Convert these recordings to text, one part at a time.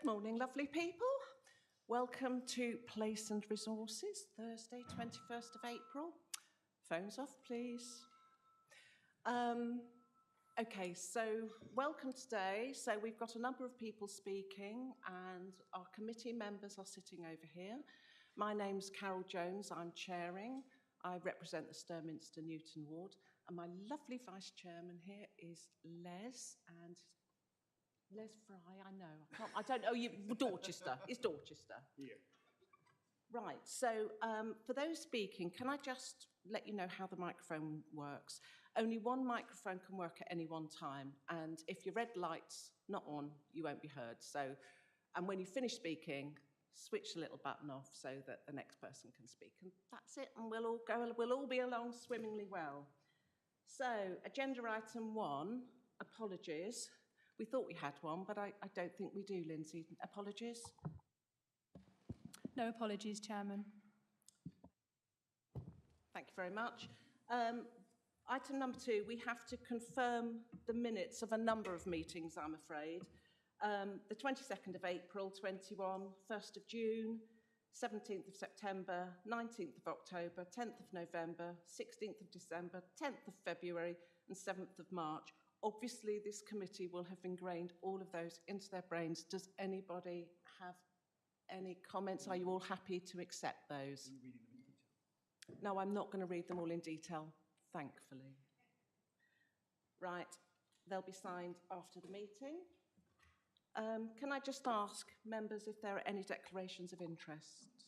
Good morning, lovely people. Welcome to Place and Resources, Thursday, 21st of April. Phones off, please. Okay, so welcome today. So we've got a number of people speaking and our committee members are sitting over here. My name's Carol Jones, I'm chairing. I represent the Sturminster Newton ward, and my lovely vice chairman here is Les Fry, I know. I don't know you. Dorchester. It's Dorchester. Yeah. Right. So for those speaking, can I just let you know how the microphone works? Only one microphone can work at any one time, and if your red light's not on, you won't be heard. So, and when you finish speaking, switch the little button off so that the next person can speak, and that's it. And we'll all be along swimmingly well. So, agenda item 1, apologies. We thought we had one, but I don't think we do, Lindsay. Apologies? No apologies, Chairman. Thank you very much. Item number 2, we have to confirm the minutes of a number of meetings, I'm afraid. The 22nd of April, 21, 1st of June, 17th of September, 19th of October, 10th of November, 16th of December, 10th of February, and 7th of March. Obviously, this committee will have ingrained all of those into their brains. Does anybody have any comments? Are you all happy to accept those? Are you reading them in detail? No, I'm not going to read them all in detail, thankfully. Right, they'll be signed after the meeting. Can I just ask members if there are any declarations of interest?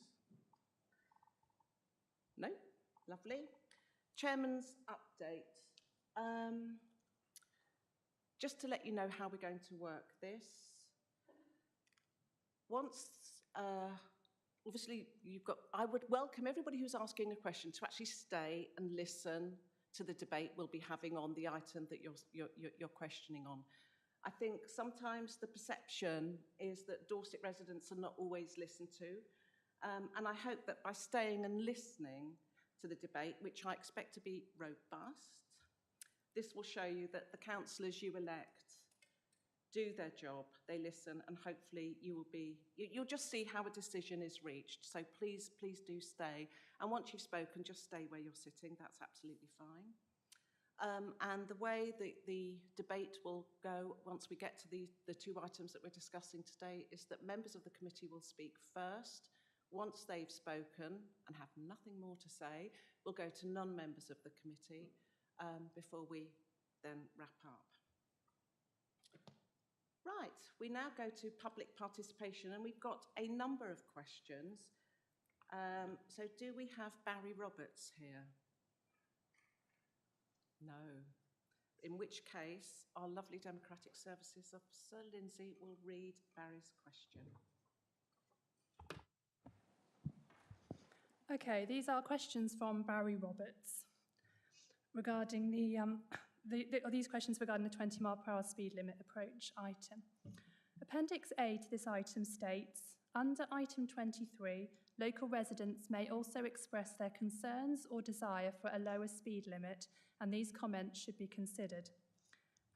No? Lovely. Chairman's update. Just to let you know how we're going to work this. Once, obviously, I would welcome everybody who's asking a question to actually stay and listen to the debate we'll be having on the item that you're questioning on. I think sometimes the perception is that Dorset residents are not always listened to, and I hope that by staying and listening to the debate, which I expect to be robust, this will show you that the councillors you elect do their job, they listen, and hopefully you'll just see how a decision is reached. So please do stay. And once you've spoken, just stay where you're sitting. That's absolutely fine. And the way the debate will go once we get to the 2 items that we're discussing today is that members of the committee will speak first. Once they've spoken and have nothing more to say, we'll go to non-members of the committee before we then wrap up. Right, we now go to public participation, and we've got a number of questions. So do we have Barry Roberts here? No. In which case, our lovely Democratic Services Officer, Lindsay, will read Barry's question. Okay, these are questions from Barry Roberts regarding these questions regarding the 20 mile per hour speed limit approach item. Appendix A to this item states, under item 23, local residents may also express their concerns or desire for a lower speed limit, and these comments should be considered.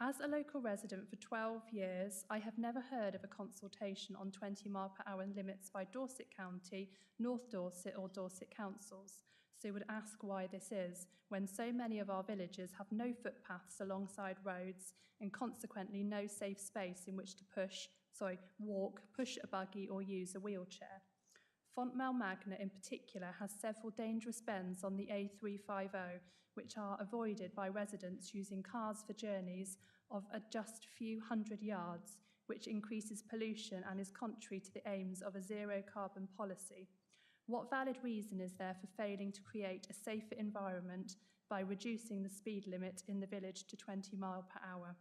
As a local resident for 12 years, I have never heard of a consultation on 20 mile per hour limits by Dorset County, North Dorset or Dorset councils. So would ask why this is, when so many of our villages have no footpaths alongside roads and consequently no safe space in which to walk, push a buggy or use a wheelchair. Fontmell Magna in particular has several dangerous bends on the A350, which are avoided by residents using cars for journeys of just a few hundred yards, which increases pollution and is contrary to the aims of a zero carbon policy. What valid reason is there for failing to create a safer environment by reducing the speed limit in the village to 20 mile per hour?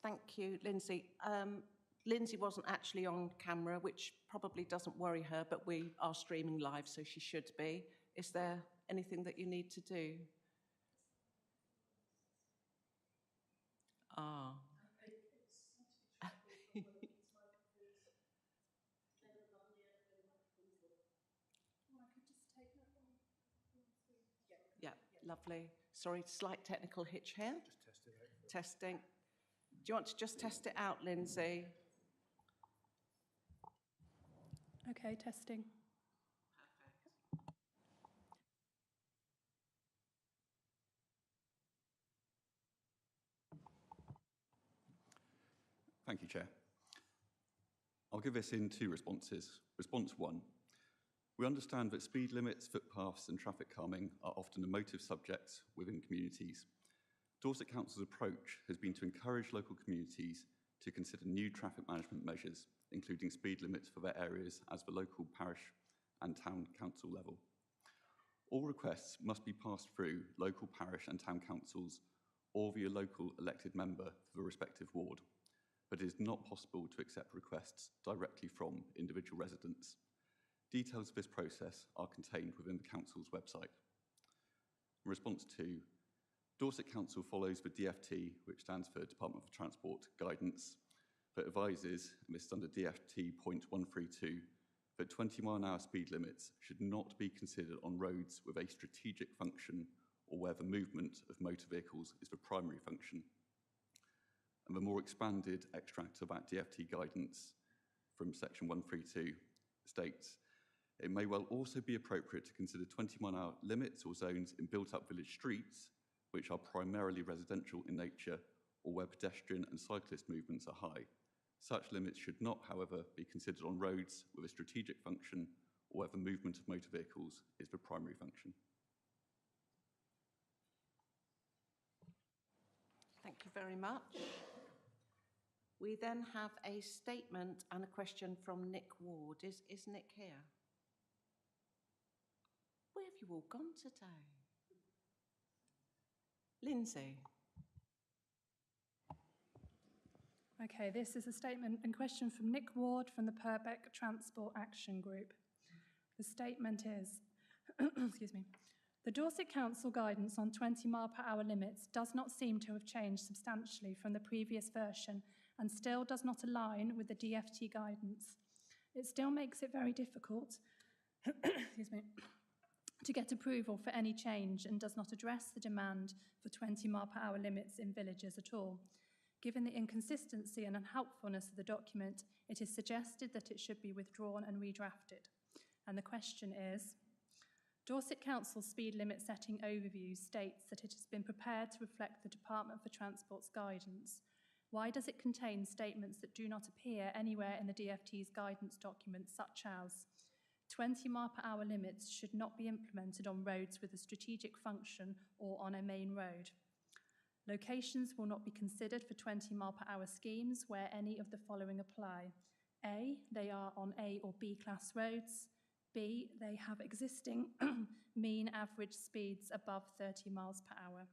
Thank you, Lindsay. Lindsay wasn't actually on camera, which probably doesn't worry her, but we are streaming live, so she should be. Is there anything that you need to do? Ah. Yeah, lovely. Sorry, slight technical hitch here. Just test it out. Testing. Do you want to just test it out, Lindsay? Okay, testing. Thank you, Chair. I'll give this in two responses. Response one, we understand that speed limits, footpaths and traffic calming are often emotive subjects within communities. Dorset Council's approach has been to encourage local communities to consider new traffic management measures, including speed limits for their areas as the local parish and town council level. All requests must be passed through local parish and town councils or via local elected member for the respective ward, but it is not possible to accept requests directly from individual residents. Details of this process are contained within the Council's website. In response to, Dorset Council follows the DFT, which stands for Department for Transport Guidance, that advises, and this is under DFT.132, that 20-mile-an-hour speed limits should not be considered on roads with a strategic function or where the movement of motor vehicles is the primary function. And the more expanded extract of that DFT guidance from section 132 states, it may well also be appropriate to consider 20-mile-an-hour limits or zones in built-up village streets, which are primarily residential in nature or where pedestrian and cyclist movements are high. Such limits should not, however, be considered on roads with a strategic function or where the movement of motor vehicles is the primary function. Thank you very much. We then have a statement and a question from Nick Ward. Is Nick here? Where have you all gone today? Lindsay. Okay, this is a statement and question from Nick Ward from the Purbeck Transport Action Group. The statement is, excuse me, the Dorset Council guidance on 20-mile-per-hour limits does not seem to have changed substantially from the previous version and still does not align with the DFT guidance. It still makes it very difficult excuse me, to get approval for any change and does not address the demand for 20-mile-per-hour limits in villages at all. Given the inconsistency and unhelpfulness of the document, it is suggested that it should be withdrawn and redrafted. And the question is, Dorset Council's speed limit setting overview states that it has been prepared to reflect the Department for Transport's guidance. Why does it contain statements that do not appear anywhere in the DFT's guidance document, such as 20-mile-per-hour limits should not be implemented on roads with a strategic function or on a main road? Locations will not be considered for 20-mile-per-hour schemes where any of the following apply. A, they are on A or B class roads. B, they have existing mean average speeds above 30 miles per hour.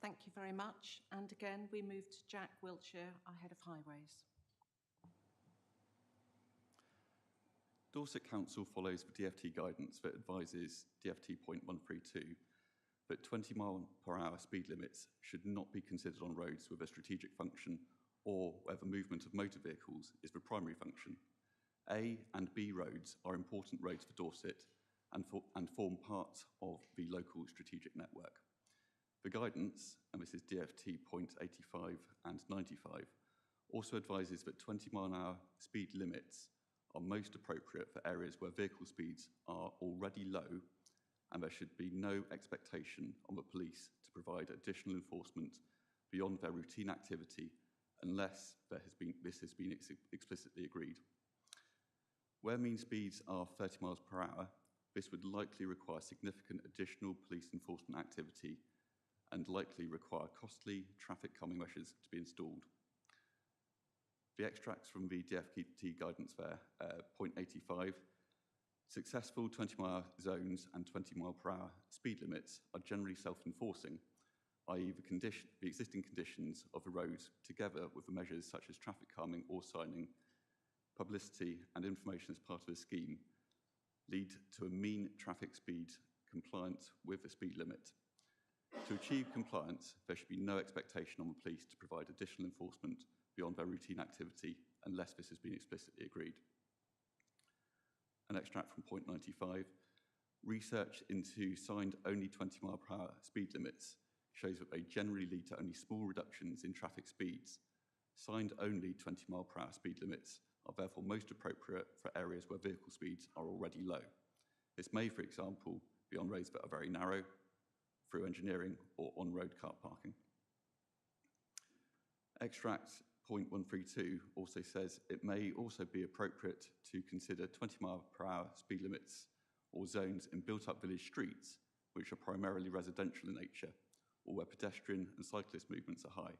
Thank you very much. And again, we move to Jack Wiltshire, our Head of Highways. Dorset Council follows the DFT guidance that advises DFT.132 that 20-mile-per-hour speed limits should not be considered on roads with a strategic function or where the movement of motor vehicles is the primary function. A and B roads are important roads for Dorset and form part of the local strategic network. The guidance, and this is DFT.85 and 95, also advises that 20-mile-an-hour speed limits are most appropriate for areas where vehicle speeds are already low and there should be no expectation on the police to provide additional enforcement beyond their routine activity unless this has been explicitly agreed. Where mean speeds are 30 miles per hour, this would likely require significant additional police enforcement activity and likely require costly traffic calming measures to be installed. The extracts from the DFT guidance there, .85, successful 20-mile zones and 20-mile-per-hour speed limits are generally self-enforcing, i.e. the existing conditions of the road, together with the measures such as traffic calming or signing, publicity and information as part of the scheme, lead to a mean traffic speed compliant with the speed limit. To achieve compliance, there should be no expectation on the police to provide additional enforcement beyond their routine activity unless this has been explicitly agreed. An extract from .95, research into signed only 20-mile-per-hour speed limits shows that they generally lead to only small reductions in traffic speeds. Signed-only 20-mile-per-hour speed limits are therefore most appropriate for areas where vehicle speeds are already low. This may, for example, be on roads that are very narrow, through engineering, or on-road car parking. Extract point 132 also says it may also be appropriate to consider 20-mile-per-hour speed limits or zones in built-up village streets, which are primarily residential in nature, or where pedestrian and cyclist movements are high.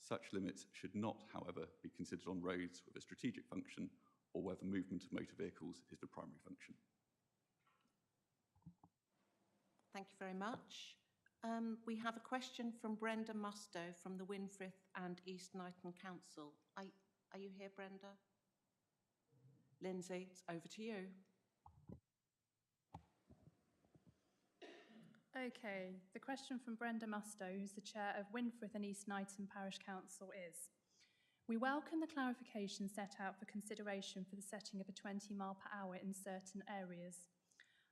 Such limits should not, however, be considered on roads with a strategic function or where the movement of motor vehicles is the primary function. Thank you very much. We have a question from Brenda Mustoe from the Winfrith and East Knighton Council. Are you here, Brenda? Lindsay, it's over to you. Okay, the question from Brenda Mustoe, who's the chair of Winfrith and East Knighton Parish Council, is: we welcome the clarification set out for consideration for the setting of a 20-mile-per-hour in certain areas.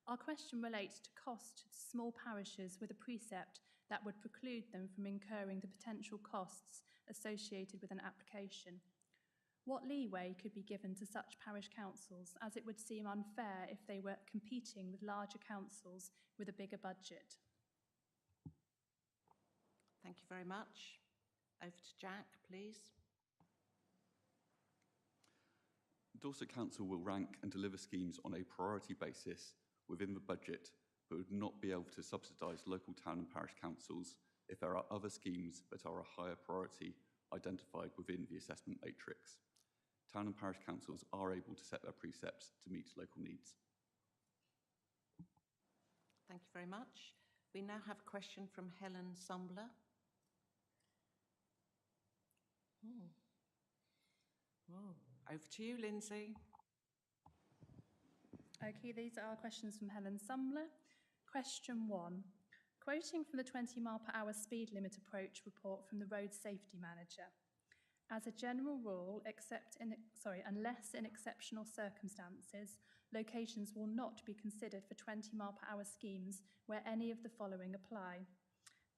Our question relates to cost to small parishes with a precept that would preclude them from incurring the potential costs associated with an application. What leeway could be given to such parish councils, as it would seem unfair if they were competing with larger councils with a bigger budget? Thank you very much. Over to Jack, please. Dorset Council will rank and deliver schemes on a priority basis within the budget, but would not be able to subsidise local town and parish councils if there are other schemes that are a higher priority identified within the assessment matrix. Town and parish councils are able to set their precepts to meet local needs. Thank you very much. We now have a question from Helen Sumbler. Over to you, Lindsay. Okay, these are questions from Helen Sumbler. Question 1. Quoting from the 20-mile-per-hour speed limit approach report from the Road Safety Manager. As a general rule, unless in exceptional circumstances, locations will not be considered for 20-mile-per-hour schemes where any of the following apply.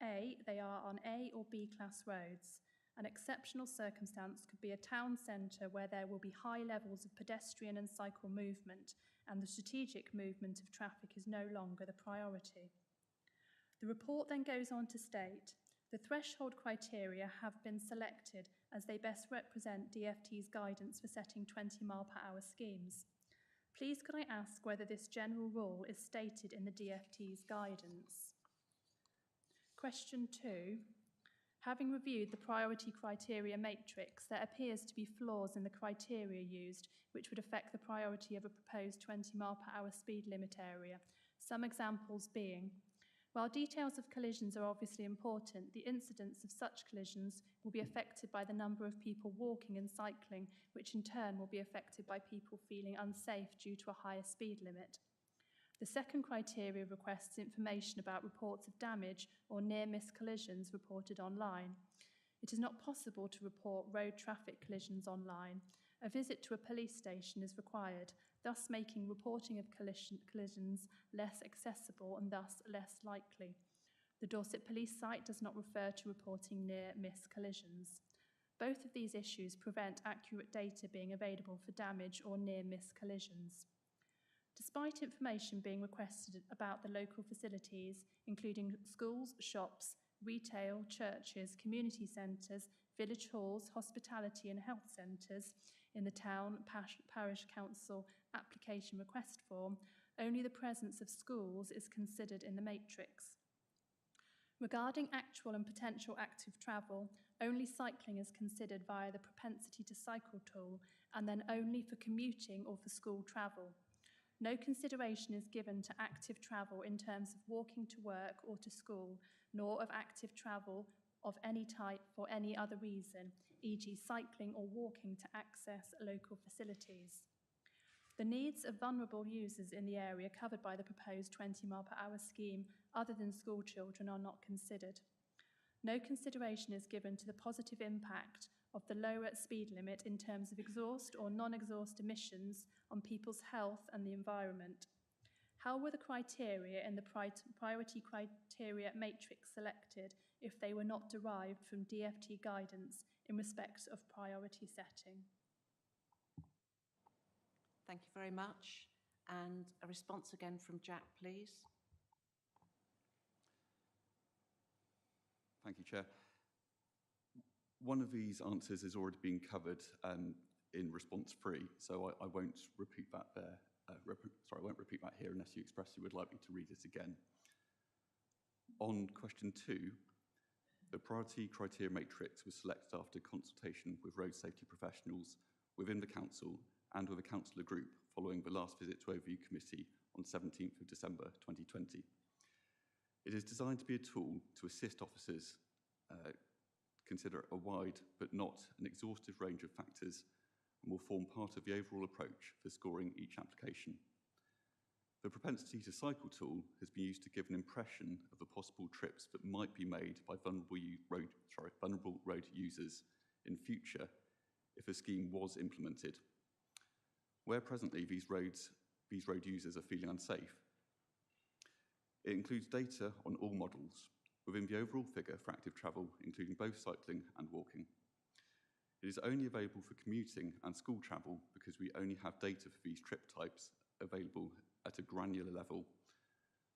A, they are on A or B class roads. An exceptional circumstance could be a town centre where there will be high levels of pedestrian and cycle movement, and the strategic movement of traffic is no longer the priority. The report then goes on to state, the threshold criteria have been selected as they best represent DFT's guidance for setting 20-mile-per-hour schemes. Please could I ask whether this general rule is stated in the DFT's guidance? Question 2. Having reviewed the priority criteria matrix, there appears to be flaws in the criteria used which would affect the priority of a proposed 20-mile-per-hour speed limit area, some examples being: while details of collisions are obviously important, the incidence of such collisions will be affected by the number of people walking and cycling, which in turn will be affected by people feeling unsafe due to a higher speed limit. The second criteria requests information about reports of damage or near-miss collisions reported online. It is not possible to report road traffic collisions online. A visit to a police station is required, thus making reporting of collisions less accessible and thus less likely. The Dorset police site does not refer to reporting near-miss collisions. Both of these issues prevent accurate data being available for damage or near-miss collisions. Despite information being requested about the local facilities, including schools, shops, retail, churches, community centres, village halls, hospitality and health centres, in the town parish council application request form, only the presence of schools is considered in the matrix. Regarding actual and potential active travel, only cycling is considered via the Propensity to Cycle tool, and then only for commuting or for school travel. No consideration is given to active travel in terms of walking to work or to school, nor of active travel of any type for any other reason, e.g. cycling or walking to access local facilities. The needs of vulnerable users in the area covered by the proposed 20-mile-per-hour scheme, other than school children, are not considered. No consideration is given to the positive impact of the lower speed limit in terms of exhaust or non-exhaust emissions on people's health and the environment. How were the criteria in the priority criteria matrix selected if they were not derived from DFT guidance in respect of priority setting. Thank you very much. And a response again from Jack, please. Thank you, Chair. One of these answers has already been covered in response 3, so I won't repeat that there. I won't repeat that here unless you expressly would like me to read it again. On question 2, the priority criteria matrix was selected after consultation with road safety professionals within the council and with a councillor group following the last visit to Overview Committee on 17th of December 2020. It is designed to be a tool to assist officers consider a wide but not an exhaustive range of factors and will form part of the overall approach for scoring each application. The Propensity to Cycle tool has been used to give an impression of the possible trips that might be made by vulnerable road users in future if a scheme was implemented. Where presently these road users are feeling unsafe, it includes data on all models within the overall figure for active travel, including both cycling and walking. It is only available for commuting and school travel because we only have data for these trip types available at a granular level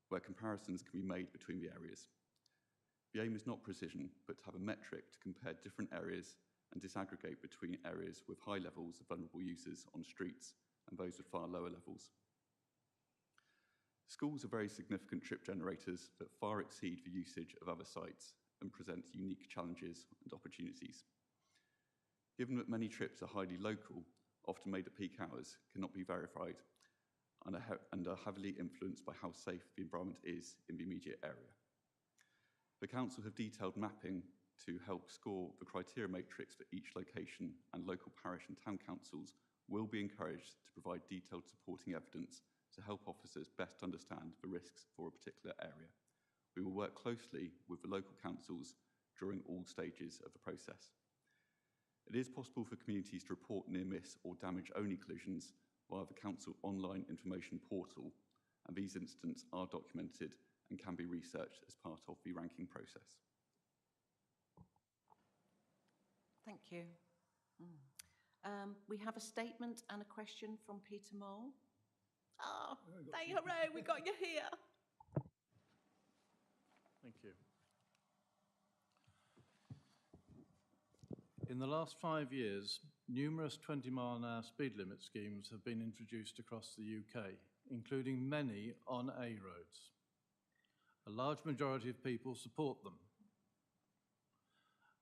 where comparisons can be made between the areas. The aim is not precision, but to have a metric to compare different areas and disaggregate between areas with high levels of vulnerable users on streets and those with far lower levels. Schools are very significant trip generators that far exceed the usage of other sites and present unique challenges and opportunities. Given that many trips are highly local, often made at peak hours, cannot be verified, and are heavily influenced by how safe the environment is in the immediate area. The Council have detailed mapping to help score the criteria matrix for each location, and local parish and town councils will be encouraged to provide detailed supporting evidence to help officers best understand the risks for a particular area. We will work closely with the local councils during all stages of the process. It is possible for communities to report near-miss or damage-only collisions via the Council online information portal, and these incidents are documented and can be researched as part of the ranking process. Thank you. We have a statement and a question from Peter Mole. Oh, hooray, we got you here. Thank you. In the last 5 years, numerous 20-mile-an-hour speed limit schemes have been introduced across the UK, including many on A roads. A large majority of people support them.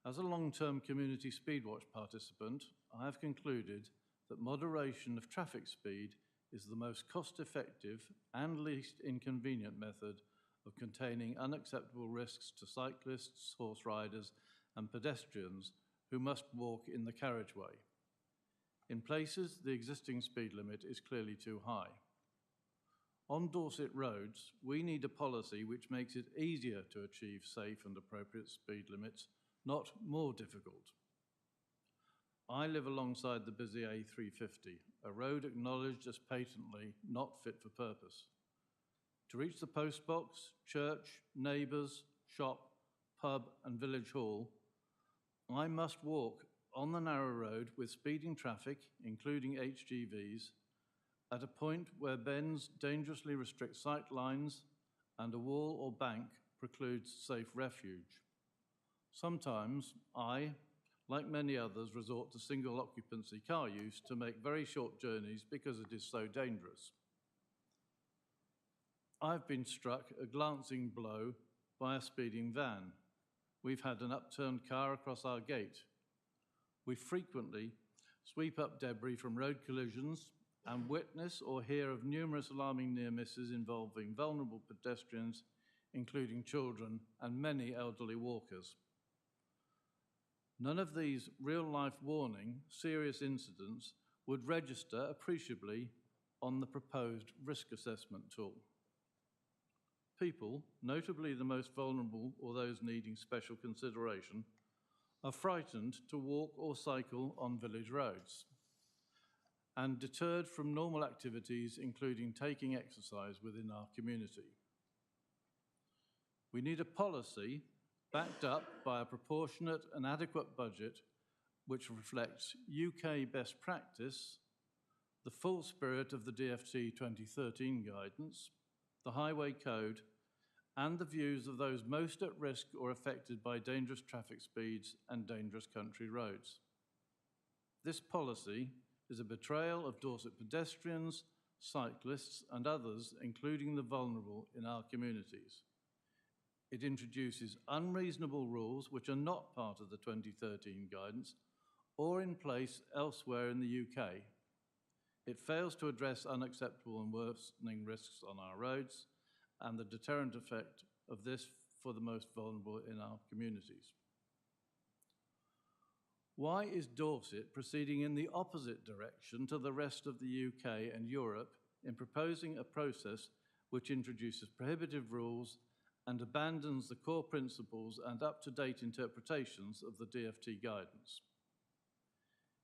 As a long-term community Speedwatch participant, I have concluded that moderation of traffic speed is the most cost-effective and least inconvenient method of containing unacceptable risks to cyclists, horse riders, and pedestrians who must walk in the carriageway. In places, the existing speed limit is clearly too high. On Dorset roads, we need a policy which makes it easier to achieve safe and appropriate speed limits, not more difficult. I live alongside the busy A350, a road acknowledged as patently not fit for purpose. To reach the post box, church, neighbours, shop, pub and village hall, I must walk on the narrow road with speeding traffic, including HGVs, at a point where bends dangerously restrict sight lines and a wall or bank precludes safe refuge. Sometimes I, like many others, resort to single occupancy car use to make very short journeys because it is so dangerous. I've been struck a glancing blow by a speeding van. We've had an upturned car across our gate. We frequently sweep up debris from road collisions and witness or hear of numerous alarming near misses involving vulnerable pedestrians, including children and many elderly walkers. None of these real-life warning, serious incidents would register appreciably on the proposed risk assessment tool. People, notably the most vulnerable or those needing special consideration, are frightened to walk or cycle on village roads and deterred from normal activities, including taking exercise within our community. We need a policy backed up by a proportionate and adequate budget which reflects UK best practice, the full spirit of the DFT 2013 guidance, the Highway Code, and the views of those most at risk or affected by dangerous traffic speeds and dangerous country roads. This policy is a betrayal of Dorset pedestrians, cyclists, and others, including the vulnerable in our communities. It introduces unreasonable rules which are not part of the 2013 guidance or in place elsewhere in the UK. It fails to address unacceptable and worsening risks on our roads and the deterrent effect of this for the most vulnerable in our communities. Why is Dorset proceeding in the opposite direction to the rest of the UK and Europe in proposing a process which introduces prohibitive rules and abandons the core principles and up-to-date interpretations of the DFT guidance?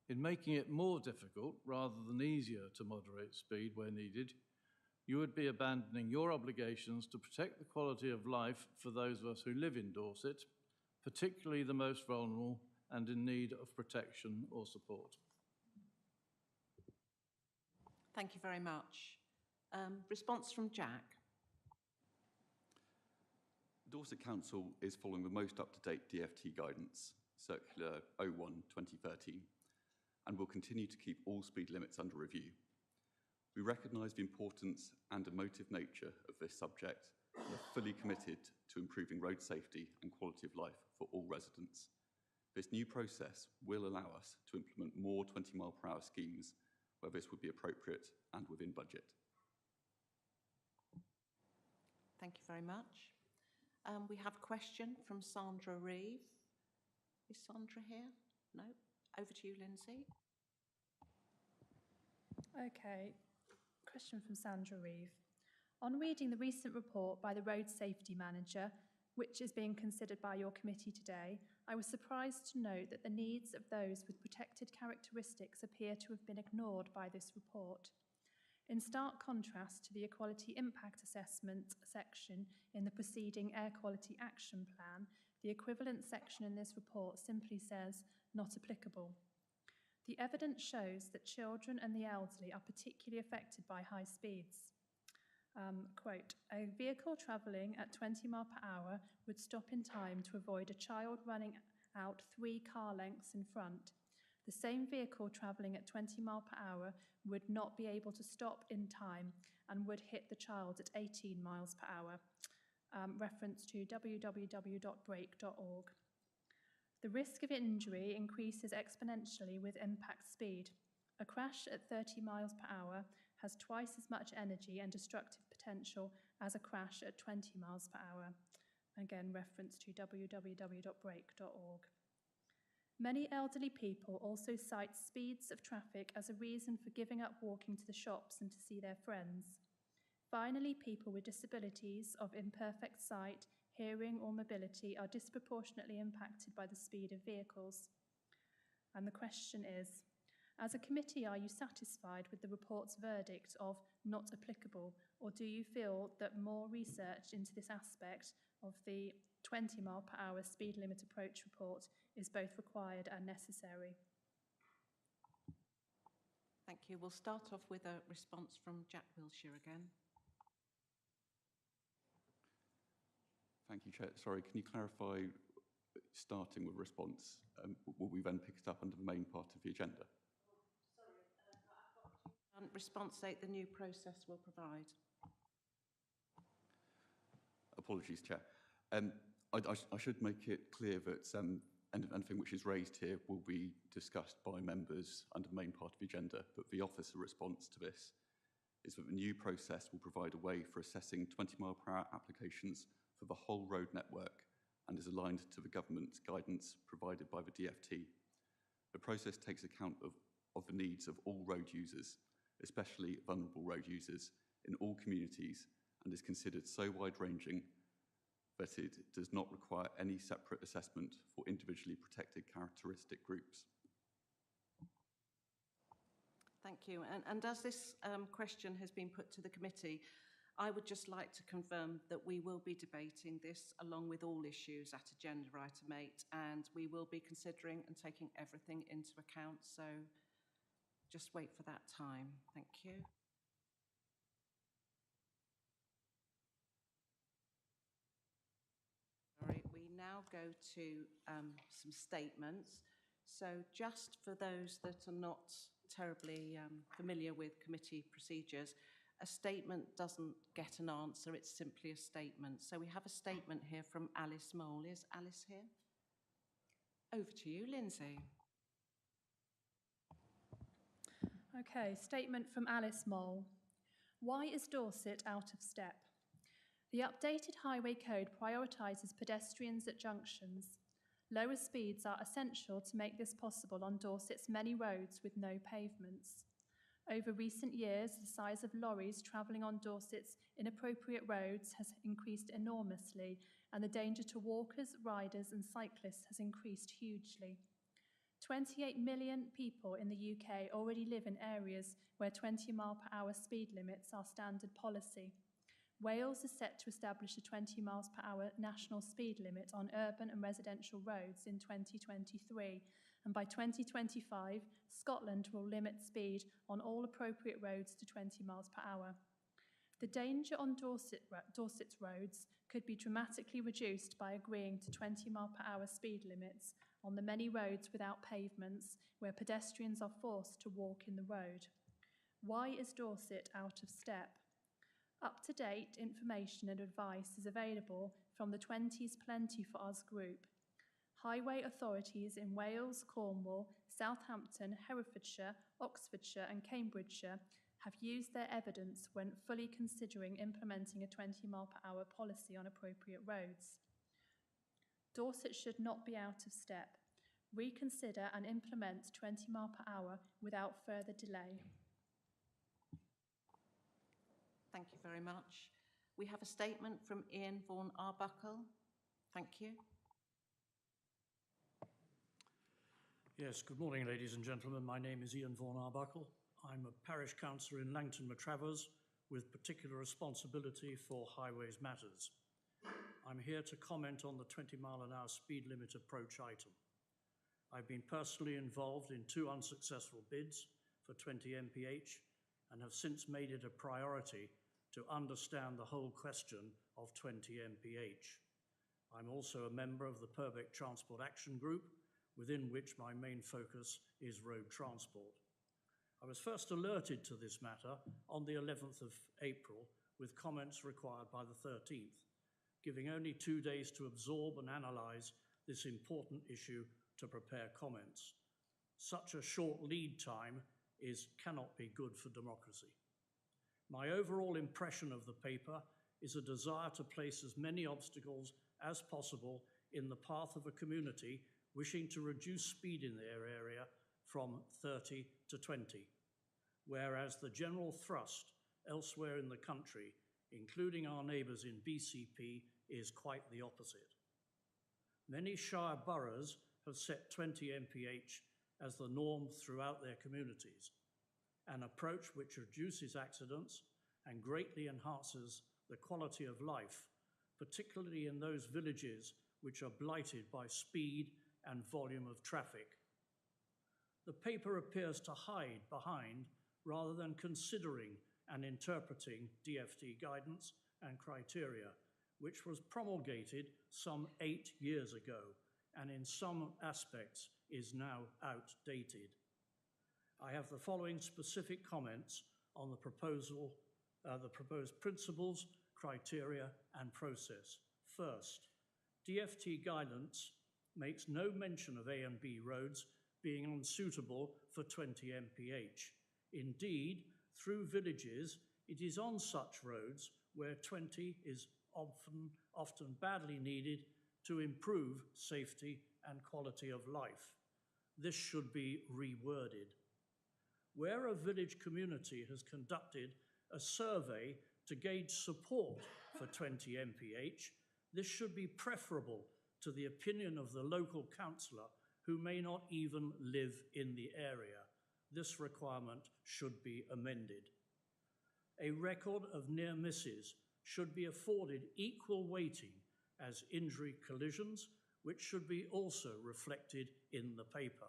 In making it more difficult rather than easier to moderate speed where needed, you would be abandoning your obligations to protect the quality of life for those of us who live in Dorset, particularly the most vulnerable and in need of protection or support. Thank you very much. Response from Jack. Dorset Council is following the most up-to-date DFT guidance, Circular 01/2013, and will continue to keep all speed limits under review. We recognise the importance and emotive nature of this subject and are fully committed to improving road safety and quality of life for all residents. This new process will allow us to implement more 20-mile-per-hour schemes where this would be appropriate and within budget. Thank you very much. We have a question from Sandra Reeve. Is Sandra here? No? Over to you, Lindsay. Okay, question from Sandra Reeve. On reading the recent report by the Road Safety Manager, which is being considered by your committee today, I was surprised to note that the needs of those with protected characteristics appear to have been ignored by this report. In stark contrast to the Equality Impact Assessment section in the preceding Air Quality Action Plan, the equivalent section in this report simply says, not applicable. The evidence shows that children and the elderly are particularly affected by high speeds. Quote, a vehicle travelling at 20 miles per hour would stop in time to avoid a child running out 3 car lengths in front. The same vehicle travelling at 20 miles per hour would not be able to stop in time and would hit the child at 18 miles per hour. Reference to www.brake.org. The risk of injury increases exponentially with impact speed. A crash at 30 miles per hour has twice as much energy and destructive potential as a crash at 20 miles per hour. Again, reference to www.brake.org. Many elderly people also cite speeds of traffic as a reason for giving up walking to the shops and to see their friends. Finally, people with disabilities of imperfect sight, hearing or mobility are disproportionately impacted by the speed of vehicles. And the question is, as a committee, are you satisfied with the report's verdict of not applicable, or do you feel that more research into this aspect of the 20 mile per hour speed limit approach report is both required and necessary? Thank you. We'll start off with a response from Jack Wilshire again. Thank you, Chair. Sorry, can you clarify, starting with response, will we then pick it up under the main part of the agenda? Response date, the new process will provide. Apologies, Chair. I should make it clear that anything which is raised here will be discussed by members under the main part of the agenda, but the officer response to this is that the new process will provide a way for assessing 20 mile per hour applications for the whole road network and is aligned to the government's guidance provided by the DFT. The process takes account of the needs of all road users, especially vulnerable road users in all communities, and is considered so wide-ranging that it does not require any separate assessment for individually protected characteristic groups. Thank you. And as this question has been put to the committee, I would just like to confirm that we will be debating this along with all issues at agenda item 8, and we will be considering and taking everything into account. So just wait for that time. Thank you. All right, we now go to some statements. So just for those that are not terribly familiar with committee procedures, a statement doesn't get an answer, it's simply a statement. So we have a statement here from Alice Mole. Is Alice here? Over to you, Lindsay. Okay, statement from Alice Mole. Why is Dorset out of step? The updated highway code prioritises pedestrians at junctions. Lower speeds are essential to make this possible on Dorset's many roads with no pavements. Over recent years, the size of lorries travelling on Dorset's inappropriate roads has increased enormously, and the danger to walkers, riders and cyclists has increased hugely. 28 million people in the UK already live in areas where 20-mile-per-hour speed limits are standard policy. Wales is set to establish a 20 miles per hour national speed limit on urban and residential roads in 2023, and by 2025, Scotland will limit speed on all appropriate roads to 20 miles per hour. The danger on Dorset's roads could be dramatically reduced by agreeing to 20 mile per hour speed limits on the many roads without pavements where pedestrians are forced to walk in the road. Why is Dorset out of step? Up-to-date information and advice is available from the 20s Plenty for Us group. Highway authorities in Wales, Cornwall, Southampton, Herefordshire, Oxfordshire and Cambridgeshire have used their evidence when fully considering implementing a 20 mile per hour policy on appropriate roads. Dorset should not be out of step. Reconsider and implement 20 mile per hour without further delay. Thank you very much. We have a statement from Ian Vaughan Arbuckle. Thank you. Yes, good morning, ladies and gentlemen. My name is Ian Vaughan Arbuckle. I'm a parish councillor in Langton Matravers with particular responsibility for highways matters. I'm here to comment on the 20-mile-an-hour speed limit approach item. I've been personally involved in 2 unsuccessful bids for 20 mph and have since made it a priority to understand the whole question of 20 mph. I'm also a member of the Purbeck Transport Action Group, within which my main focus is road transport. I was first alerted to this matter on the 11th of April, with comments required by the 13th, giving only 2 days to absorb and analyse this important issue to prepare comments. Such a short lead time cannot be good for democracy. My overall impression of the paper is a desire to place as many obstacles as possible in the path of a community wishing to reduce speed in their area from 30 to 20, whereas the general thrust elsewhere in the country, including our neighbours in BCP, is quite the opposite. Many shire boroughs have set 20 mph as the norm throughout their communities, an approach which reduces accidents and greatly enhances the quality of life, particularly in those villages which are blighted by speed and volume of traffic. The paper appears to hide behind rather than considering and interpreting DFT guidance and criteria, which was promulgated some 8 years ago and in some aspects is now outdated. I have the following specific comments on the proposed principles, criteria and process. First, DFT guidance makes no mention of A and B roads being unsuitable for 20 mph. Indeed, through villages, it is on such roads where 20 is often badly needed to improve safety and quality of life. This should be reworded. Where a village community has conducted a survey to gauge support for 20 mph, this should be preferable to the opinion of the local councillor who may not even live in the area. This requirement should be amended. a record of near misses should be afforded equal weighting as injury collisions, which should be also reflected in the paper.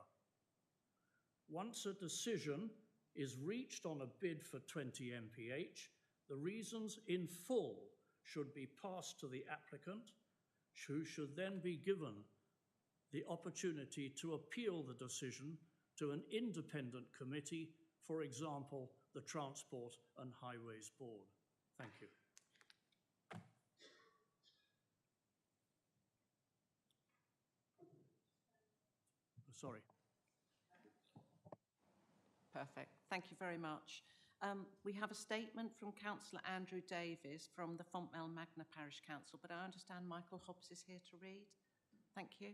Once a decision is reached on a bid for 20 mph, the reasons in full should be passed to the applicant, who should then be given the opportunity to appeal the decision to an independent committee, for example, the Transport and Highways Board. Thank you. Sorry. Perfect. Thank you very much. We have a statement from Councillor Andrew Davies from the Fontmell Magna Parish Council, but I understand Michael Hobbs is here to read. Thank you.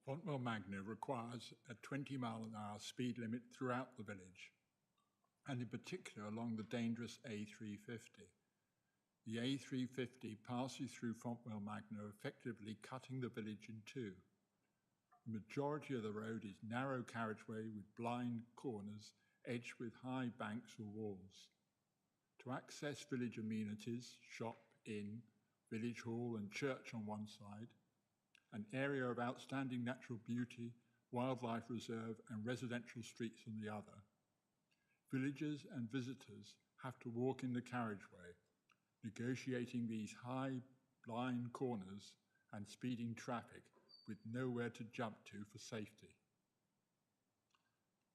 Fontmell Magna requires a 20-mile-an-hour speed limit throughout the village, and in particular along the dangerous A350. The A350 passes through Fontmell Magna, effectively cutting the village in two. The majority of the road is narrow carriageway with blind corners edged with high banks or walls. To access village amenities, shop, inn, village hall and church on one side, an area of outstanding natural beauty, wildlife reserve and residential streets on the other, villagers and visitors have to walk in the carriageway, negotiating these high blind corners and speeding traffic with nowhere to jump to for safety.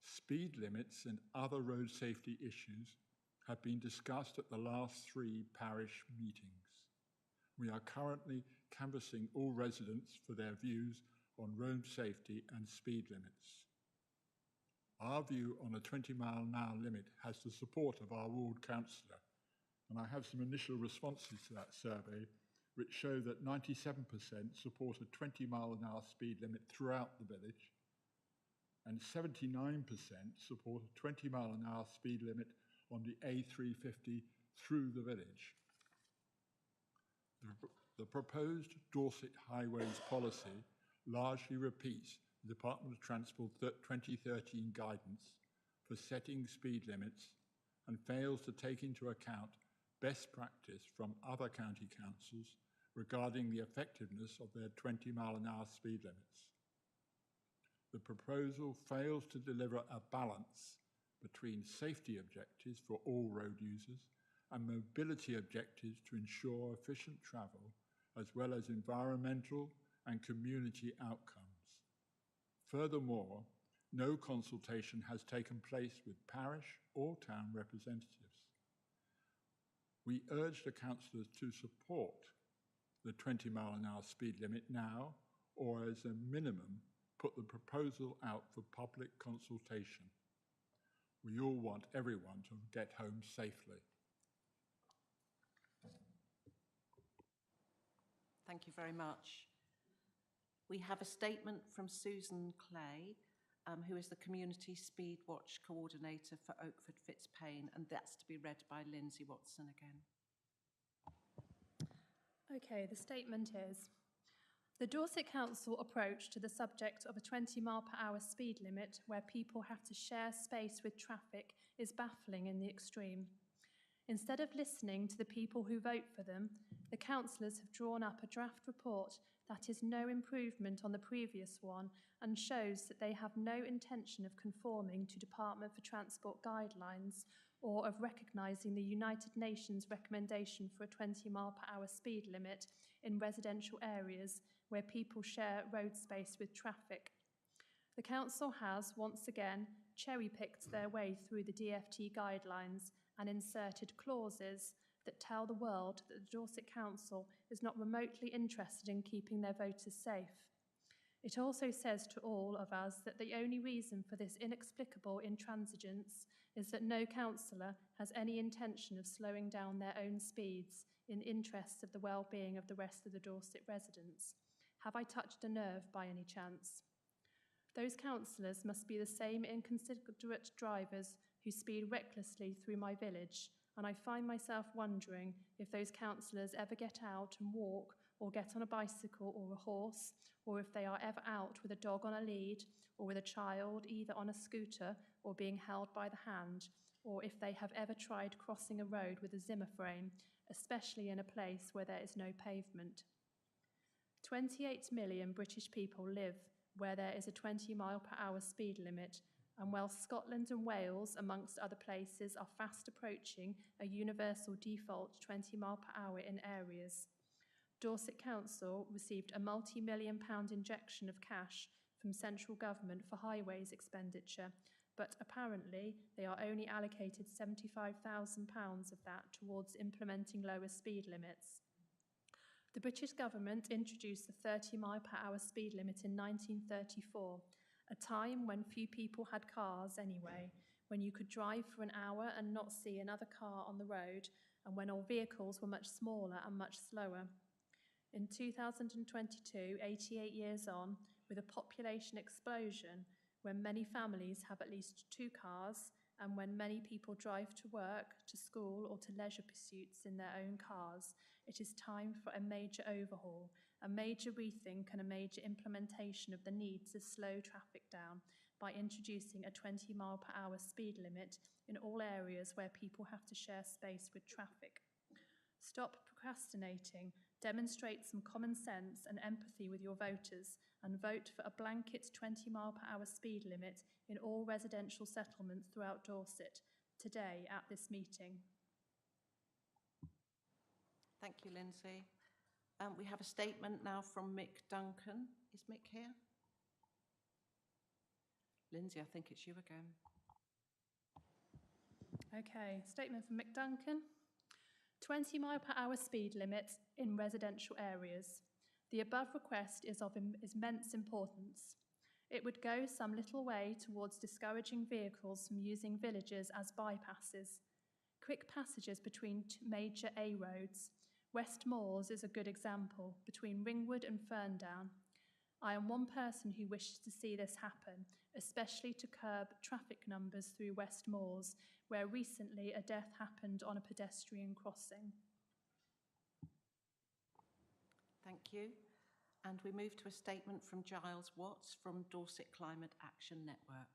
Speed limits and other road safety issues have been discussed at the last 3 parish meetings. We are currently canvassing all residents for their views on road safety and speed limits. Our view on a 20-mile-an-hour limit has the support of our ward councillor, and I have some initial responses to that survey which show that 97% support a 20-mile-an-hour speed limit throughout the village, and 79% support a 20-mile-an-hour speed limit on the A350 through the village. The proposed Dorset Highways policy largely repeats the Department of Transport 2013 guidance for setting speed limits and fails to take into account best practice from other county councils regarding the effectiveness of their 20-mile-an-hour speed limits. The proposal fails to deliver a balance between safety objectives for all road users and mobility objectives to ensure efficient travel, as well as environmental and community outcomes. Furthermore, no consultation has taken place with parish or town representatives. We urge the councillors to support the 20-mile-an-hour speed limit now, or as a minimum, put the proposal out for public consultation. We all want everyone to get home safely. Thank you very much. We have a statement from Susan Clay, who is the Community Speed Watch Coordinator for Oakford Fitzpaine, and that's to be read by Lindsay Watson again. Okay, the statement is: the Dorset Council approach to the subject of a 20-mile-per-hour speed limit where people have to share space with traffic is baffling in the extreme. Instead of listening to the people who vote for them, the councillors have drawn up a draft report that is no improvement on the previous one and shows that they have no intention of conforming to Department for Transport guidelines or of recognising the United Nations recommendation for a 20-mile-per-hour speed limit in residential areas where people share road space with traffic. The council has, once again, cherry-picked their way through the DFT guidelines and inserted clauses that tell the world that the Dorset Council is not remotely interested in keeping their voters safe. It also says to all of us that the only reason for this inexplicable intransigence is that no councillor has any intention of slowing down their own speeds in interests of the well-being of the rest of the Dorset residents. Have I touched a nerve by any chance? Those councillors must be the same inconsiderate drivers who speed recklessly through my village, and I find myself wondering if those councillors ever get out and walk or get on a bicycle or a horse, or if they are ever out with a dog on a lead or with a child either on a scooter or being held by the hand, or if they have ever tried crossing a road with a Zimmer frame, especially in a place where there is no pavement. 28 million British people live where there is a 20-mile-per-hour speed limit, and while Scotland and Wales, amongst other places, are fast approaching a universal default 20 mile per hour in areas, Dorset Council received a multi-million-pound injection of cash from central government for highways expenditure, but apparently they are only allocated £75,000 of that towards implementing lower speed limits. The British government introduced the 30-mile-per-hour speed limit in 1934, a time when few people had cars anyway, when you could drive for an hour and not see another car on the road, and when all vehicles were much smaller and much slower. In 2022, 88 years on, with a population explosion, when many families have at least 2 cars, and when many people drive to work, to school, or to leisure pursuits in their own cars, it is time for a major overhaul, a major rethink, and a major implementation of the need to slow traffic down by introducing a 20-mile-per-hour speed limit in all areas where people have to share space with traffic. Stop procrastinating, demonstrate some common sense and empathy with your voters, and vote for a blanket 20-mile-per-hour speed limit in all residential settlements throughout Dorset today at this meeting. Thank you, Lindsay. We have a statement now from Mick Duncan. Is Mick here? Lindsay, I think it's you again. Okay, statement from Mick Duncan. 20-mile-per-hour speed limit in residential areas. The above request is of immense importance. It would go some little way towards discouraging vehicles from using villages as bypasses. Quick passages between major A roads. West Moors is a good example, between Ringwood and Ferndown. I am one person who wishes to see this happen, especially to curb traffic numbers through West Moors, where recently a death happened on a pedestrian crossing. Thank you. And we move to a statement from Giles Watts from Dorset Climate Action Network.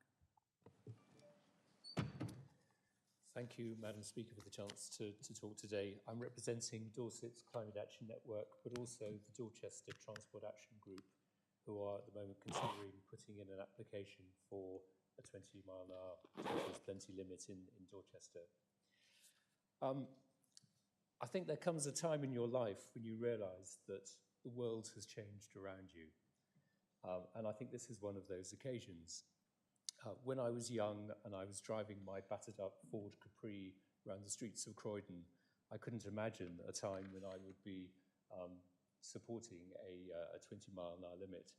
Thank you, Madam Speaker, for the chance to talk today. I'm representing Dorset's Climate Action Network, but also the Dorchester Transport Action Group, who are at the moment considering putting in an application for a 20-mile-an-hour plenty limit in Dorchester. I think there comes a time in your life when you realise that the world has changed around you. And I think this is one of those occasions. When I was young and I was driving my battered-up Ford Capri around the streets of Croydon, I couldn't imagine a time when I would be supporting a 20-mile-an-hour limit.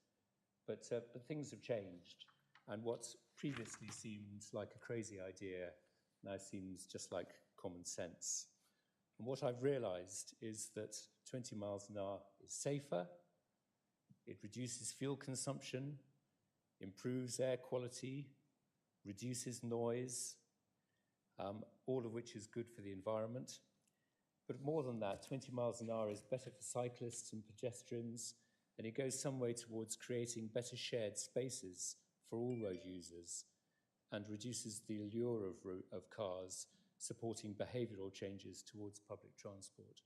But things have changed, and what previously seemed like a crazy idea now seems just like common sense. And what I've realised is that 20 miles an hour is safer, it reduces fuel consumption, improves air quality, reduces noise, all of which is good for the environment. But more than that, 20 miles an hour is better for cyclists and pedestrians, and it goes some way towards creating better shared spaces for all road users and reduces the allure of cars, supporting behavioural changes towards public transport.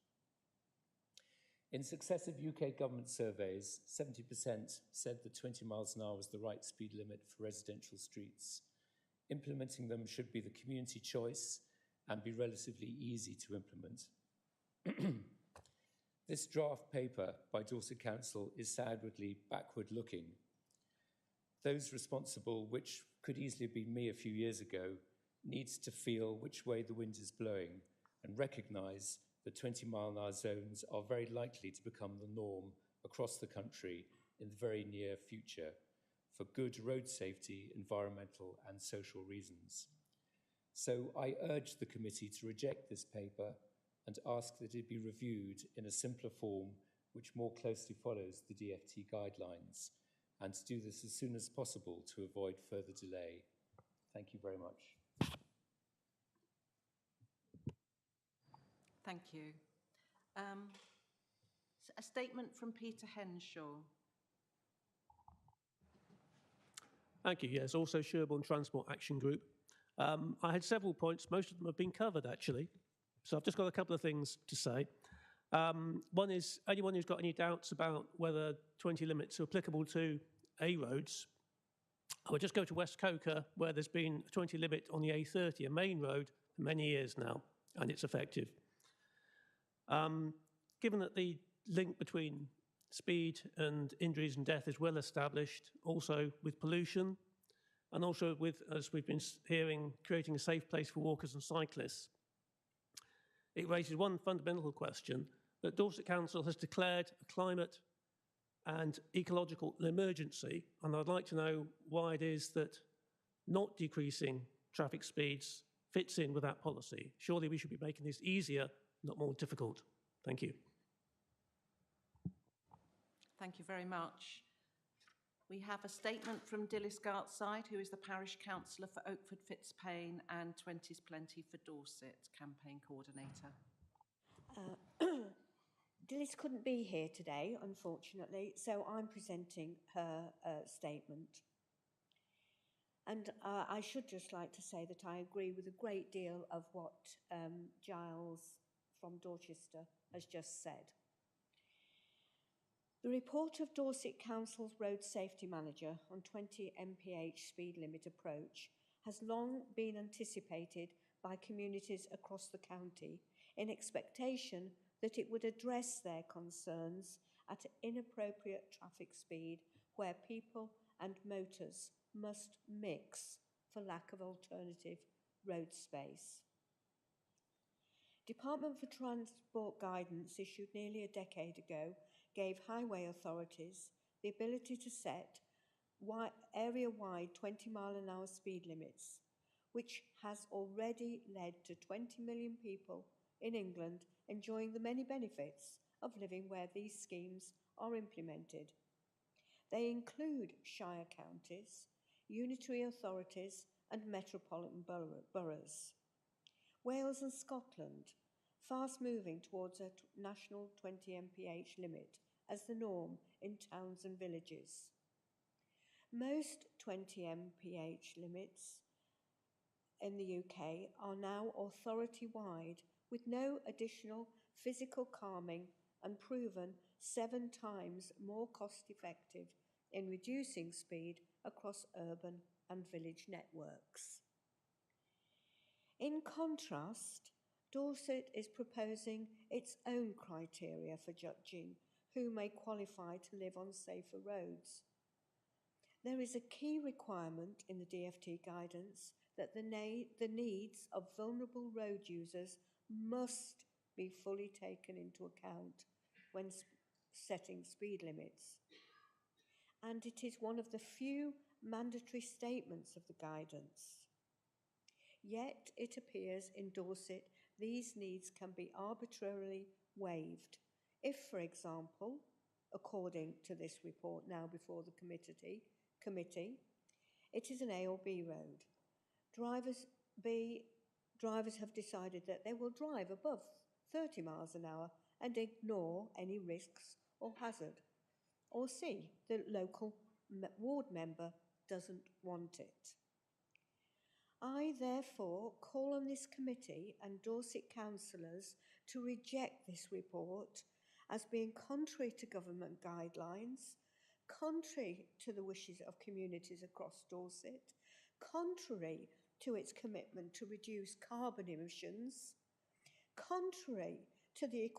In successive UK government surveys, 70% said that 20 miles an hour was the right speed limit for residential streets. Implementing them should be the community choice and be relatively easy to implement. This draft paper by Dorset Council is sadly backward-looking. Those responsible, which could easily have been me a few years ago, needs to feel which way the wind is blowing and recognise that 20-mile-an-hour zones are very likely to become the norm across the country in the very near future for good road safety, environmental and social reasons. So I urge the committee to reject this paper and ask that it be reviewed in a simpler form which more closely follows the DFT guidelines, and to do this as soon as possible to avoid further delay. Thank you very much. Thank you. A statement from Peter Henshaw. Thank you. Yes, also Sherborne Transport Action Group. I had several points. Most of them have been covered, actually. So I've just got a couple of things to say. One is, anyone who's got any doubts about whether 20 limits are applicable to A roads, I would just go to West Coker, where there's been a 20 limit on the A30, a main road, for many years now, and it's effective. Given that the link between speed and injuries and death is well established, also with pollution, and also with, as we've been hearing, creating a safe place for walkers and cyclists, it raises one fundamental question that Dorset Council has declared a climate and ecological emergency, and I'd like to know why it is that not decreasing traffic speeds fits in with that policy. Surely we should be making this easier, not more difficult. Thank you. Thank you very much. We have a statement from Dilys Gartside, who is the Parish Councillor for Oakford Fitzpaine and 20's Plenty for Dorset, Campaign Coordinator. Dilys couldn't be here today, unfortunately, so I'm presenting her statement. And I should just like to say that I agree with a great deal of what Giles from Dorchester has just said. The report of Dorset Council's Road Safety Manager on 20 mph speed limit approach has long been anticipated by communities across the county in expectation that it would address their concerns at inappropriate traffic speed where people and motors must mix for lack of alternative road space. Department for Transport guidance issued nearly a decade ago gave highway authorities the ability to set area-wide 20-mile-an-hour speed limits, which has already led to 20 million people in England enjoying the many benefits of living where these schemes are implemented. They include shire counties, unitary authorities and metropolitan boroughs. Wales and Scotland, fast moving towards a national 20 mph limit as the norm in towns and villages. Most 20 mph limits in the UK are now authority-wide with no additional physical calming and proven 7 times more cost-effective in reducing speed across urban and village networks. In contrast, Dorset is proposing its own criteria for judging who may qualify to live on safer roads. There is a key requirement in the DFT guidance that the needs of vulnerable road users must be fully taken into account when setting speed limits. And it is one of the few mandatory statements of the guidance. Yet it appears in Dorset these needs can be arbitrarily waived if, for example, according to this report now before the committee, it is an A or B road. Drivers have decided that they will drive above 30 miles an hour and ignore any risks or hazard. Or C, the local ward member doesn't want it. I therefore call on this committee and Dorset councillors to reject this report as being contrary to government guidelines, contrary to the wishes of communities across Dorset, contrary to its commitment to reduce carbon emissions, contrary to the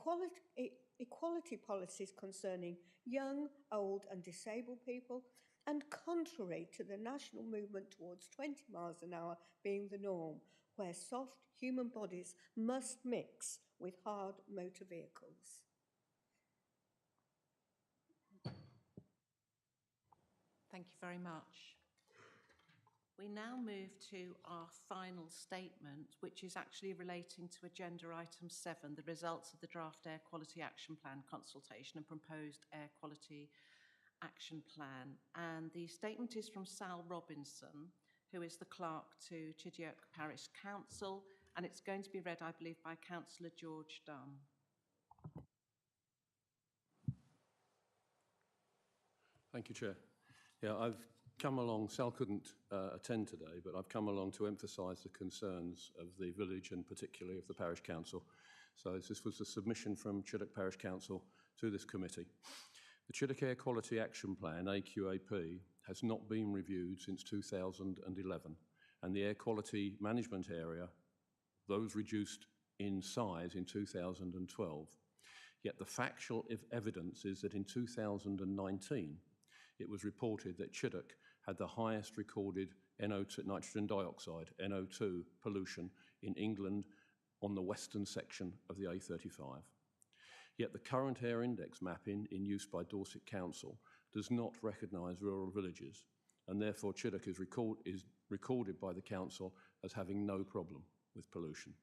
equality policies concerning young, old and disabled people, and contrary to the national movement towards 20 miles an hour being the norm, where soft human bodies must mix with hard motor vehicles. Thank you very much. We now move to our final statement, which is actually relating to agenda item 7, the results of the draft Air Quality Action Plan consultation and proposed Air Quality Action Plan. And the statement is from Sal Robinson, who is the clerk to Chidiock Parish Council, and it's going to be read, I believe, by Councillor George Dunn. Thank you, Chair. Yeah, I've come along, Sal couldn't attend today, but I've come along to emphasise the concerns of the village and particularly of the Parish Council. So this was a submission from Chiddock Parish Council to this committee. The Chiddock Air Quality Action Plan, AQAP, has not been reviewed since 2011, and the air quality management area, those reduced in size in 2012. Yet the factual evidence is that in 2019, it was reported that Chiddock had the highest recorded NO2, nitrogen dioxide, NO2 pollution in England on the western section of the A35. Yet the current air index mapping in use by Dorset Council does not recognise rural villages, and therefore Chiddock is recorded by the council as having no problem with pollution.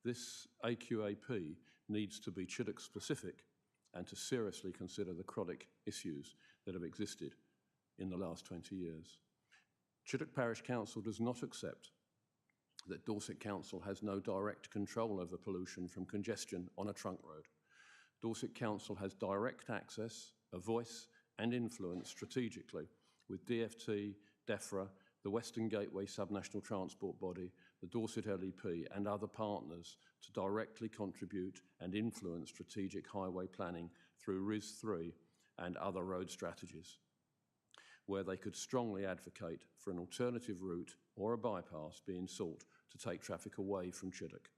This AQAP needs to be Chiddock specific and to seriously consider the chronic issues that have existed in the last 20 years. Chiddock Parish Council does not accept that Dorset Council has no direct control over pollution from congestion on a trunk road. Dorset Council has direct access, a voice and influence strategically with DFT, DEFRA, the Western Gateway Subnational Transport Body, the Dorset LEP and other partners to directly contribute and influence strategic highway planning through RIS3 and other road strategies, where they could strongly advocate for an alternative route or a bypass being sought to take traffic away from Chiddock.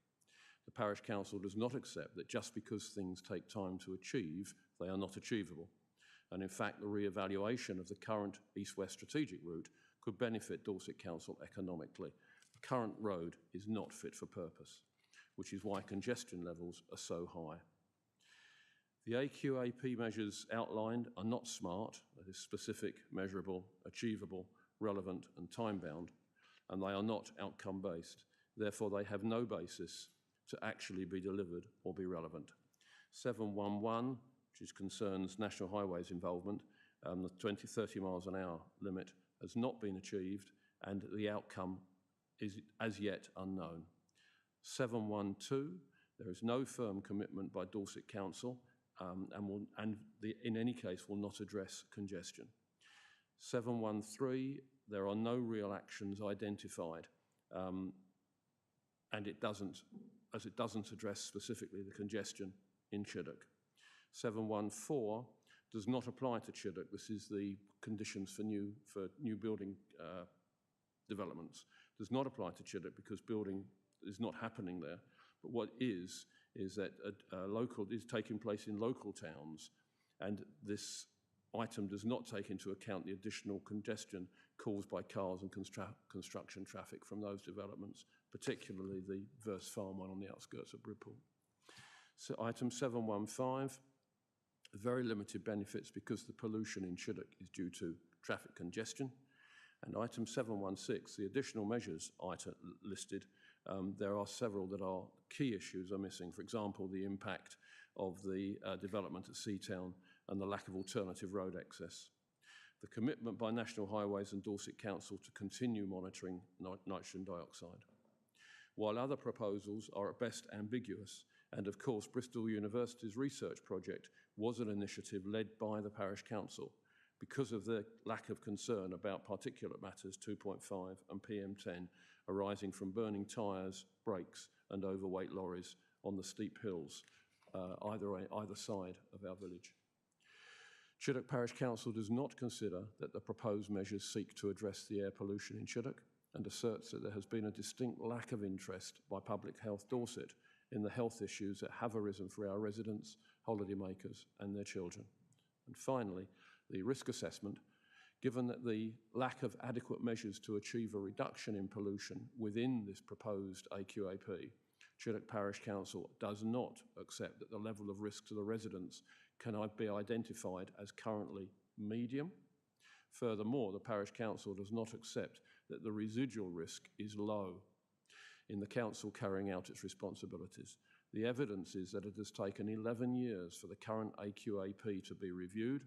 The Parish Council does not accept that just because things take time to achieve, they are not achievable. And in fact, the re-evaluation of the current east-west strategic route could benefit Dorset Council economically. The current road is not fit for purpose, which is why congestion levels are so high. The AQAP measures outlined are not SMART, that is specific, measurable, achievable, relevant and time-bound, and they are not outcome-based. Therefore, they have no basis to actually be delivered or be relevant. 711, which concerns National Highways involvement, the 30 miles an hour limit has not been achieved and the outcome is as yet unknown. 712, there is no firm commitment by Dorset Council in any case will not address congestion. 713, there are no real actions identified and it doesn't address specifically the congestion in Chiddock. 714 does not apply to Chiddock. This is the conditions for new building developments. Does not apply to Chiddock because building is not happening there. But what is that local is taking place in local towns, and this item does not take into account the additional congestion caused by cars and construction traffic from those developments, particularly the Verse Farm one on the outskirts of Bridport. So item 715, very limited benefits because the pollution in Chiddock is due to traffic congestion. And item 716, the additional measures item listed, there are several that are key issues are missing. For example, the impact of the development at Seatown and the lack of alternative road access. The commitment by National Highways and Dorset Council to continue monitoring nitrogen dioxide. While other proposals are at best ambiguous, and of course Bristol University's research project was an initiative led by the Parish Council because of the lack of concern about particulate matters 2.5 and PM10 arising from burning tyres, brakes and overweight lorries on the steep hills either side of our village. Chiddock Parish Council does not consider that the proposed measures seek to address the air pollution in Chiddock and asserts that there has been a distinct lack of interest by Public Health Dorset in the health issues that have arisen for our residents, holidaymakers and their children. And finally, the risk assessment, given that the lack of adequate measures to achieve a reduction in pollution within this proposed AQAP, Chiddock Parish Council does not accept that the level of risk to the residents can be identified as currently medium. Furthermore, the Parish Council does not accept that the residual risk is low in the council carrying out its responsibilities. The evidence is that it has taken 11 years for the current AQAP to be reviewed,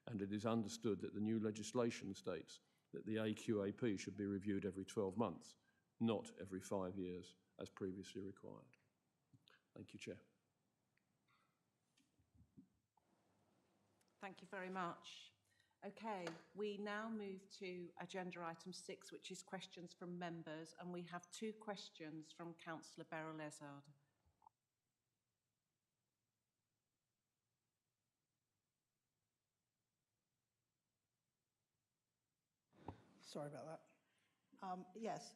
and it is understood that the new legislation states that the AQAP should be reviewed every 12 months, not every 5 years, as previously required. Thank you, Chair. Thank you very much. Okay, we now move to agenda item 6, which is questions from members, and we have 2 questions from Councillor Beryl-Ezard. Sorry about that. Yes,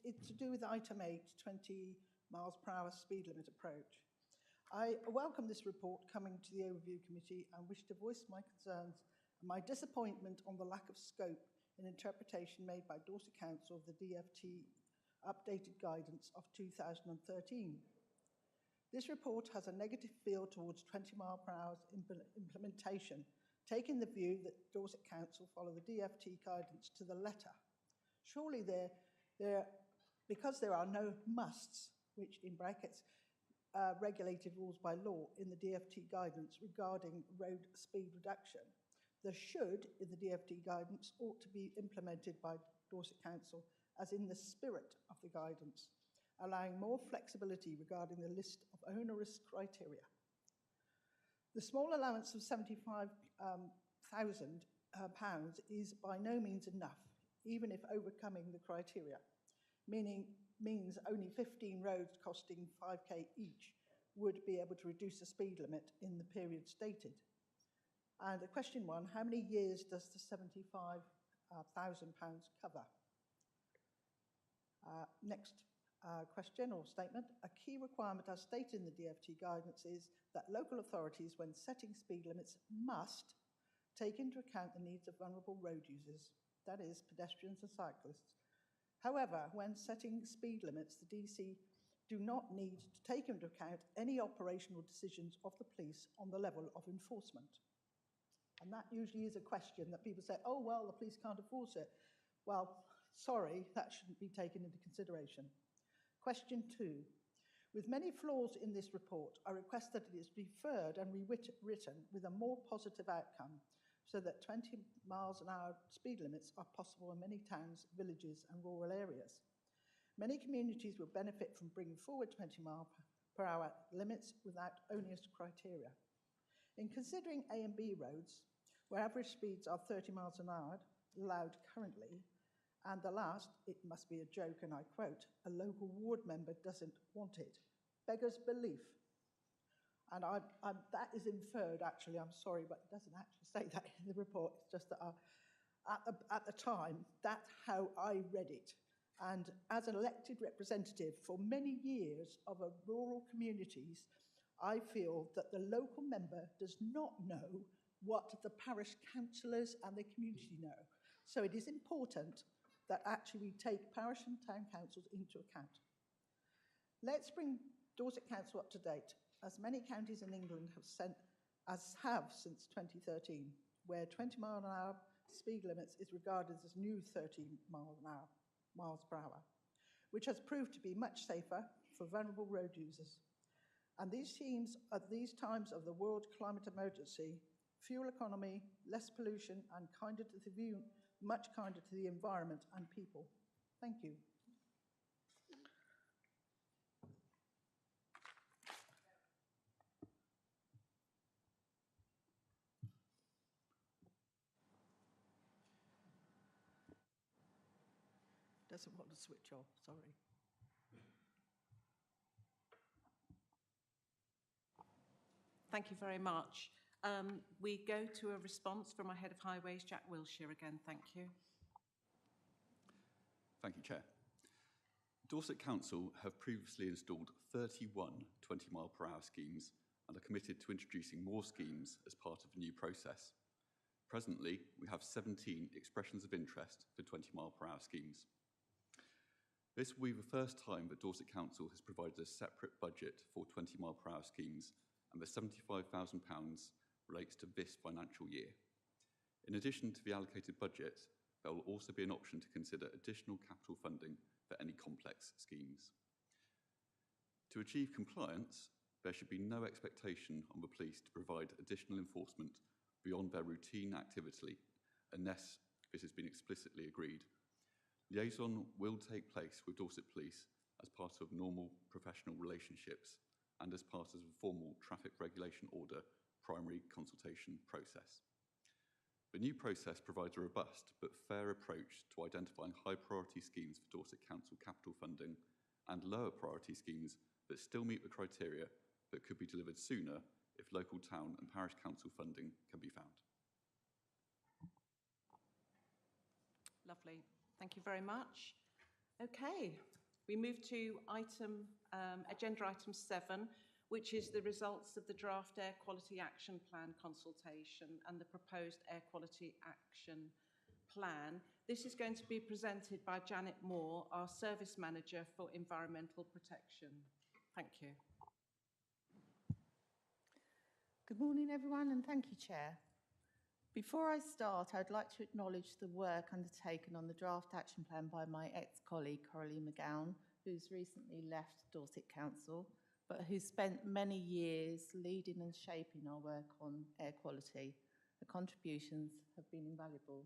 it's to do with item 8, 20 miles per hour speed limit approach. I welcome this report coming to the Overview Committee and wish to voice my concerns and my disappointment on the lack of scope in interpretation made by Dorset Council of the DFT updated guidance of 2013. This report has a negative feel towards 20 mile per hour implementation, taking the view that Dorset Council follow the DFT guidance to the letter. Surely because there are no musts, which in brackets, regulated rules by law in the DFT guidance regarding road speed reduction, the should in the DFT guidance ought to be implemented by Dorset Council as in the spirit of the guidance, allowing more flexibility regarding the list of onerous criteria. The small allowance of £75,000 is by no means enough, even if overcoming the criteria, means only 15 roads costing 5k each would be able to reduce the speed limit in the period stated. And question 1, how many years does the £75,000 cover? Next question or statement. A key requirement as stated in the DFT guidance is that local authorities, when setting speed limits, must take into account the needs of vulnerable road users, that is, pedestrians and cyclists. However, when setting speed limits, the DC do not need to take into account any operational decisions of the police on the level of enforcement. And that usually is a question that people say, oh, well, the police can't enforce it. Well, sorry, that shouldn't be taken into consideration. Question 2. With many flaws in this report, I request that it is referred and rewritten with a more positive outcome so that 20 miles an hour speed limits are possible in many towns, villages and rural areas. Many communities will benefit from bringing forward 20 mile per hour limits without onerous criteria. In considering A and B roads, where average speeds are 30 miles an hour allowed currently, and the last, it must be a joke, and I quote, a local ward member doesn't want it, beggars belief. And that is inferred, actually, I'm sorry, but it doesn't actually say that in the report. It's just that at the time, that's how I read it. And as an elected representative for many years of rural communities, I feel that the local member does not know what the parish councillors and the community know. So it is important that actually we take parish and town councils into account. Let's bring Dorset Council up to date, as many counties in England have since 2013, where 20 mile an hour speed limits is regarded as new 30 miles per hour, which has proved to be much safer for vulnerable road users. And these themes at these times of the world climate emergency, fuel economy, less pollution, and much kinder to the environment and people. Thank you. Doesn't want to switch off, sorry. Thank you very much. We go to a response from our Head of Highways, Jack Wilshire again. Thank you. Thank you, Chair. Dorset Council have previously installed 31 20 mile per hour schemes and are committed to introducing more schemes as part of the new process. Presently, we have 17 expressions of interest for 20 mile per hour schemes. This will be the first time that Dorset Council has provided a separate budget for 20 mile per hour schemes, and the £75,000 relates to this financial year. In addition to the allocated budget, there will also be an option to consider additional capital funding for any complex schemes. To achieve compliance, there should be no expectation on the police to provide additional enforcement beyond their routine activity, unless this has been explicitly agreed. Liaison will take place with Dorset Police as part of normal professional relationships and as part of a formal traffic regulation order primary consultation process. The new process provides a robust but fair approach to identifying high priority schemes for Dorset Council capital funding and lower priority schemes that still meet the criteria but could be delivered sooner if local town and parish council funding can be found. Lovely. Thank you very much. Okay, we move to agenda item 7, which is the results of the draft Air Quality Action Plan consultation and the proposed Air Quality Action Plan. This is going to be presented by Janet Moore, our Service Manager for Environmental Protection. Thank you. Good morning, everyone, and thank you, Chair. Before I start, I'd like to acknowledge the work undertaken on the draft action plan by my ex-colleague, Coralie McGowan, who's recently left Dorset Council, but who spent many years leading and shaping our work on air quality. Her contributions have been invaluable.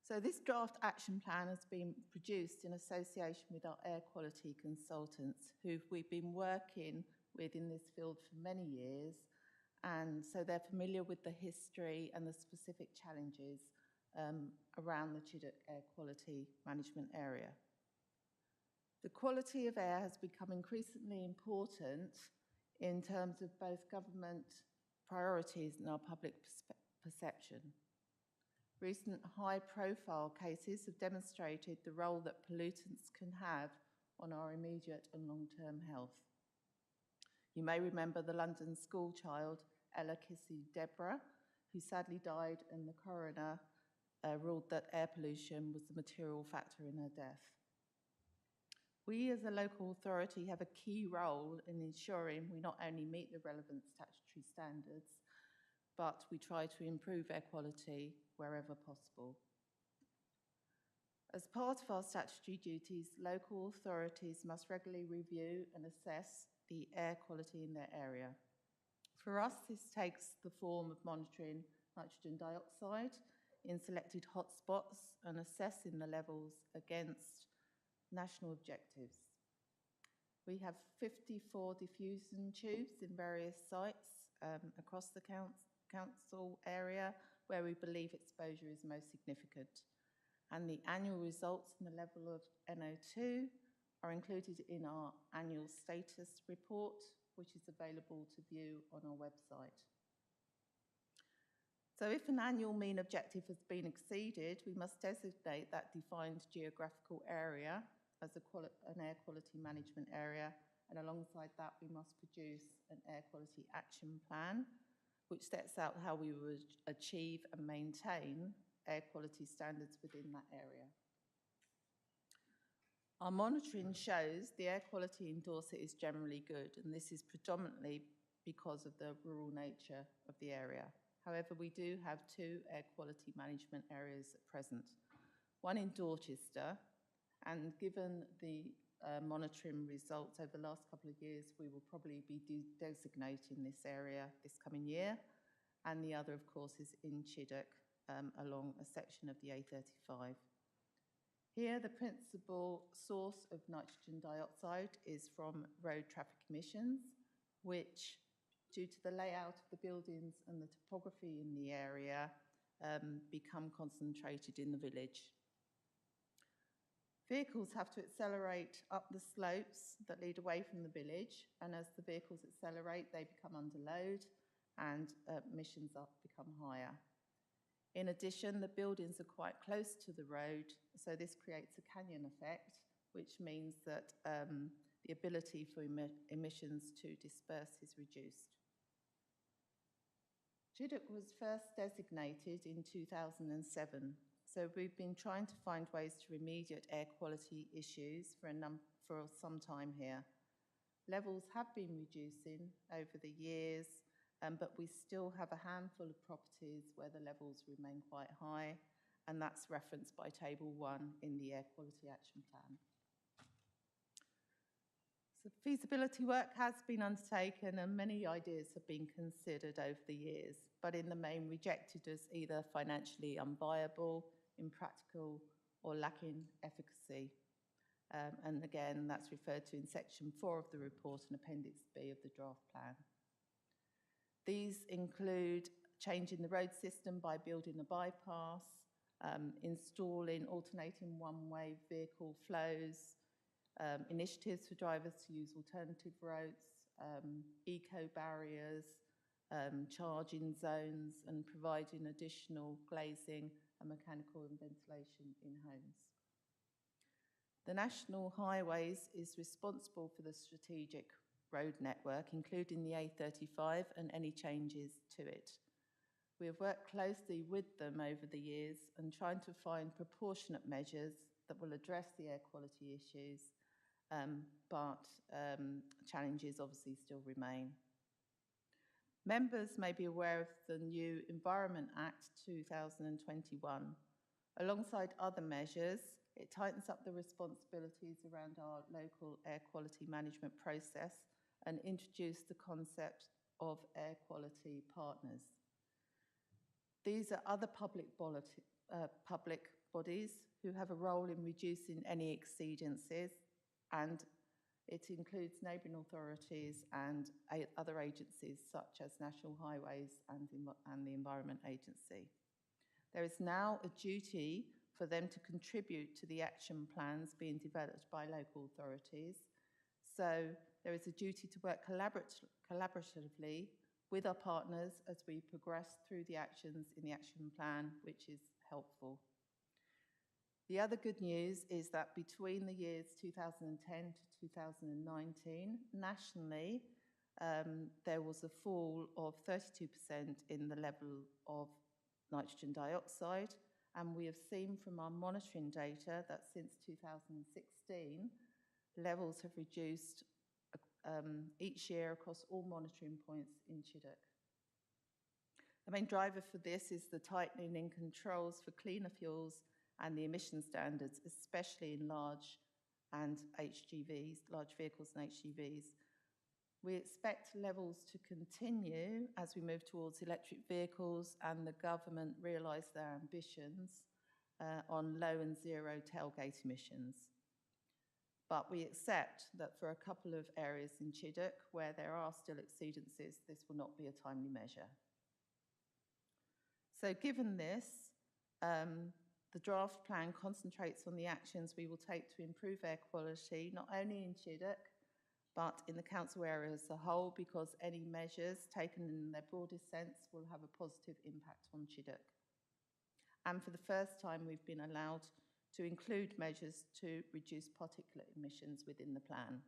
So this draft action plan has been produced in association with our air quality consultants, who we've been working with in this field for many years, and so they're familiar with the history and the specific challenges around the Chiddock air quality management area. The quality of air has become increasingly important in terms of both government priorities and our public perception. Recent high-profile cases have demonstrated the role that pollutants can have on our immediate and long-term health. You may remember the London school child, Ella Kissy Deborah, who sadly died, and the coroner ruled that air pollution was the material factor in her death. We as a local authority have a key role in ensuring we not only meet the relevant statutory standards, but we try to improve air quality wherever possible. As part of our statutory duties, local authorities must regularly review and assess the air quality in their area. For us, this takes the form of monitoring nitrogen dioxide in selected hotspots and assessing the levels against national objectives. We have 54 diffusion tubes in various sites across the council area where we believe exposure is most significant. And the annual results and the level of NO2 are included in our annual status report, which is available to view on our website. So if an annual mean objective has been exceeded, we must designate that defined geographical area as an air quality management area, and alongside that we must produce an air quality action plan, which sets out how we would achieve and maintain air quality standards within that area. Our monitoring shows the air quality in Dorset is generally good, and this is predominantly because of the rural nature of the area. However, we do have 2 air quality management areas at present, one in Dorchester, and given the monitoring results over the last couple of years, we will probably be designating this area this coming year, and the other, of course, is in Chiddock, along a section of the A35. Here, the principal source of nitrogen dioxide is from road traffic emissions, which, due to the layout of the buildings and the topography in the area, become concentrated in the village. Vehicles have to accelerate up the slopes that lead away from the village, and as the vehicles accelerate, they become under load and emissions become higher. In addition, the buildings are quite close to the road, so this creates a canyon effect, which means that the ability for emissions to disperse is reduced. Chiddock was first designated in 2007, so we've been trying to find ways to remediate air quality issues for some time here. Levels have been reducing over the years, but we still have a handful of properties where the levels remain quite high, and that's referenced by Table 1 in the Air Quality Action Plan. So feasibility work has been undertaken and many ideas have been considered over the years, but in the main rejected as either financially unviable, impractical, or lacking efficacy. And again, that's referred to in Section 4 of the report and Appendix B of the draft plan. These include changing the road system by building a bypass, installing alternating one-way vehicle flows, initiatives for drivers to use alternative routes, eco-barriers, charging zones, and providing additional glazing and mechanical and ventilation in homes. The National Highways is responsible for the strategic road network, including the A35 and any changes to it. We have worked closely with them over the years and trying to find proportionate measures that will address the air quality issues, but challenges obviously still remain. Members may be aware of the new Environment Act 2021. Alongside other measures, it tightens up the responsibilities around our local air quality management process and introduced the concept of air quality partners. These are other public bodies who have a role in reducing any exceedances, and it includes neighbouring authorities and other agencies such as National Highways and the Environment Agency. There is now a duty for them to contribute to the action plans being developed by local authorities. So there is a duty to work collaboratively with our partners as we progress through the actions in the action plan, which is helpful. The other good news is that between the years 2010 to 2019, nationally, there was a fall of 32% in the level of nitrogen dioxide, and we have seen from our monitoring data that since 2016, levels have reduced each year across all monitoring points in Chiddock. The main driver for this is the tightening in controls for cleaner fuels and the emission standards, especially in large vehicles and HGVs. We expect levels to continue as we move towards electric vehicles and the government realise their ambitions on low and zero tailgate emissions. But we accept that for a couple of areas in Chiddock where there are still exceedances, this will not be a timely measure. So given this, the draft plan concentrates on the actions we will take to improve air quality, not only in Chiddock, but in the council area as a whole, because any measures taken in their broadest sense will have a positive impact on Chiddock. And for the first time, we've been allowed to include measures to reduce particulate emissions within the plan.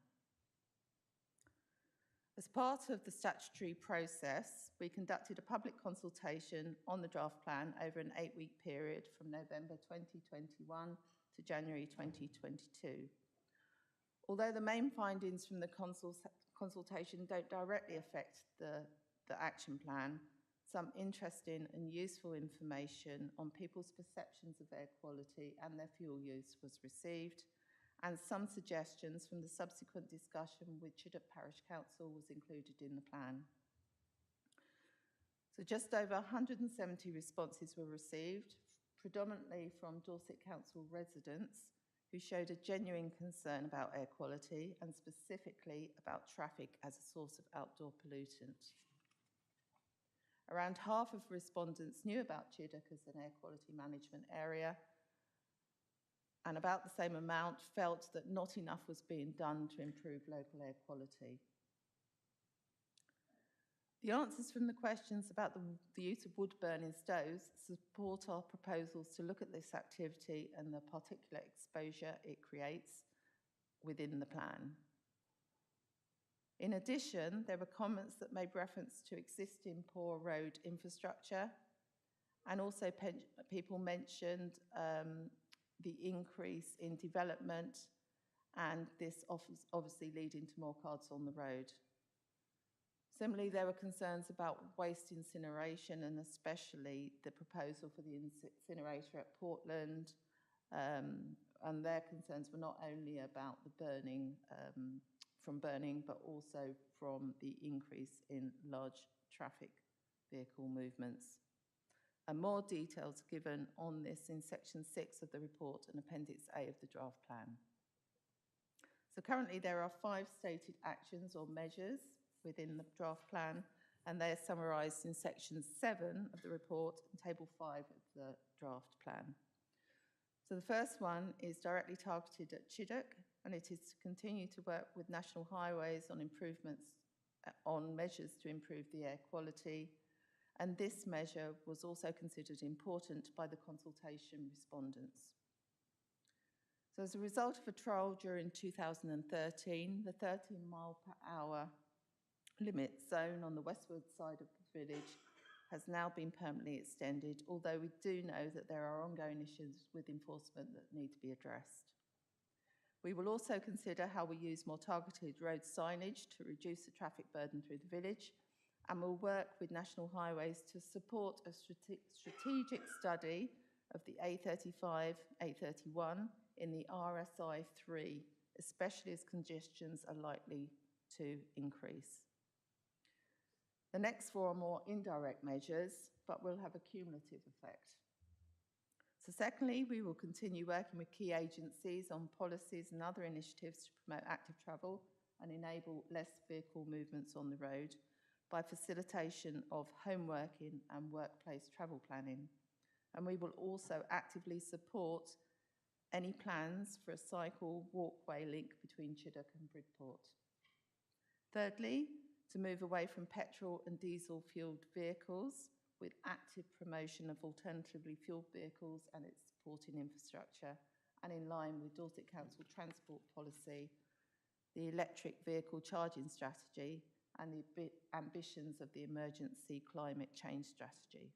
As part of the statutory process, we conducted a public consultation on the draft plan over an 8-week period from November 2021 to January 2022. Although the main findings from the consultation don't directly affect the action plan, some interesting and useful information on people's perceptions of air quality and their fuel use was received, and some suggestions from the subsequent discussion with Chiddock Parish Council was included in the plan. So just over 170 responses were received, predominantly from Dorset Council residents who showed a genuine concern about air quality and specifically about traffic as a source of outdoor pollutant. Around half of respondents knew about Chiddock as an air quality management area, and about the same amount felt that not enough was being done to improve local air quality. The answers from the questions about the use of wood-burning stoves support our proposals to look at this activity and the particulate exposure it creates within the plan. In addition, there were comments that made reference to existing poor road infrastructure, and also people mentioned the increase in development, and this obviously leading to more cars on the road. Similarly, there were concerns about waste incineration, and especially the proposal for the incinerator at Portland, and their concerns were not only about the burning, but also from the increase in large traffic vehicle movements. And more details given on this in section 6 of the report and Appendix A of the draft plan. So currently there are 5 stated actions or measures within the draft plan, and they are summarised in section 7 of the report and table 5 of the draft plan. So the first one is directly targeted at Chiddock, and it is to continue to work with National Highways on improvements, on measures to improve the air quality. And this measure was also considered important by the consultation respondents. So as a result of a trial during 2013, the 13-mile-per-hour limit zone on the westward side of the village has now been permanently extended, although we do know that there are ongoing issues with enforcement that need to be addressed. We will also consider how we use more targeted road signage to reduce the traffic burden through the village, and will work with National Highways to support a strategic study of the A35, A31 in the RSI 3, especially as congestions are likely to increase. The next 4 are more indirect measures, but will have a cumulative effect. So secondly, we will continue working with key agencies on policies and other initiatives to promote active travel and enable less vehicle movements on the road by facilitation of home working and workplace travel planning. And we will also actively support any plans for a cycle walkway link between Chiddock and Bridport. Thirdly, to move away from petrol and diesel fueled vehicles with active promotion of alternatively fueled vehicles and its supporting infrastructure, and in line with Dorset Council transport policy, the electric vehicle charging strategy and the ambitions of the emergency climate change strategy.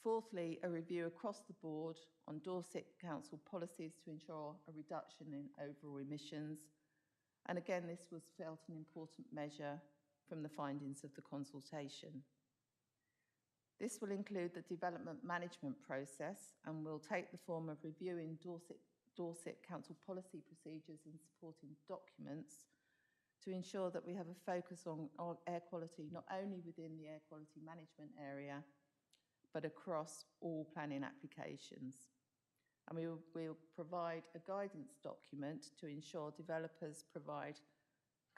Fourthly, a review across the board on Dorset Council policies to ensure a reduction in overall emissions. And again, this was felt an important measure from the findings of the consultation. This will include the development management process and will take the form of reviewing Dorset Council policy procedures and supporting documents to ensure that we have a focus on air quality, not only within the air quality management area, but across all planning applications. And we will provide a guidance document to ensure developers provide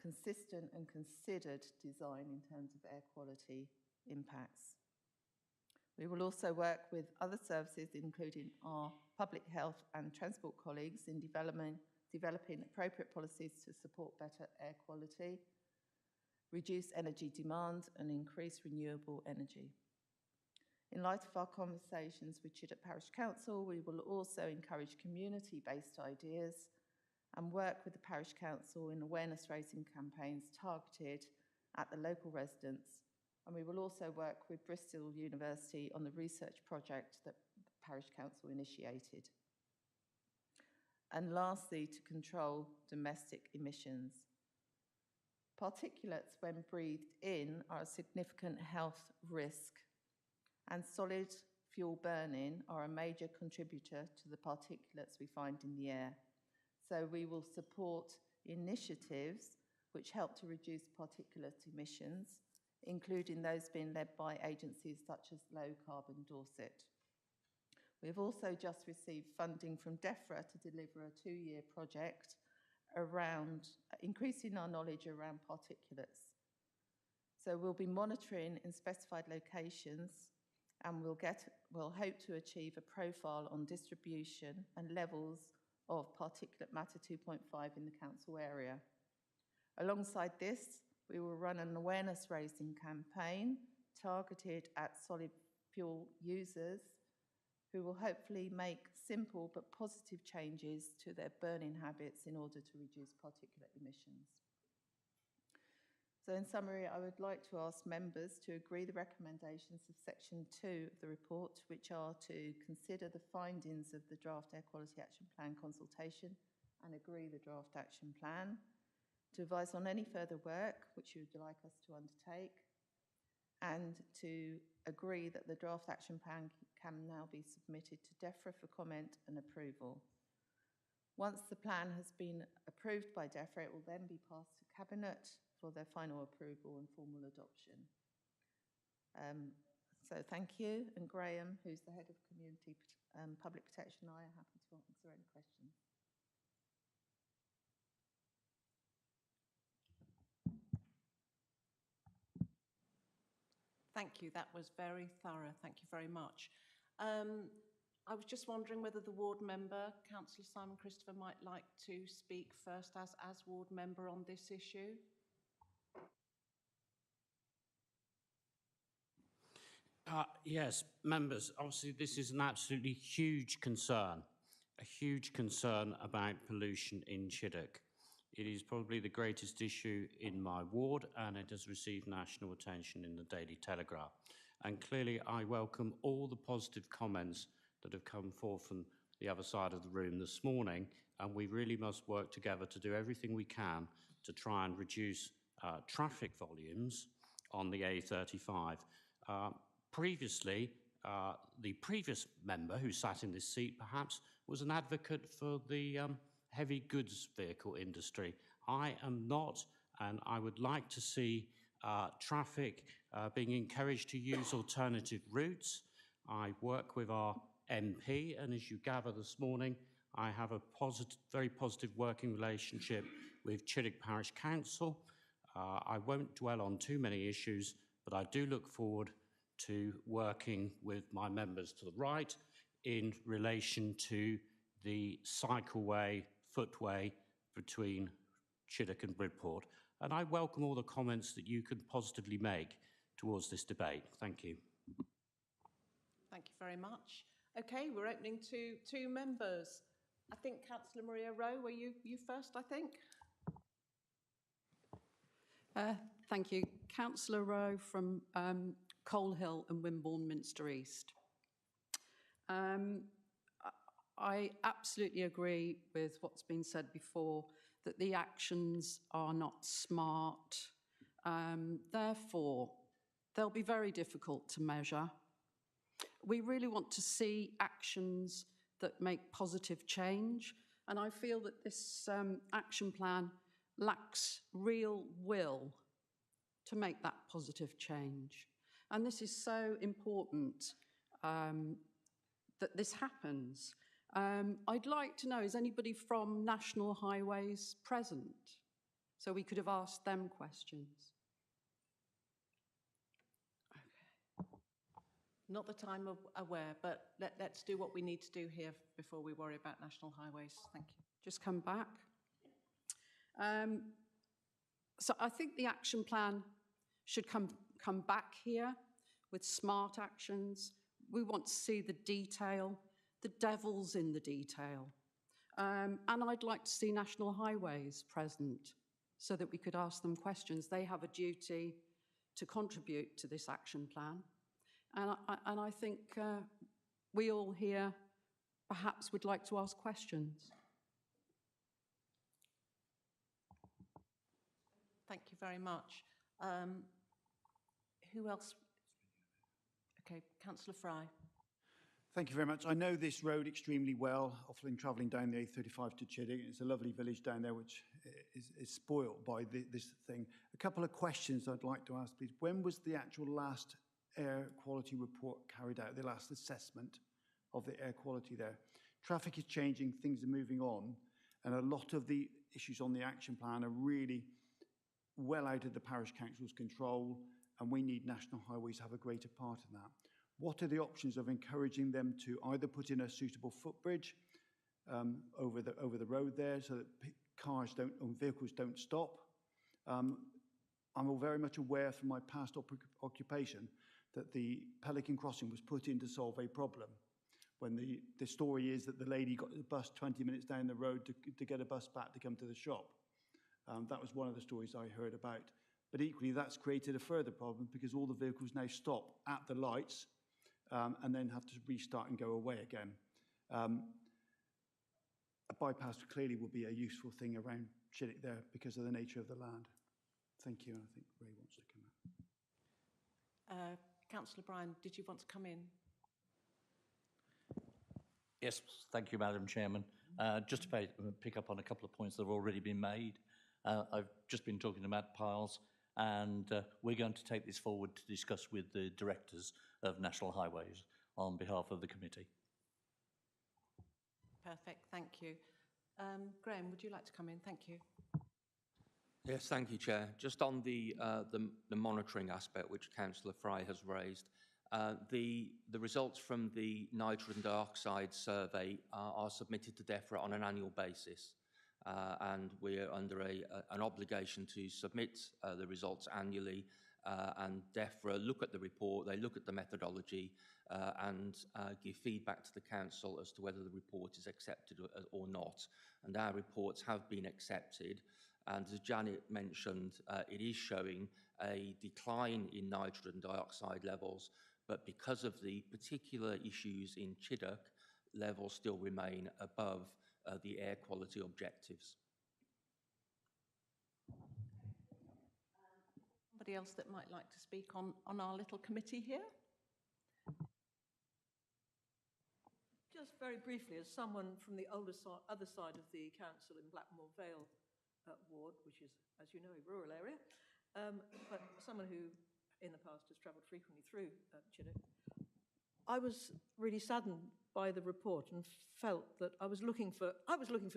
consistent and considered design in terms of air quality impacts. We will also work with other services, including our public health and transport colleagues, in developing appropriate policies to support better air quality, reduce energy demand, and increase renewable energy. In light of our conversations with Chiddock Parish Council, we will also encourage community-based ideas and work with the Parish Council in awareness-raising campaigns targeted at the local residents. And we will also work with Bristol University on the research project that the Parish Council initiated. And lastly, to control domestic emissions. Particulates, when breathed in, are a significant health risk, and solid fuel burning are a major contributor to the particulates we find in the air. So we will support initiatives which help to reduce particulate emissions, including those being led by agencies such as Low Carbon Dorset. We have also just received funding from DEFRA to deliver a 2-year project around increasing our knowledge around particulates. So we'll be monitoring in specified locations, and we'll hope to achieve a profile on distribution and levels of particulate matter 2.5 in the council area. Alongside this, we will run an awareness-raising campaign targeted at solid fuel users who will hopefully make simple but positive changes to their burning habits in order to reduce particulate emissions. So in summary, I would like to ask members to agree the recommendations of section 2 of the report, which are to consider the findings of the draft Air Quality Action Plan consultation and agree the draft action plan, to advise on any further work which you would like us to undertake, and to agree that the draft action plan can now be submitted to DEFRA for comment and approval. Once the plan has been approved by DEFRA, it will then be passed to Cabinet for their final approval and formal adoption. So thank you, and Graham, who's the Head of Community Public Protection, I am happy to answer any questions. Thank you. That was very thorough. Thank you very much. I was just wondering whether the ward member, Councillor Simon Christopher, might like to speak first as ward member on this issue. Yes, members, obviously this is an absolutely huge concern, a huge concern about pollution in Chiddock. It is probably the greatest issue in my ward, and it has received national attention in the Daily Telegraph. And clearly I welcome all the positive comments that have come forth from the other side of the room this morning, and we really must work together to do everything we can to try and reduce traffic volumes on the A35. Previously, the previous member who sat in this seat perhaps was an advocate for the heavy goods vehicle industry. I am not, and I would like to see traffic being encouraged to use alternative routes. I work with our MP, and as you gather this morning, I have a very positive working relationship with Chiddock Parish Council. I won't dwell on too many issues, but I do look forward to working with my members to the right in relation to the cycleway, footway between Chiddock and Bridport. And I welcome all the comments that you can positively make towards this debate. Thank you. Thank you very much. Okay, we're opening to two members. I think Councillor Maria Rowe, were you first, I think? Thank you. Councillor Rowe from Coal Hill and Wimborne Minster East. I absolutely agree with what's been said before, that the actions are not smart. Therefore, they'll be very difficult to measure. We really want to see actions that make positive change, and I feel that this action plan lacks real will to make that positive change. And this is so important that this happens. I'd like to know, is anybody from National Highways present? So we could have asked them questions. Not that I'm aware, but let's do what we need to do here before we worry about National Highways. Thank you. Just come back. So I think the action plan should come back here with smart actions. We want to see the detail. The devil's in the detail. And I'd like to see National Highways present so that we could ask them questions. They have a duty to contribute to this action plan. And I think we all here perhaps would like to ask questions. Thank you very much. Who else? Okay, Councillor Fry. Thank you very much. I know this road extremely well, often travelling down the A35 to Chiddock. It's a lovely village down there which is spoilt by this thing. A couple of questions I'd like to ask, please. When was the actual last air quality report carried out, the last assessment of the air quality there? Traffic is changing, things are moving on, and a lot of the issues on the action plan are really well out of the parish council's control, and we need National Highways to have a greater part in that. What are the options of encouraging them to either put in a suitable footbridge over the road there so that vehicles don't stop? I'm very much aware from my past occupation that the Pelican Crossing was put in to solve a problem. When the story is that the lady got the bus 20 minutes down the road to get a bus back to come to the shop. That was one of the stories I heard about. But equally, that's created a further problem because all the vehicles now stop at the lights and then have to restart and go away again. A bypass clearly would be a useful thing around Chiddock there because of the nature of the land. Thank you, and I think Ray wants to come in. Councillor Bryan, did you want to come in? Yes, thank you, Madam Chairman. Just to pick up on a couple of points that have already been made. I've just been talking about piles, and we're going to take this forward to discuss with the directors of National Highways on behalf of the committee. Perfect, thank you. Graham, would you like to come in? Thank you. Yes, thank you, Chair. Just on the monitoring aspect, which Councillor Fry has raised, the results from the nitrogen dioxide survey are submitted to DEFRA on an annual basis, and we're under an obligation to submit the results annually, and DEFRA look at the report, they look at the methodology, and give feedback to the Council as to whether the report is accepted or not. And our reports have been accepted. And as Janet mentioned, it is showing a decline in nitrogen dioxide levels, but because of the particular issues in Chiddock, levels still remain above the air quality objectives. Somebody else that might like to speak on our little committee here? Just very briefly, as someone from the other side of the council in Blackmore Vale ward, which is, as you know, a rural area, but someone who in the past has travelled frequently through Chiddock, I was really saddened by the report and felt that I was looking for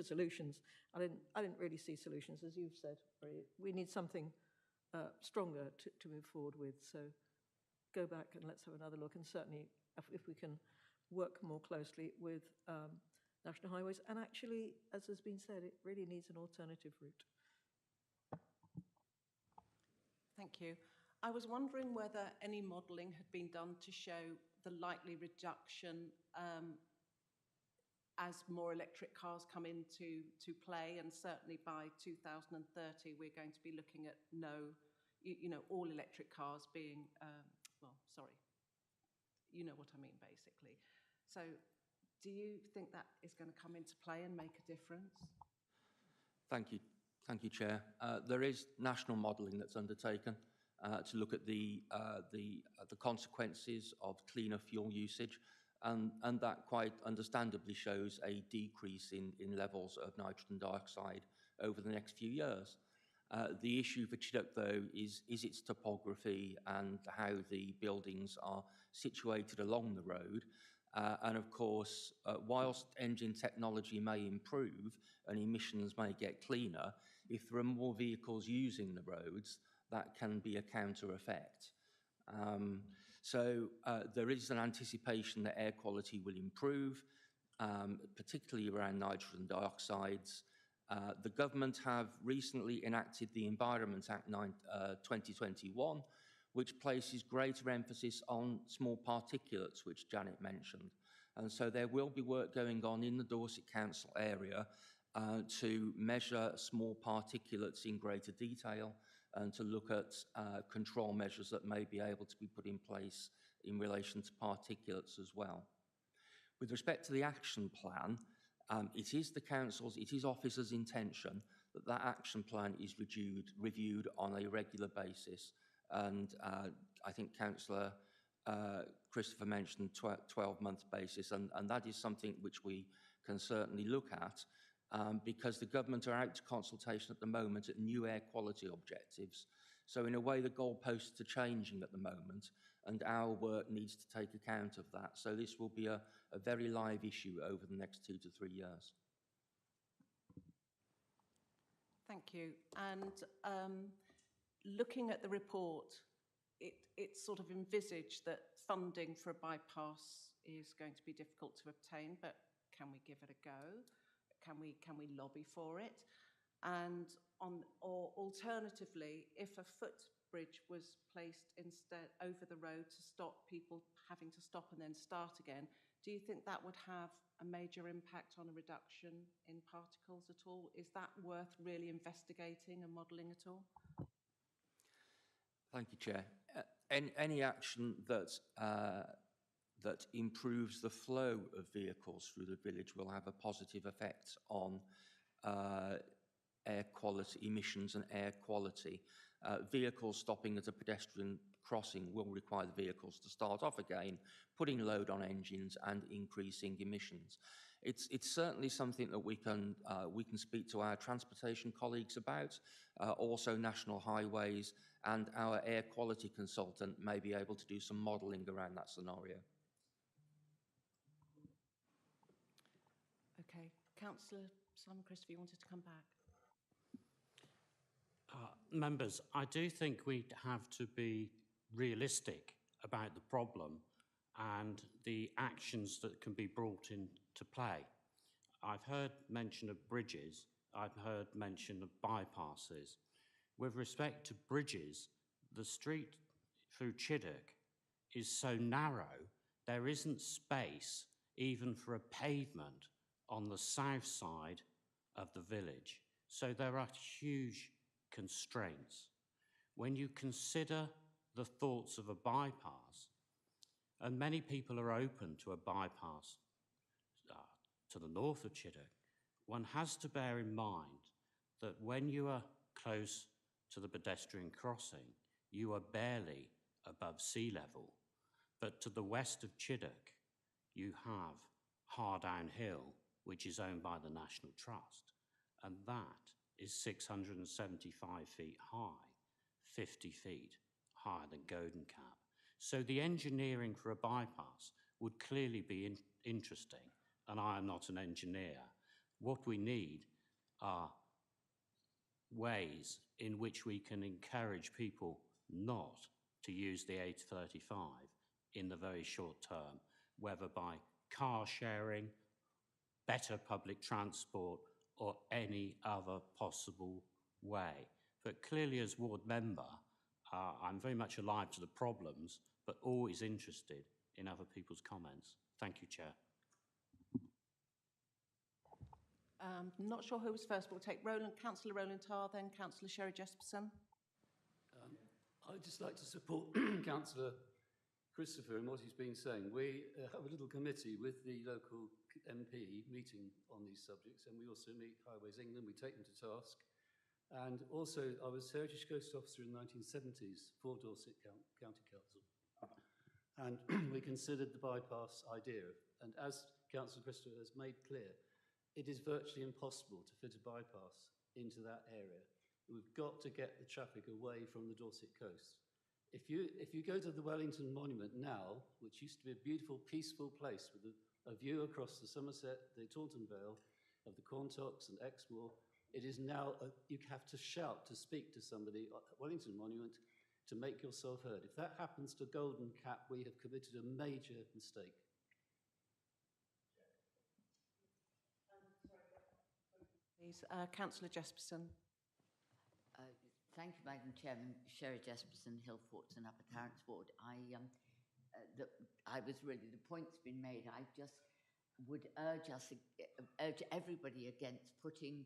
solutions. I didn't really see solutions, as you've said. We need something stronger to move forward with. So go back and let's have another look, and certainly if we can work more closely with National Highways. And actually, as has been said, it really needs an alternative route. Thank you. I was wondering whether any modelling had been done to show the likely reduction as more electric cars come into play, and certainly by 2030 we're going to be looking at all electric cars being, you know what I mean basically. So do you think that is going to come into play and make a difference? Thank you, Chair. There is national modelling that's undertaken to look at the consequences of cleaner fuel usage, and that quite understandably shows a decrease in levels of nitrogen dioxide over the next few years. The issue for Chiddock, though, is its topography and how the buildings are situated along the road. And of course, whilst engine technology may improve and emissions may get cleaner, if there are more vehicles using the roads, that can be a counter effect. So there is an anticipation that air quality will improve, particularly around nitrogen dioxides. The government have recently enacted the Environment Act 2021, which places greater emphasis on small particulates, which Janet mentioned. And so there will be work going on in the Dorset Council area to measure small particulates in greater detail and to look at control measures that may be able to be put in place in relation to particulates as well. With respect to the action plan, it is the Council's, it is officers' intention that that action plan is reviewed on a regular basis. And I think Councillor Christopher mentioned 12-month basis, and that is something which we can certainly look at because the government are out to consultation at the moment at new air quality objectives. So in a way, the goalposts are changing at the moment, and our work needs to take account of that. So this will be a very live issue over the next 2 to 3 years. Thank you. And looking at the report, it sort of envisaged that funding for a bypass is going to be difficult to obtain, but can we give it a go? Can we lobby for it? And or alternatively, if a footbridge was placed instead over the road to stop people having to stop and then start again, do you think that would have a major impact on a reduction in particles at all? Is that worth really investigating and modelling at all? Thank you, Chair. Any action that improves the flow of vehicles through the village will have a positive effect on air quality, emissions and air quality. Vehicles stopping at a pedestrian crossing will require the vehicles to start off again, putting load on engines and increasing emissions. It's certainly something that we can speak to our transportation colleagues about, also National Highways, and our air quality consultant may be able to do some modelling around that scenario. Okay, Councillor Simon Christopher, you wanted to come back? Members, I do think we have to be realistic about the problem and the actions that can be brought into play. I've heard mention of bridges, I've heard mention of bypasses. With respect to bridges, the street through Chiddock is so narrow, there isn't space even for a pavement on the south side of the village. So there are huge constraints. When you consider the thoughts of a bypass, and many people are open to a bypass to the north of Chiddock, one has to bear in mind that when you are close to the pedestrian crossing, you are barely above sea level. But to the west of Chiddock, you have Hardown Hill, which is owned by the National Trust, and that is 675 feet high, 50 feet higher than Golden Cap. So the engineering for a bypass would clearly be interesting, and I am not an engineer. What we need are ways in which we can encourage people not to use the A35 in the very short term, whether by car sharing, better public transport, or any other possible way. But clearly, as ward member, I'm very much alive to the problems, but always interested in other people's comments. Thank you, Chair. Not sure who was first. We'll take Councillor Rowland Tarr, then Councillor Sherry Jesperson. I'd just like to support Councillor Christopher in what he's been saying. We have a little committee with the local MP meeting on these subjects, and we also meet Highways England. We take them to task. And also, I was Heritage Coast Officer in the 1970s for Dorset County Council. And we considered the bypass idea. And as Councillor Christopher has made clear, it is virtually impossible to fit a bypass into that area. We've got to get the traffic away from the Dorset coast. If you go to the Wellington Monument now, which used to be a beautiful, peaceful place with a view across the Somerset, the Taunton Vale, of the Quantocks and Exmoor, it is now, you have to shout to speak to somebody at Wellington Monument to make yourself heard. If that happens to Golden Cap, we have committed a major mistake. Please, Councillor Jesperson. Thank you, Madam Chairman. Sherry Jesperson, Hillforts and Upper Clarence Ward. I was really, the point's been made. I just would urge everybody against putting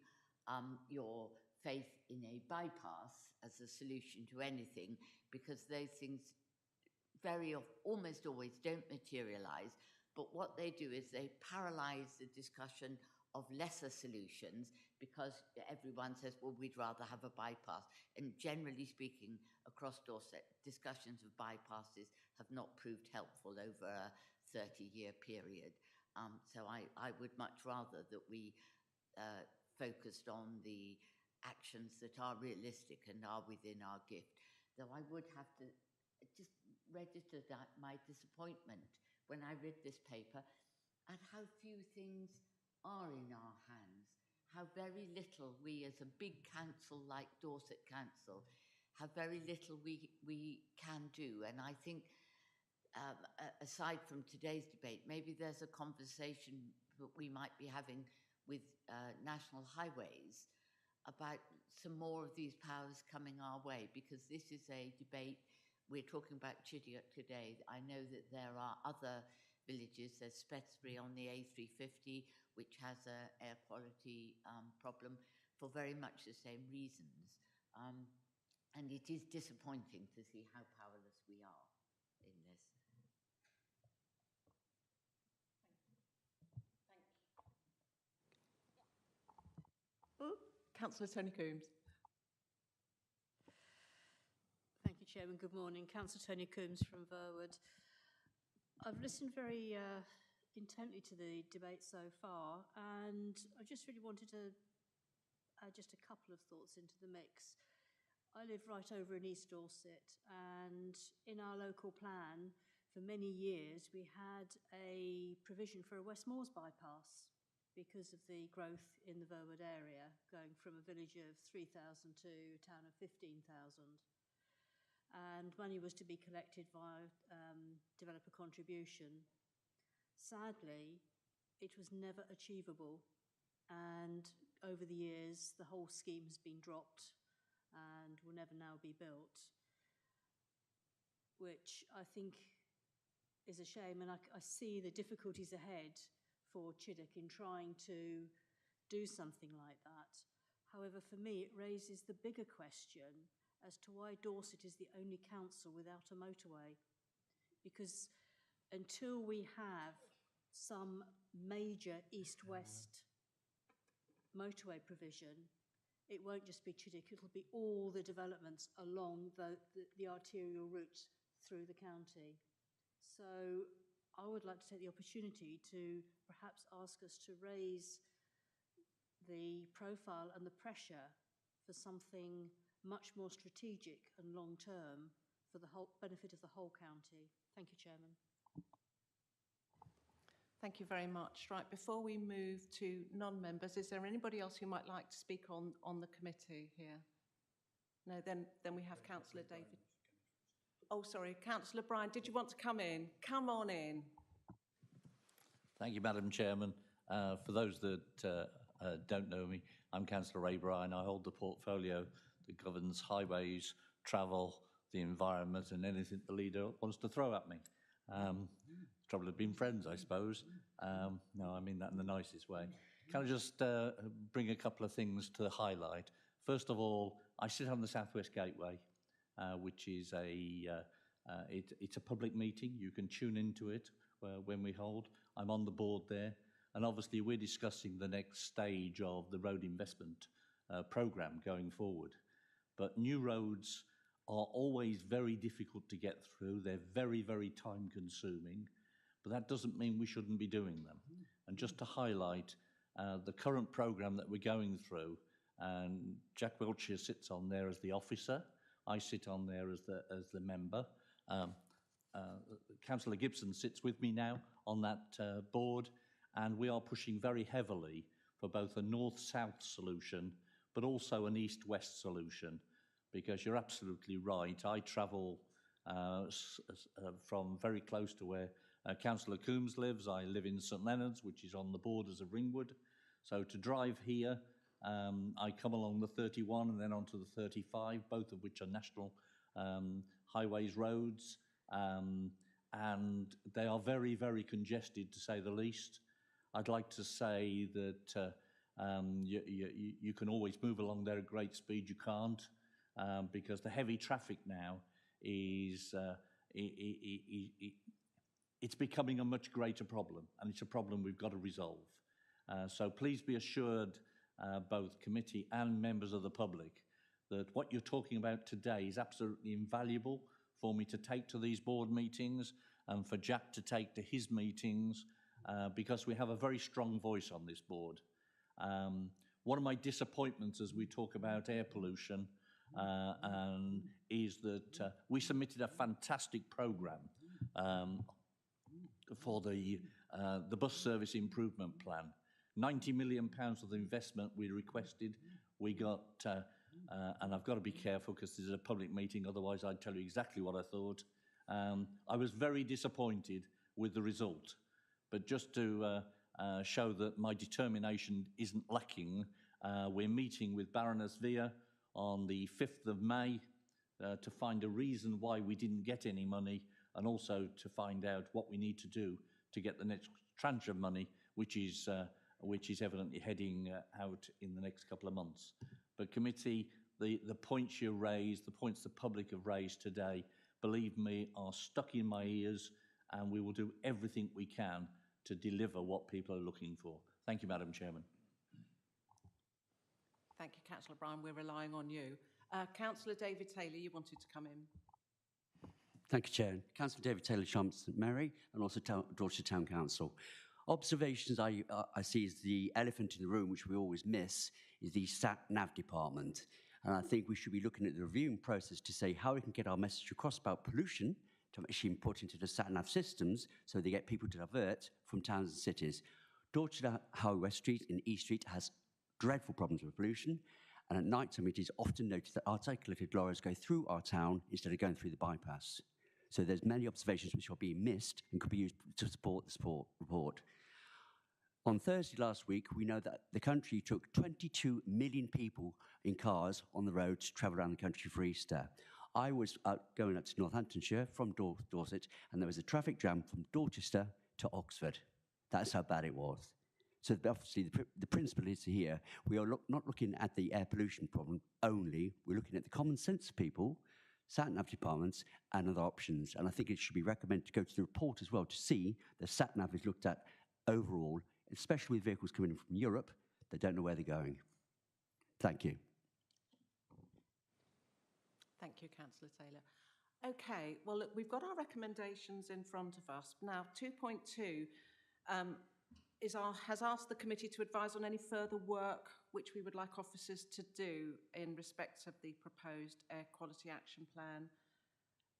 your faith in a bypass as a solution to anything, because those things almost always don't materialise. But what they do is they paralyse the discussion of lesser solutions, because everyone says, well, we'd rather have a bypass. And generally speaking, across Dorset, discussions of bypasses have not proved helpful over a 30-year period. So I would much rather that we focused on the actions that are realistic and are within our gift. Though I would have to just register that my disappointment when I read this paper at how few things are in our hands, how very little we as a big council like Dorset Council have very little we can do. And I think aside from today's debate, maybe there's a conversation that we might be having with National Highways about some more of these powers coming our way, because this is a debate. We're talking about Chidiock today. I know that there are other villages. There's Spetsbury on the A350, which has an air quality problem for very much the same reasons. And it is disappointing to see how powerless we are in this. Councillor Tony Coombs. Thank you, Chairman. Good morning. Councillor Tony Coombs from Verwood. I've listened very intently to the debate so far, and I just really wanted to add just a couple of thoughts into the mix. I live right over in East Dorset, and in our local plan for many years we had a provision for a West Moors bypass. because of the growth in the Verwood area, going from a village of 3,000 to a town of 15,000. And money was to be collected via developer contribution. Sadly, it was never achievable, and over the years the whole scheme has been dropped and will never now be built, which I think is a shame, and I see the difficulties ahead for Chiddock in trying to do something like that. However, for me, it raises the bigger question as to why Dorset is the only council without a motorway. Because until we have some major east-west motorway provision, it won't just be Chiddock, it'll be all the developments along the arterial routes through the county. So I would like to take the opportunity to perhaps ask us to raise the profile and the pressure for something much more strategic and long-term for the whole benefit of the whole county. Thank you, Chairman. Thank you very much. Right, before we move to non-members, is there anybody else who might like to speak on the committee here? No, then we have Councillor David. Oh, sorry, Councillor Bryan, did you want to come in? Come on in. Thank you, Madam Chairman. For those that don't know me, I'm Councillor Ray Bryan. I hold the portfolio that governs highways, travel, the environment, and anything the leader wants to throw at me. Trouble of being friends, I suppose. No, I mean that in the nicest way. Can I just bring a couple of things to highlight? First of all, I sit on the Southwest Gateway, which is it's a public meeting. You can tune into it when we hold. I'm on the board there. And obviously, we're discussing the next stage of the road investment programme going forward. But new roads are always very difficult to get through. They're very, very time-consuming. But that doesn't mean we shouldn't be doing them. And just to highlight the current programme that we're going through, and Jack Wiltshire sits on there as the officer. I sit on there as the member. Councillor Gibson sits with me now on that board, and we are pushing very heavily for both a north-south solution, but also an east-west solution, because you're absolutely right. I travel from very close to where Councillor Coombs lives. I live in St Leonard's, which is on the borders of Ringwood. So to drive here, I come along the 31 and then onto the 35, both of which are national highways roads. And they are very, very congested, to say the least. I'd like to say that you can always move along there at great speed. You can't, because the heavy traffic now is it's becoming a much greater problem, and it's a problem we've got to resolve. So please be assured, both committee and members of the public, that what you're talking about today is absolutely invaluable for me to take to these board meetings and for Jack to take to his meetings, because we have a very strong voice on this board. One of my disappointments as we talk about air pollution is that we submitted a fantastic programme for the bus service improvement plan. £90 million of the investment we requested. We got, and I've got to be careful because this is a public meeting, otherwise I'd tell you exactly what I thought. I was very disappointed with the result, but just to show that my determination isn't lacking, we're meeting with Baroness Vere on the 5th of May to find a reason why we didn't get any money, and also to find out what we need to do to get the next tranche of money, which is evidently heading out in the next couple of months. But committee, the points you raised, the points the public have raised today, believe me, are stuck in my ears, and we will do everything we can to deliver what people are looking for. Thank you, Madam Chairman. Thank you, Councillor Bryan. We're relying on you. Councillor David Taylor, you wanted to come in. Thank you, Chair. Councillor David Taylor, St Mary, and also Dorset Town Council. Observations I see is the elephant in the room, which we always miss, is the sat-nav department. And I think we should be looking at the reviewing process to say how we can get our message across about pollution to actually input into the sat-nav systems so they get people to divert from towns and cities. Dorset Highway West Street in East Street has dreadful problems with pollution, and at night time it is often noted that articulated lorries go through our town instead of going through the bypass. So there's many observations which are being missed and could be used to support the report. On Thursday last week, we know that the country took 22 million people in cars on the road to travel around the country for Easter. I was going up to Northamptonshire from Dorset, and there was a traffic jam from Dorchester to Oxford. That's how bad it was. So obviously the principle is here, we are not looking at the air pollution problem only, we're looking at the common sense of people, sat-nav departments and other options. And I think it should be recommended to go to the report as well to see the sat-nav is looked at overall, especially with vehicles coming in from Europe, they don't know where they're going. Thank you. Thank you, Councillor Taylor. Okay, well, look, we've got our recommendations in front of us. Now, 2.2 has asked the committee to advise on any further work which we would like officers to do in respect of the proposed air quality action plan.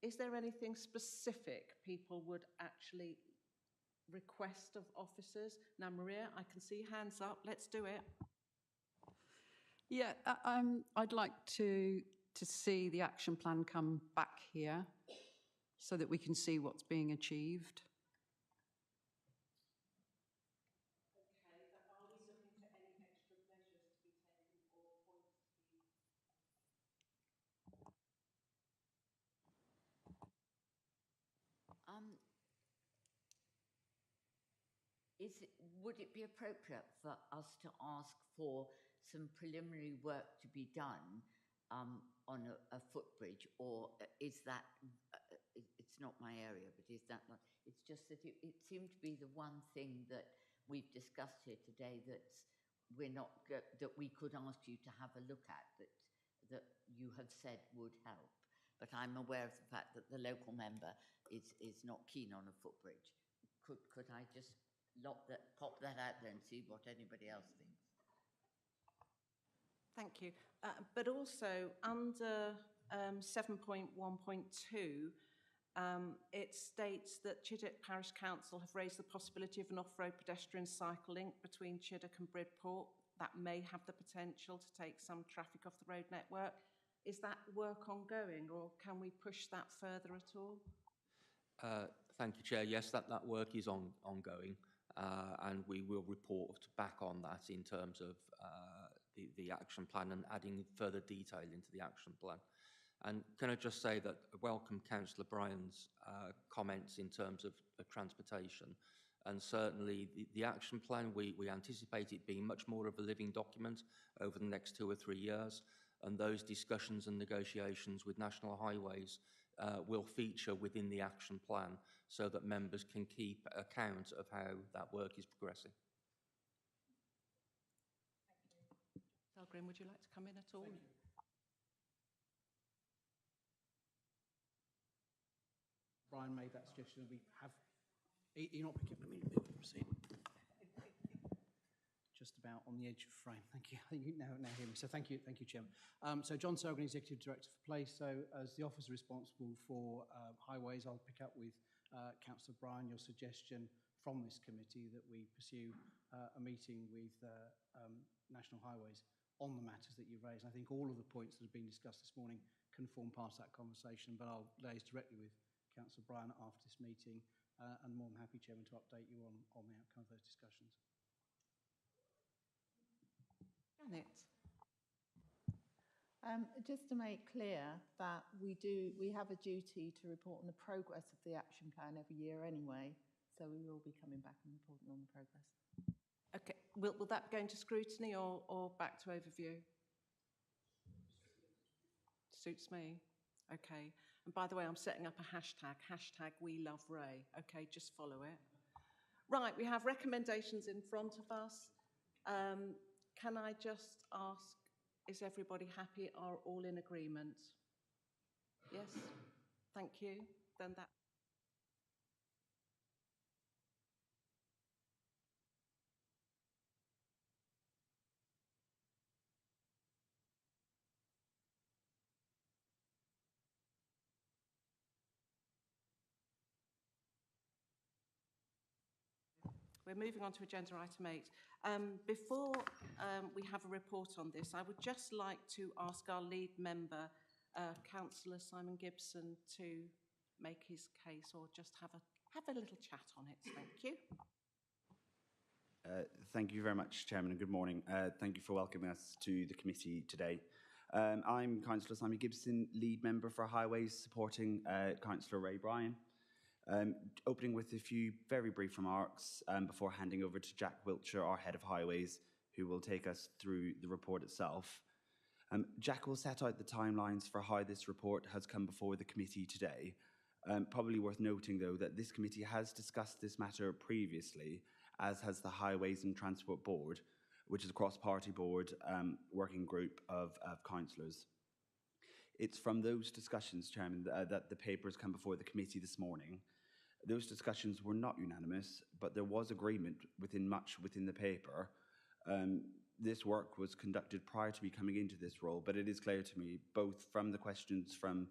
Is there anything specific people would actually request of officers? Now, Maria, I can see hands up. Let's do it. Yeah, I'd like to see the action plan come back here so that we can see what's being achieved. Okay, but are we looking for any extra measures to be taken or points to be... Would it be appropriate for us to ask for some preliminary work to be done on a footbridge, or is that, it's not my area, but is that not, it's just that it seemed to be the one thing that we've discussed here today that's we're not, that we could ask you to have a look at, that you have said would help. But I'm aware of the fact that the local member is not keen on a footbridge. Could I just pop that out there and see what anybody else thinks? Thank you. But also under 7.1.2, it states that Chiddock Parish Council have raised the possibility of an off-road pedestrian cycle link between Chiddock and Bridport that may have the potential to take some traffic off the road network. Is that work ongoing, or can we push that further at all? Thank you, Chair. Yes, that work is ongoing, and we will report back on that in terms of the action plan and adding further detail into the action plan. And can I just say that I welcome Councillor Bryan's comments in terms of transportation, and certainly the action plan, we anticipate it being much more of a living document over the next 2 or 3 years, and those discussions and negotiations with National Highways will feature within the action plan so that members can keep account of how that work is progressing. Green, would you like to come in at all? Brian made that suggestion. We have. You're not picking. Let me proceed. Just about on the edge of frame. Thank you. I think you now hear me. So thank you, Chairman. So John Selgren, Executive Director for Place. So as the officer responsible for highways, I'll pick up with Councillor Bryan your suggestion from this committee that we pursue a meeting with National Highways on the matters that you've raised. I think all of the points that have been discussed this morning can form part of that conversation, but I'll liaise directly with Councillor Bryan after this meeting, and more than happy, Chairman, to update you on the outcome of those discussions. Janet. Just to make clear that we have a duty to report on the progress of the action plan every year anyway, so we will be coming back and reporting on the progress. Okay, will that go into scrutiny or back to overview? Suits me. Okay. And by the way, I'm setting up a hashtag #WeLoveRay. Okay, just follow it. Right, we have recommendations in front of us. Can I just ask, is everybody happy? Are all in agreement? Yes? Thank you. Then that... We're moving on to agenda item 8. Before we have a report on this, I would just like to ask our lead member, Councillor Simon Gibson, to make his case or just have a little chat on it. Thank you. Thank you very much, Chairman, and good morning. Thank you for welcoming us to the committee today. I'm Councillor Simon Gibson, lead member for Highways, supporting Councillor Ray Bryan. Opening with a few very brief remarks before handing over to Jack Wiltshire, our Head of Highways, who will take us through the report itself. Jack will set out the timelines for how this report has come before the committee today. Probably worth noting, though, that this committee has discussed this matter previously, as has the Highways and Transport Board, which is a cross-party board working group of councillors. It's from those discussions, Chairman, that the paper has come before the committee this morning. Those discussions were not unanimous, but there was agreement much within the paper. This work was conducted prior to me coming into this role, but it is clear to me, both from the questions from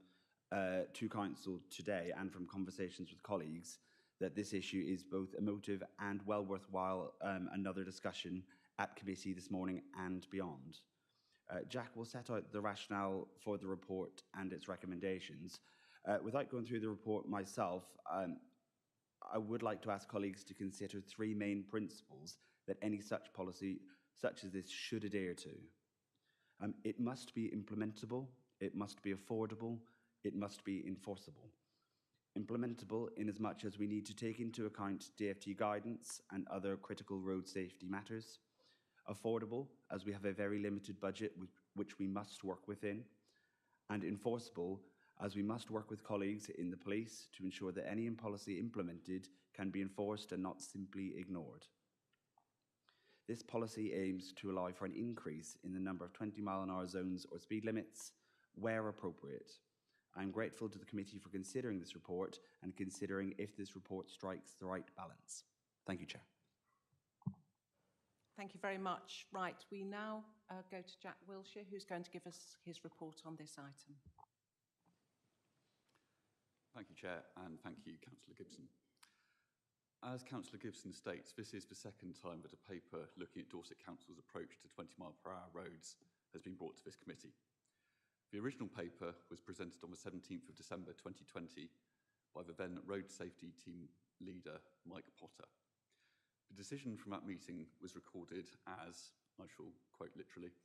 to Council today and from conversations with colleagues, that this issue is both emotive and well worthwhile another discussion at committee this morning and beyond. Jack will set out the rationale for the report and its recommendations. Without going through the report myself, I would like to ask colleagues to consider 3 main principles that any such policy such as this should adhere to. It must be implementable, it must be affordable, it must be enforceable. Implementable in as much as we need to take into account DFT guidance and other critical road safety matters. Affordable, as we have a very limited budget which we must work within. And enforceable, as we must work with colleagues in the police to ensure that any policy implemented can be enforced and not simply ignored. This policy aims to allow for an increase in the number of 20-mile-an-hour zones or speed limits where appropriate. I am grateful to the committee for considering this report and considering if this report strikes the right balance. Thank you, Chair. Thank you very much. Right, we now go to Jack Wiltshire, who's going to give us his report on this item. Thank you, Chair, and thank you, Councillor Gibson. As Councillor Gibson states, this is the second time that a paper looking at Dorset Council's approach to 20-mile-per-hour roads has been brought to this committee. The original paper was presented on the 17th of December 2020 by the then Road Safety Team leader, Mike Potter. The decision from that meeting was recorded as, I shall quote literally,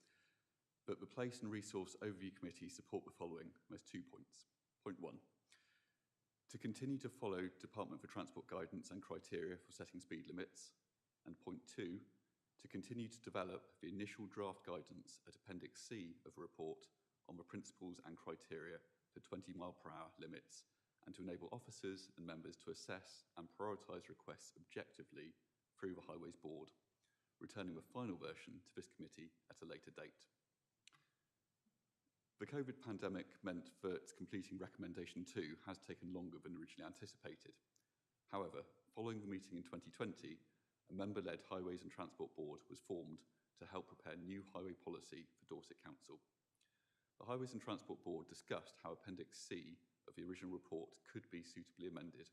that the Place and Resource Overview Committee support the following. There's 2 points. Point 1, to continue to follow Department for Transport guidance and criteria for setting speed limits. And point 2, to continue to develop the initial draft guidance at Appendix C of a report on the principles and criteria for 20-mile-per-hour limits, and to enable officers and members to assess and prioritise requests objectively through the Highways Board, returning the final version to this committee at a later date. The COVID pandemic meant that completing Recommendation 2 has taken longer than originally anticipated. However, following the meeting in 2020, a member-led Highways and Transport Board was formed to help prepare new highway policy for Dorset Council. The Highways and Transport Board discussed how Appendix C of the original report could be suitably amended.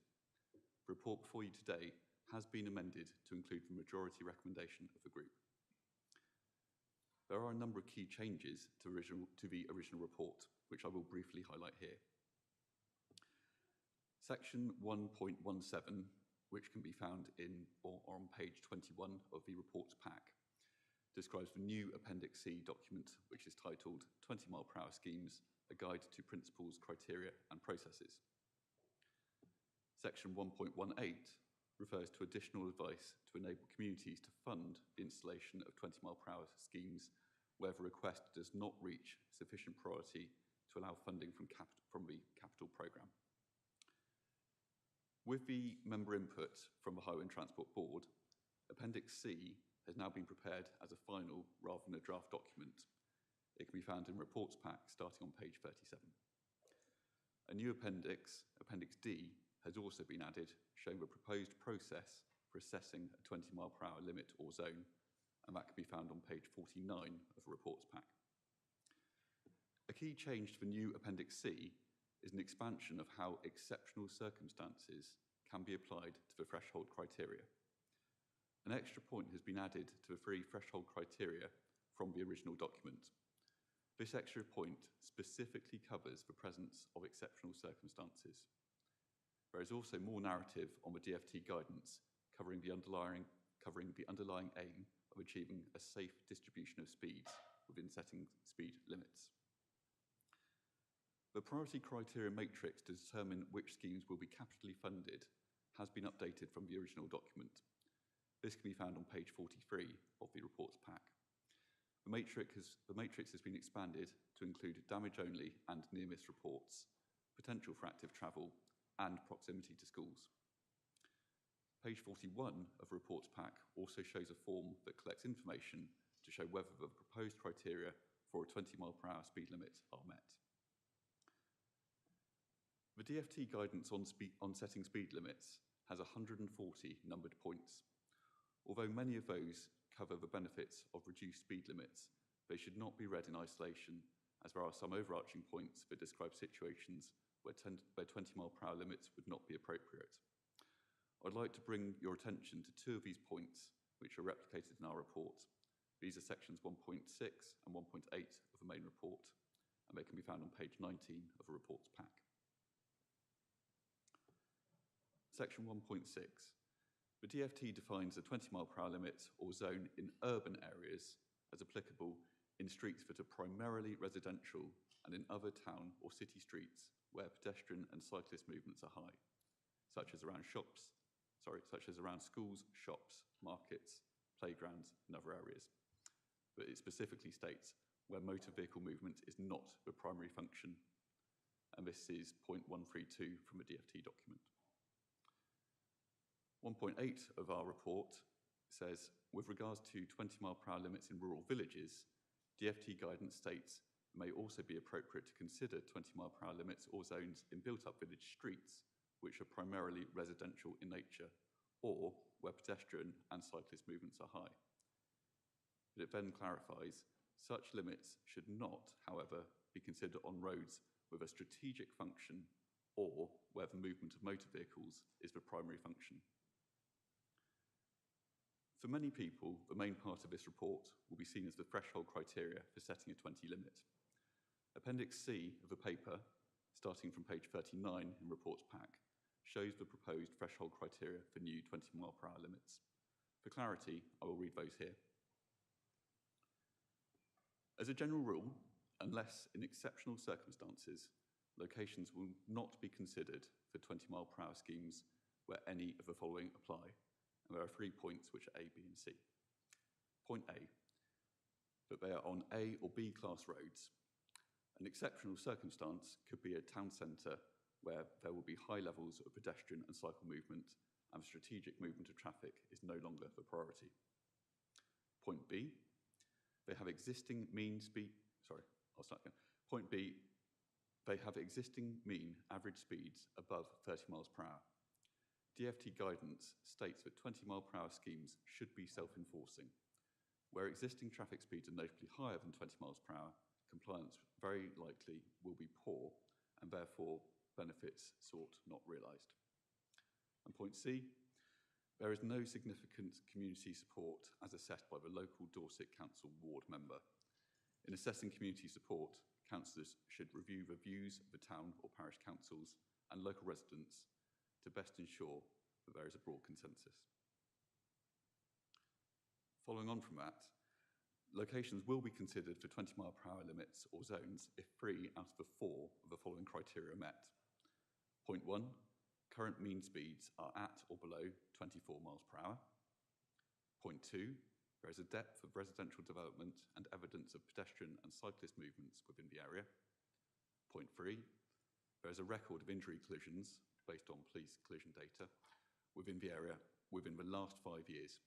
The report before you today has been amended to include the majority recommendation of the group. There are a number of key changes to the original report, which I will briefly highlight here. Section 1.17, which can be found in or on page 21 of the report's pack, describes the new Appendix C document, which is titled 20-mile-per-hour schemes, a guide to principles, criteria and processes. Section 1.18 refers to additional advice to enable communities to fund the installation of 20-mile-per-hour schemes where the request does not reach sufficient priority to allow funding from the capital programme. With the member input from the Highway and Transport Board, Appendix C has now been prepared as a final rather than a draft document. It can be found in reports pack starting on page 37. A new appendix, Appendix D, has also been added, showing the proposed process for assessing a 20-mile-per-hour limit or zone, and that can be found on page 49 of the reports pack. A key change to the new Appendix C is an expansion of how exceptional circumstances can be applied to the threshold criteria. An extra point has been added to the 3 threshold criteria from the original document. This extra point specifically covers the presence of exceptional circumstances. There is also more narrative on the DFT guidance covering the underlying aim of achieving a safe distribution of speeds within setting speed limits. The priority criteria matrix to determine which schemes will be capitally funded has been updated from the original document. This can be found on page 43 of the reports pack. The matrix has been expanded to include damage-only and near-miss reports, potential for active travel, and proximity to schools. Page 41 of the reports pack also shows a form that collects information to show whether the proposed criteria for a 20-mile-per-hour speed limit are met. The DFT guidance on setting speed limits has 140 numbered points. Although many of those cover the benefits of reduced speed limits, they should not be read in isolation, as there are some overarching points that describe situations where 20-mile-per-hour limits would not be appropriate. I'd like to bring your attention to 2 of these points, which are replicated in our report. These are sections 1.6 and 1.8 of the main report, and they can be found on page 19 of the reports pack. Section 1.6. The DFT defines a 20-mile-per-hour limit or zone in urban areas as applicable in streets that are primarily residential and in other town or city streets where pedestrian and cyclist movements are high, such as around schools, shops, markets, playgrounds, and other areas. But it specifically states where motor vehicle movement is not the primary function, and this is point 132 from the DFT document. 1.8 of our report says, with regards to 20-mile-per-hour limits in rural villages, DFT guidance states it may also be appropriate to consider 20-mile-per-hour limits or zones in built-up village streets, which are primarily residential in nature, or where pedestrian and cyclist movements are high. But it then clarifies, such limits should not, however, be considered on roads with a strategic function or where the movement of motor vehicles is the primary function. For many people, the main part of this report will be seen as the threshold criteria for setting a 20 limit. Appendix C of the paper, starting from page 39 in reports pack, shows the proposed threshold criteria for new 20-mile-per-hour limits. For clarity, I will read those here. As a general rule, unless in exceptional circumstances, locations will not be considered for 20-mile-per-hour schemes where any of the following apply. And there are 3 points which are A, B, and C. Point A, that they are on A or B class roads. An exceptional circumstance could be a town centre where there will be high levels of pedestrian and cycle movement and strategic movement of traffic is no longer the priority. Point B, they have existing mean speed, Point B, they have existing mean average speeds above 30 miles per hour. DFT guidance states that 20-mile-per-hour schemes should be self-enforcing. Where existing traffic speeds are notably higher than 20 miles per hour, compliance very likely will be poor and therefore benefits sought not realised. And point C, there is no significant community support as assessed by the local Dorset Council ward member. In assessing community support, councillors should review the views of the town or parish councils and local residents to best ensure that there is a broad consensus. Following on from that, locations will be considered for 20-mile-per-hour limits or zones if 3 out of the 4 of the following criteria are met. Point 1, current mean speeds are at or below 24 miles per hour. Point 2, there is a depth of residential development and evidence of pedestrian and cyclist movements within the area. Point 3, there is a record of injury collisions based on police collision data within the area within the last 5 years.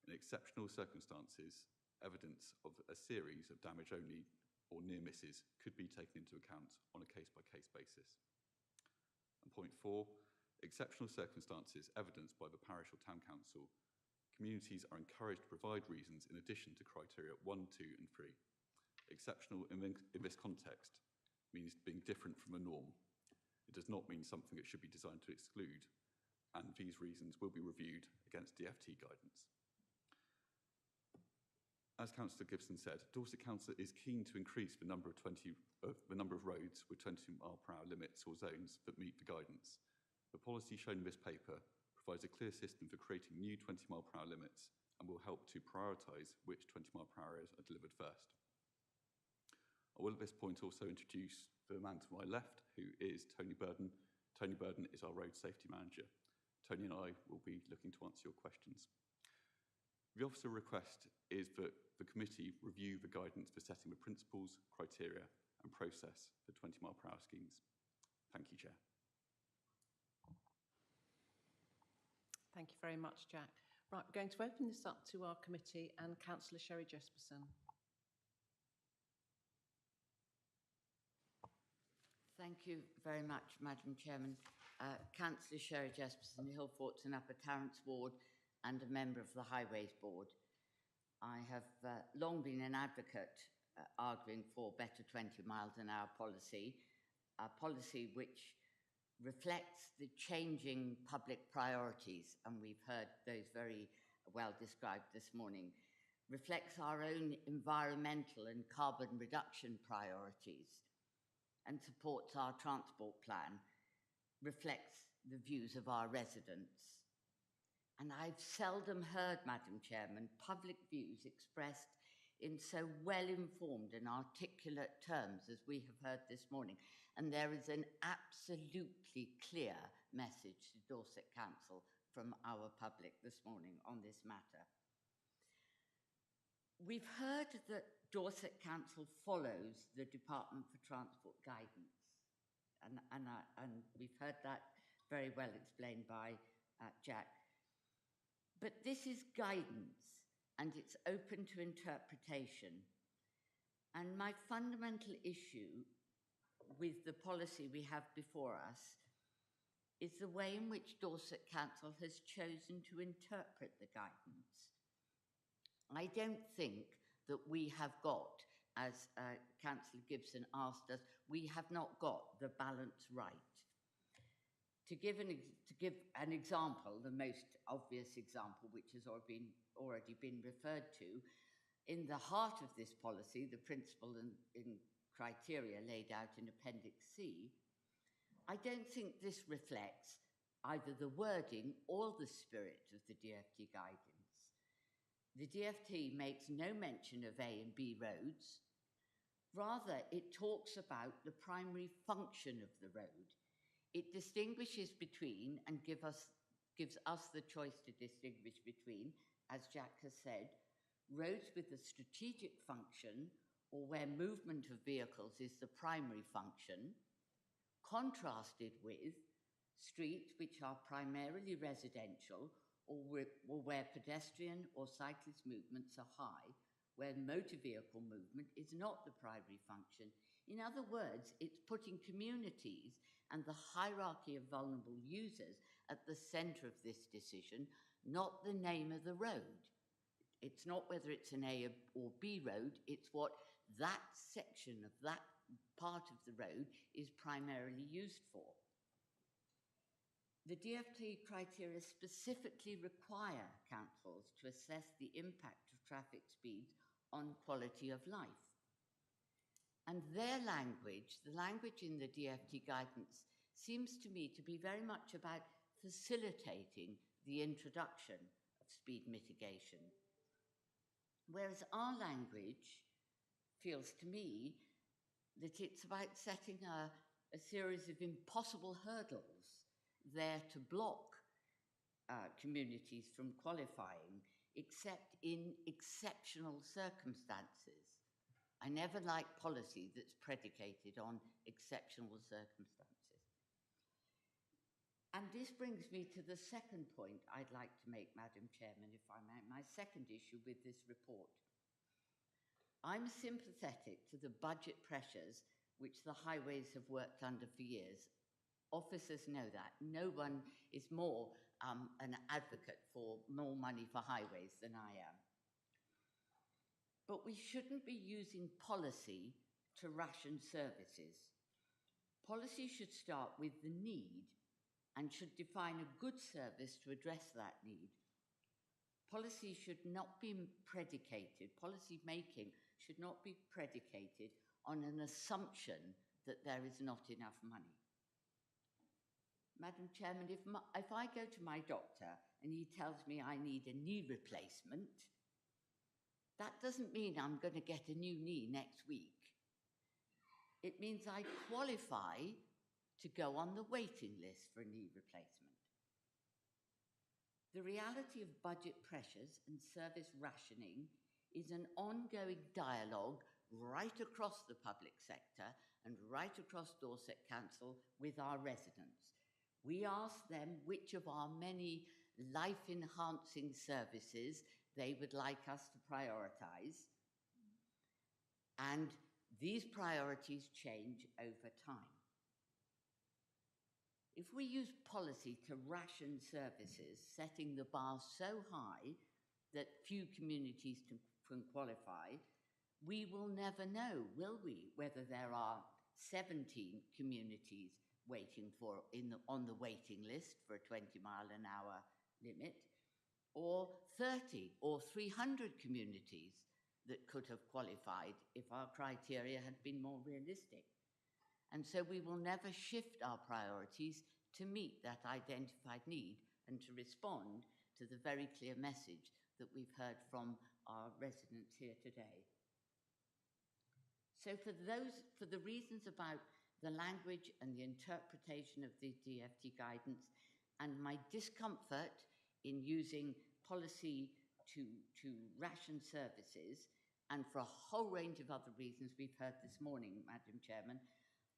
In exceptional circumstances, evidence of a series of damage-only or near misses could be taken into account on a case-by-case basis. And point 4, exceptional circumstances evidenced by the parish or town council, communities are encouraged to provide reasons in addition to criteria 1, 2 and 3. Exceptional in this context means being different from a norm. It does not mean something that should be designed to exclude, and these reasons will be reviewed against DFT guidance. As Councillor Gibson said, Dorset Council is keen to increase the number of roads with 20-mile-per-hour limits or zones that meet the guidance. The policy shown in this paper provides a clear system for creating new 20-mile-per-hour limits and will help to prioritise which 20-mile-per-hour areas are delivered first. I will at this point also introduce the man to my left, who is Tony Burden. Tony Burden is our Road Safety Manager. Tony and I will be looking to answer your questions. The officer request is that the committee review the guidance for setting the principles, criteria and process for 20-mile-per-hour schemes. Thank you, Chair. Thank you very much, Jack. Right, we're going to open this up to our committee and Councillor Sherry Jesperson. Thank you very much, Madam Chairman. Councillor Sherry Jesperson, Hillforts and Upper Tarrants Ward, and a member of the Highways Board. I have long been an advocate arguing for better 20 miles an hour policy, a policy which reflects the changing public priorities, and we've heard those very well described this morning, reflects our own environmental and carbon reduction priorities, and supports our transport plan, reflects the views of our residents. And I've seldom heard, Madam Chairman, public views expressed in so well-informed and articulate terms as we have heard this morning. And there is an absolutely clear message to Dorset Council from our public this morning on this matter. We've heard that Dorset Council follows the Department for Transport guidance. And we've heard that very well explained by Jack. But this is guidance, and it's open to interpretation. And my fundamental issue with the policy we have before us is the way in which Dorset Council has chosen to interpret the guidance. I don't think that we have got, as Councillor Gibson asked us, we have not got the balance right. To give an example, the most obvious example, which has already been referred to, in the heart of this policy, the principle and criteria laid out in Appendix C, I don't think this reflects either the wording or the spirit of the DFT guidance. The DFT makes no mention of A and B roads. Rather, it talks about the primary function of the road. It distinguishes between and gives us the choice to distinguish between, as Jack has said, roads with a strategic function or where movement of vehicles is the primary function, contrasted with streets which are primarily residential or where pedestrian or cyclist movements are high, where motor vehicle movement is not the primary function. In other words, it's putting communities and the hierarchy of vulnerable users at the centre of this decision, not the name of the road. It's not whether it's an A or B road, it's what that section of that part of the road is primarily used for. The DFT criteria specifically require councils to assess the impact of traffic speeds on quality of life. And their language, the language in the DFT guidance, seems to me to be very much about facilitating the introduction of speed mitigation. Whereas our language feels to me that it's about setting a series of impossible hurdles there to block communities from qualifying, except in exceptional circumstances. I never like policy that's predicated on exceptional circumstances. And this brings me to the second point I'd like to make, Madam Chairman, if I may, my second issue with this report. I'm sympathetic to the budget pressures which the highways have worked under for years. Officers know that. No one is more an advocate for more money for highways than I am. But we shouldn't be using policy to ration services. Policy should start with the need and should define a good service to address that need. policy should not be predicated, policy making should not be predicated on an assumption that there is not enough money. Madam Chairman, if I go to my doctor and he tells me I need a knee replacement, that doesn't mean I'm going to get a new knee next week. It means I qualify to go on the waiting list for a knee replacement. The reality of budget pressures and service rationing is an ongoing dialogue right across the public sector and right across Dorset Council with our residents. We ask them which of our many life-enhancing services they would like us to prioritise, and these priorities change over time. If we use policy to ration services, setting the bar so high that few communities can qualify, we will never know, will we, whether there are 17 communities waiting on the waiting list for a 20-mile-an-hour limit, or 30 or 300 communities that could have qualified if our criteria had been more realistic. And so we will never shift our priorities to meet that identified need and to respond to the very clear message that we've heard from our residents here today. So for the reasons about the language and the interpretation of the DFT guidance and my discomfort in using policy to ration services, and for a whole range of other reasons we've heard this morning, Madam Chairman,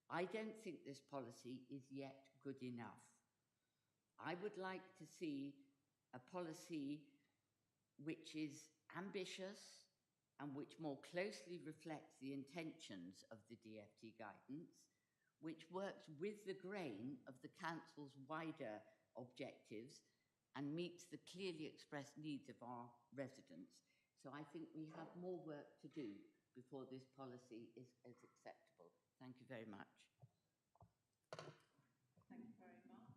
I don't think this policy is yet good enough. I would like to see a policy which is ambitious and which more closely reflects the intentions of the DFT guidance, which works with the grain of the Council's wider objectives and meets the clearly expressed needs of our residents. So I think we have more work to do before this policy is acceptable. Thank you very much. Thank you very much.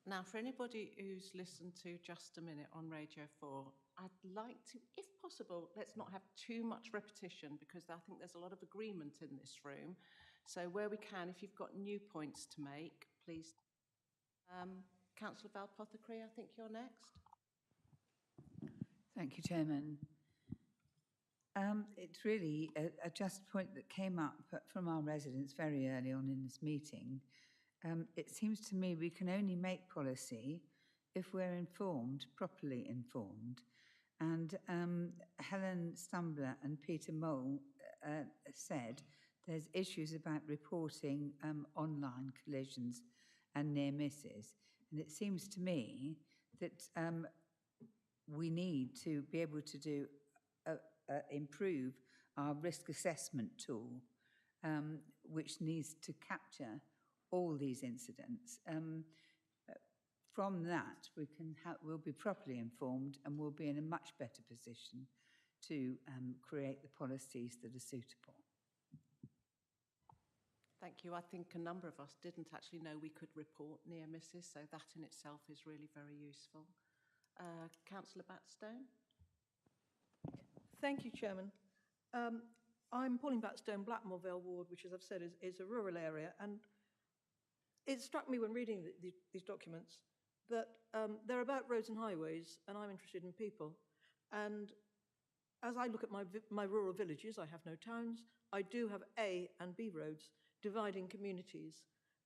Now, for anybody who's listened to Just a Minute on Radio 4, I'd like to, if possible, let's not have too much repetition, because I think there's a lot of agreement in this room. So where we can, if you've got new points to make, please. Councillor Valpothecary, I think you're next. Thank you, Chairman. It's really a just point that came up from our residents very early on in this meeting. It seems to me we can only make policy if we're informed, properly informed. And Helen Stumbler and Peter Mole said there's issues about reporting online collisions and near misses. And it seems to me that we need to be able to do improve our risk assessment tool, which needs to capture all these incidents. From that, we'll be properly informed and we'll be in a much better position to create the policies that are suitable. Thank you. I think a number of us didn't actually know we could report near misses, so that in itself is really very useful. Councillor Batstone. Thank you, Chairman. I'm Pauline Batstone, Blackmore Vale Ward, which, as I've said, is a rural area. And it struck me when reading these documents that they're about roads and highways, and I'm interested in people. And as I look at my rural villages, I have no towns, I do have A and B roads dividing communities.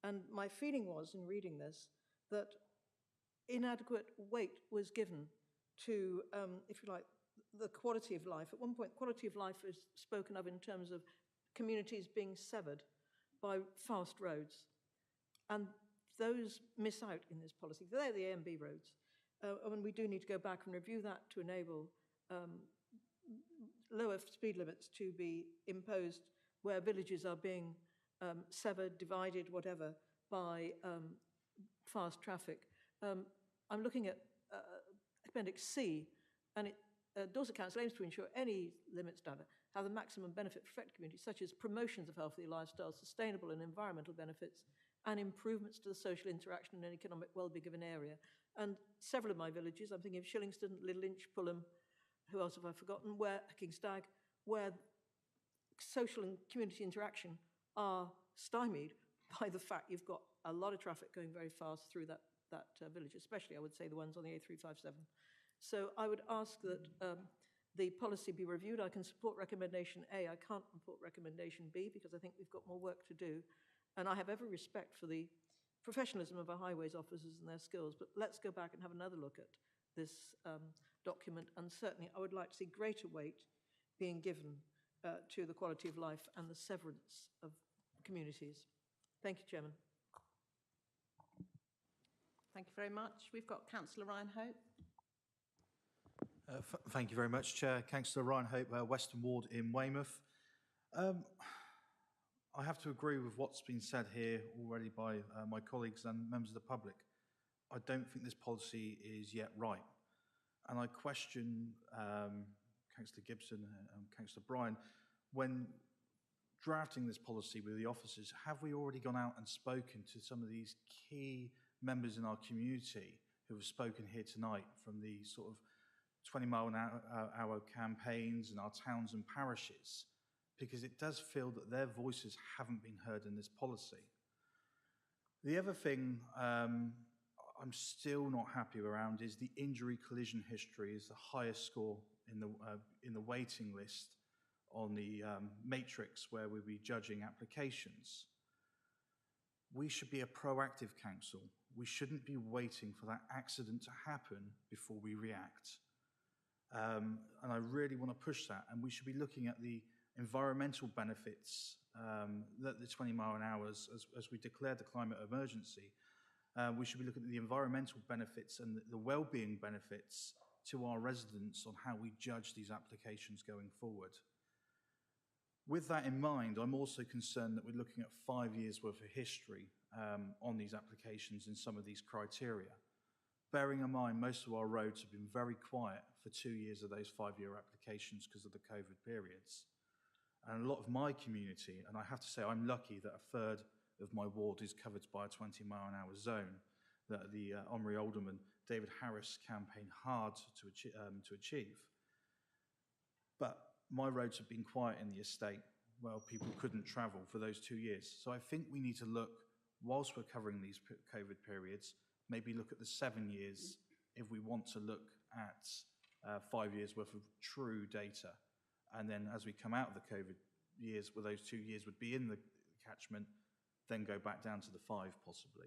And my feeling was, in reading this, that inadequate weight was given to, if you like, the quality of life. At one point, quality of life is spoken of in terms of communities being severed by fast roads. And those miss out in this policy. They're the A and B roads. And we do need to go back and review that to enable lower speed limits to be imposed where villages are being severed, divided, whatever, by fast traffic. I'm looking at Appendix C, and Dorset Council aims to ensure any limits have the maximum benefit for affected communities, such as promotions of healthy lifestyles, sustainable and environmental benefits, and improvements to the social interaction and economic well-being of an area. And several of my villages, I'm thinking of Shillingston, Little Inch, Pulham, who else have I forgotten, where Kingstag, where social and community interaction are stymied by the fact you've got a lot of traffic going very fast through that village, especially, I would say, the ones on the A357. So I would ask that the policy be reviewed. I can support recommendation A. I can't support recommendation B because I think we've got more work to do. And I have every respect for the professionalism of our highways officers and their skills, but let's go back and have another look at this document. And certainly I would like to see greater weight being given to the quality of life and the severance of communities. Thank you, Chairman. Thank you very much. We've got Councillor Ryan Hope. Thank you very much, Chair. Councillor Ryan Hope, Western Ward in Weymouth. I have to agree with what's been said here already by my colleagues and members of the public. I don't think this policy is yet right. And I question Councillor Gibson and Councillor Bryan, when drafting this policy with the officers, have we already gone out and spoken to some of these key members in our community who have spoken here tonight, from the sort of 20-mile-an-hour campaigns in our towns and parishes? Because it does feel that their voices haven't been heard in this policy. The other thing I'm still not happy around is the injury collision history is the highest score in the waiting list on the matrix where we'll be judging applications. We should be a proactive council. We shouldn't be waiting for that accident to happen before we react. And I really want to push that. And we should be looking at the environmental benefits, that the 20 mile an hour, as we declared the climate emergency, we should be looking at the environmental benefits and the well-being benefits to our residents on how we judge these applications going forward. With that in mind, I'm also concerned that we're looking at 5 years worth of history on these applications in some of these criteria. Bearing in mind, most of our roads have been very quiet for 2 years of those 5-year applications because of the COVID periods. And a lot of my community, and I have to say I'm lucky that a third of my ward is covered by a 20 mile an hour zone that the Honorary Alderman David Harris campaigned hard to achieve. But my roads have been quiet in the estate. Well, people couldn't travel for those 2 years. So I think we need to look, whilst we're covering these COVID periods, maybe look at the 7 years if we want to look at 5 years worth of true data. And then as we come out of the COVID years, where those 2 years would be in the catchment, then go back down to the 5 possibly.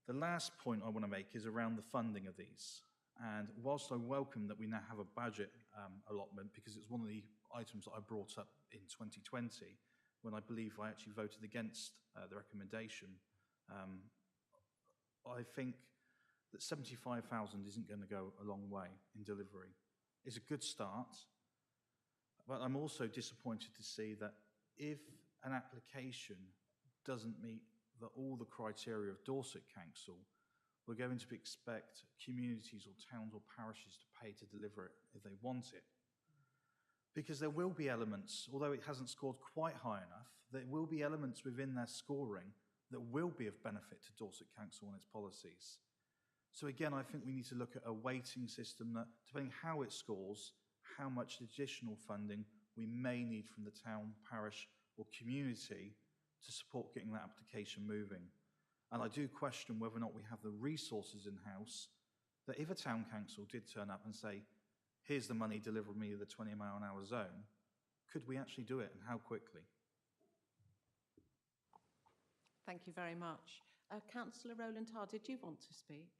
The last point I want to make is around the funding of these. And whilst I welcome that we now have a budget allotment, because it's one of the items that I brought up in 2020, when I believe I actually voted against the recommendation, I think that 75,000 isn't going to go a long way in delivery. It's a good start, but I'm also disappointed to see that if an application doesn't meet all the criteria of Dorset Council, we're going to expect communities or towns or parishes to pay to deliver it if they want it. Because there will be elements, although it hasn't scored quite high enough, there will be elements within their scoring that will be of benefit to Dorset Council and its policies. So again, I think we need to look at a weighting system that, depending how it scores, how much additional funding we may need from the town, parish or community to support getting that application moving. And I do question whether or not we have the resources in-house that if a town council did turn up and say, here's the money, deliver me the 20 mile an hour zone, could we actually do it and how quickly? Thank you very much. Councillor Rowland Tarr, did you want to speak?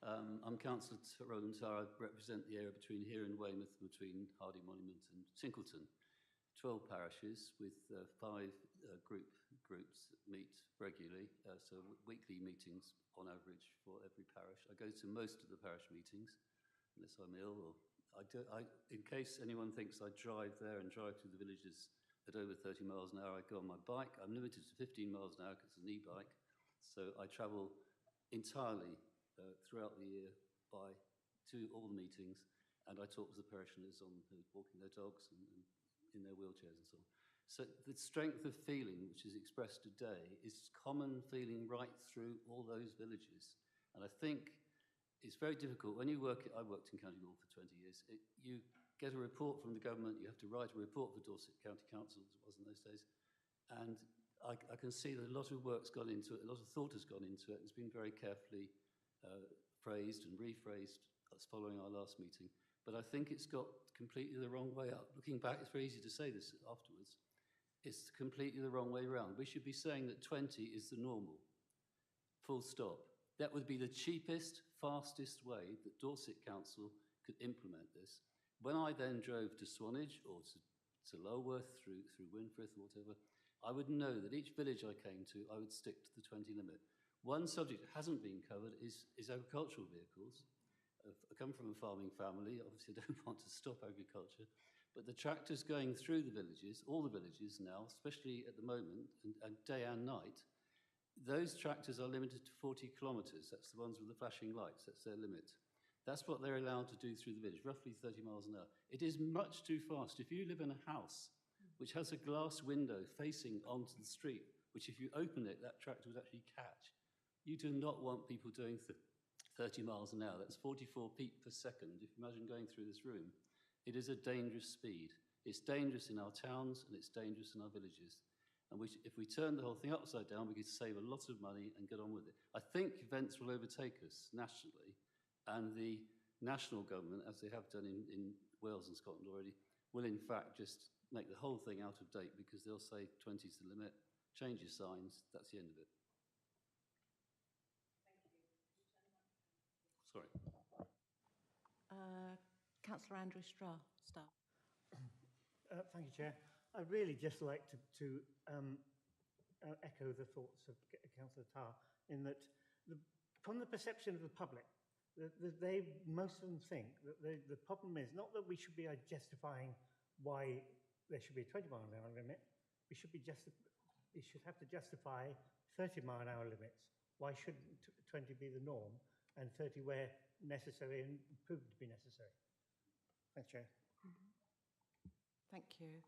I'm Councillor Rowland Tarr. I represent the area between here and Weymouth, between Hardy Monument and Tinkleton. 12 parishes with 5 groups that meet regularly, so weekly meetings on average for every parish. I go to most of the parish meetings, unless I'm ill. Or in case anyone thinks I drive there and drive through the villages at over 30 miles an hour, I go on my bike. I'm limited to 15 miles an hour because it's an e-bike. So I travel entirely throughout the year to all the meetings, and I talk to the parishioners on walking their dogs and in their wheelchairs and so on. So the strength of feeling which is expressed today is common feeling right through all those villages. And I think it's very difficult. When you work, I worked in County Law for 20 years, you get a report from the government, you have to write a report for Dorset County Council, as it was in those days, and I can see that a lot of work's gone into it, a lot of thought has gone into it. It's been very carefully phrased and rephrased following our last meeting. But I think it's got completely the wrong way up. Looking back, it's very easy to say this afterwards. It's completely the wrong way around. We should be saying that 20 is the normal, full stop. That would be the cheapest, fastest way that Dorset Council could implement this. When I then drove to Swanage or to Lulworth through Winfrith or whatever, I would know that each village I came to, I would stick to the 20 limit. One subject that hasn't been covered is agricultural vehicles. I come from a farming family, obviously I don't want to stop agriculture, but the tractors going through the villages, all the villages now, especially at the moment, and day and night, those tractors are limited to 40 kilometres. That's the ones with the flashing lights, that's their limit. That's what they're allowed to do through the village, roughly 30 miles an hour. It is much too fast. If you live in a house which has a glass window facing onto the street, which if you open it, that tractor would actually catch. You do not want people doing 30 miles an hour. That's 44 feet per second. If you imagine going through this room, it is a dangerous speed. It's dangerous in our towns and it's dangerous in our villages. And if we turn the whole thing upside down, we could save a lot of money and get on with it. I think events will overtake us nationally, and the national government, as they have done in Wales and Scotland already, will in fact just make the whole thing out of date because they'll say 20 is the limit, change your signs, that's the end of it. Sorry. Councillor Andrew Starr. Thank you, Chair. I'd really just like to echo the thoughts of Councillor Tarr in that from the perception of the public, most of them think that the problem is not that we should be justifying why there should be a 20-mile-an-hour limit. We should have to justify 30-mile-an-hour limits. Why shouldn't 20 be the norm and 30 where necessary and proven to be necessary? Thanks, Chair. Thank you.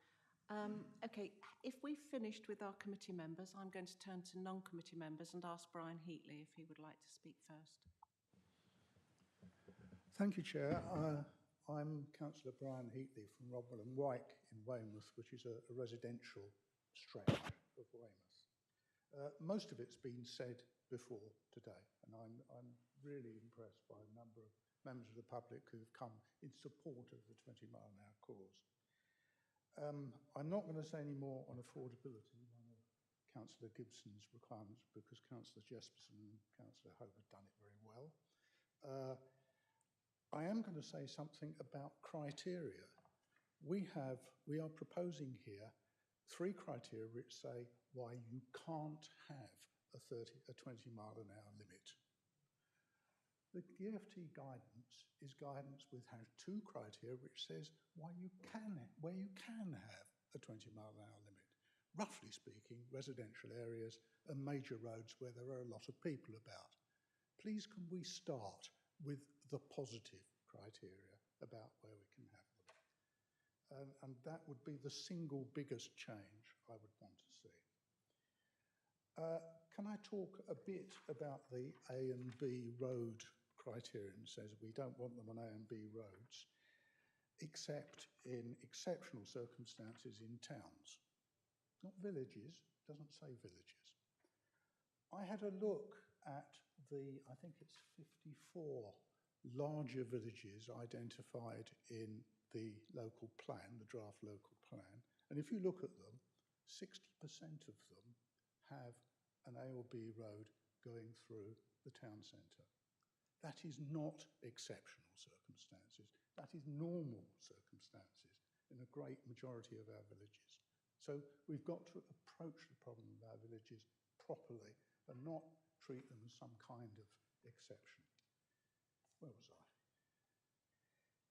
Okay, if we've finished with our committee members, I'm going to turn to non-committee members and ask Brian Heatley if he would like to speak first. Thank you, Chair. I'm Councillor Brian Heatley from Rodwell and Wyke in Weymouth, which is a residential stretch of Weymouth. Most of it's been said before today, and I'm really impressed by a number of members of the public who have come in support of the 20-mile-an-hour cause. I'm not going to say any more on affordability, one of Councillor Gibson's requirements, because Councillor Jesperson and Councillor Hope have done it very well. I am going to say something about criteria. We are proposing here 3 criteria which say why you can't have a 20-mile-an-hour limit. The DFT guidance is guidance which has 2 criteria which says where you can have a 20-mile-an-hour limit. Roughly speaking, residential areas and major roads where there are a lot of people about. Please can we start with the positive criteria about where we can have them? And that would be the single biggest change I would want to see. Can I talk a bit about the A and B road criterion? It says we don't want them on A and B roads, except in exceptional circumstances in towns. Not villages, doesn't say villages. I had a look at I think it's 54 larger villages identified in the local plan, the draft local plan. And if you look at them, 60% of them have an A or B road going through the town centre. That is not exceptional circumstances. That is normal circumstances in a great majority of our villages. So we've got to approach the problem of our villages properly and not treat them as some kind of exception. Where was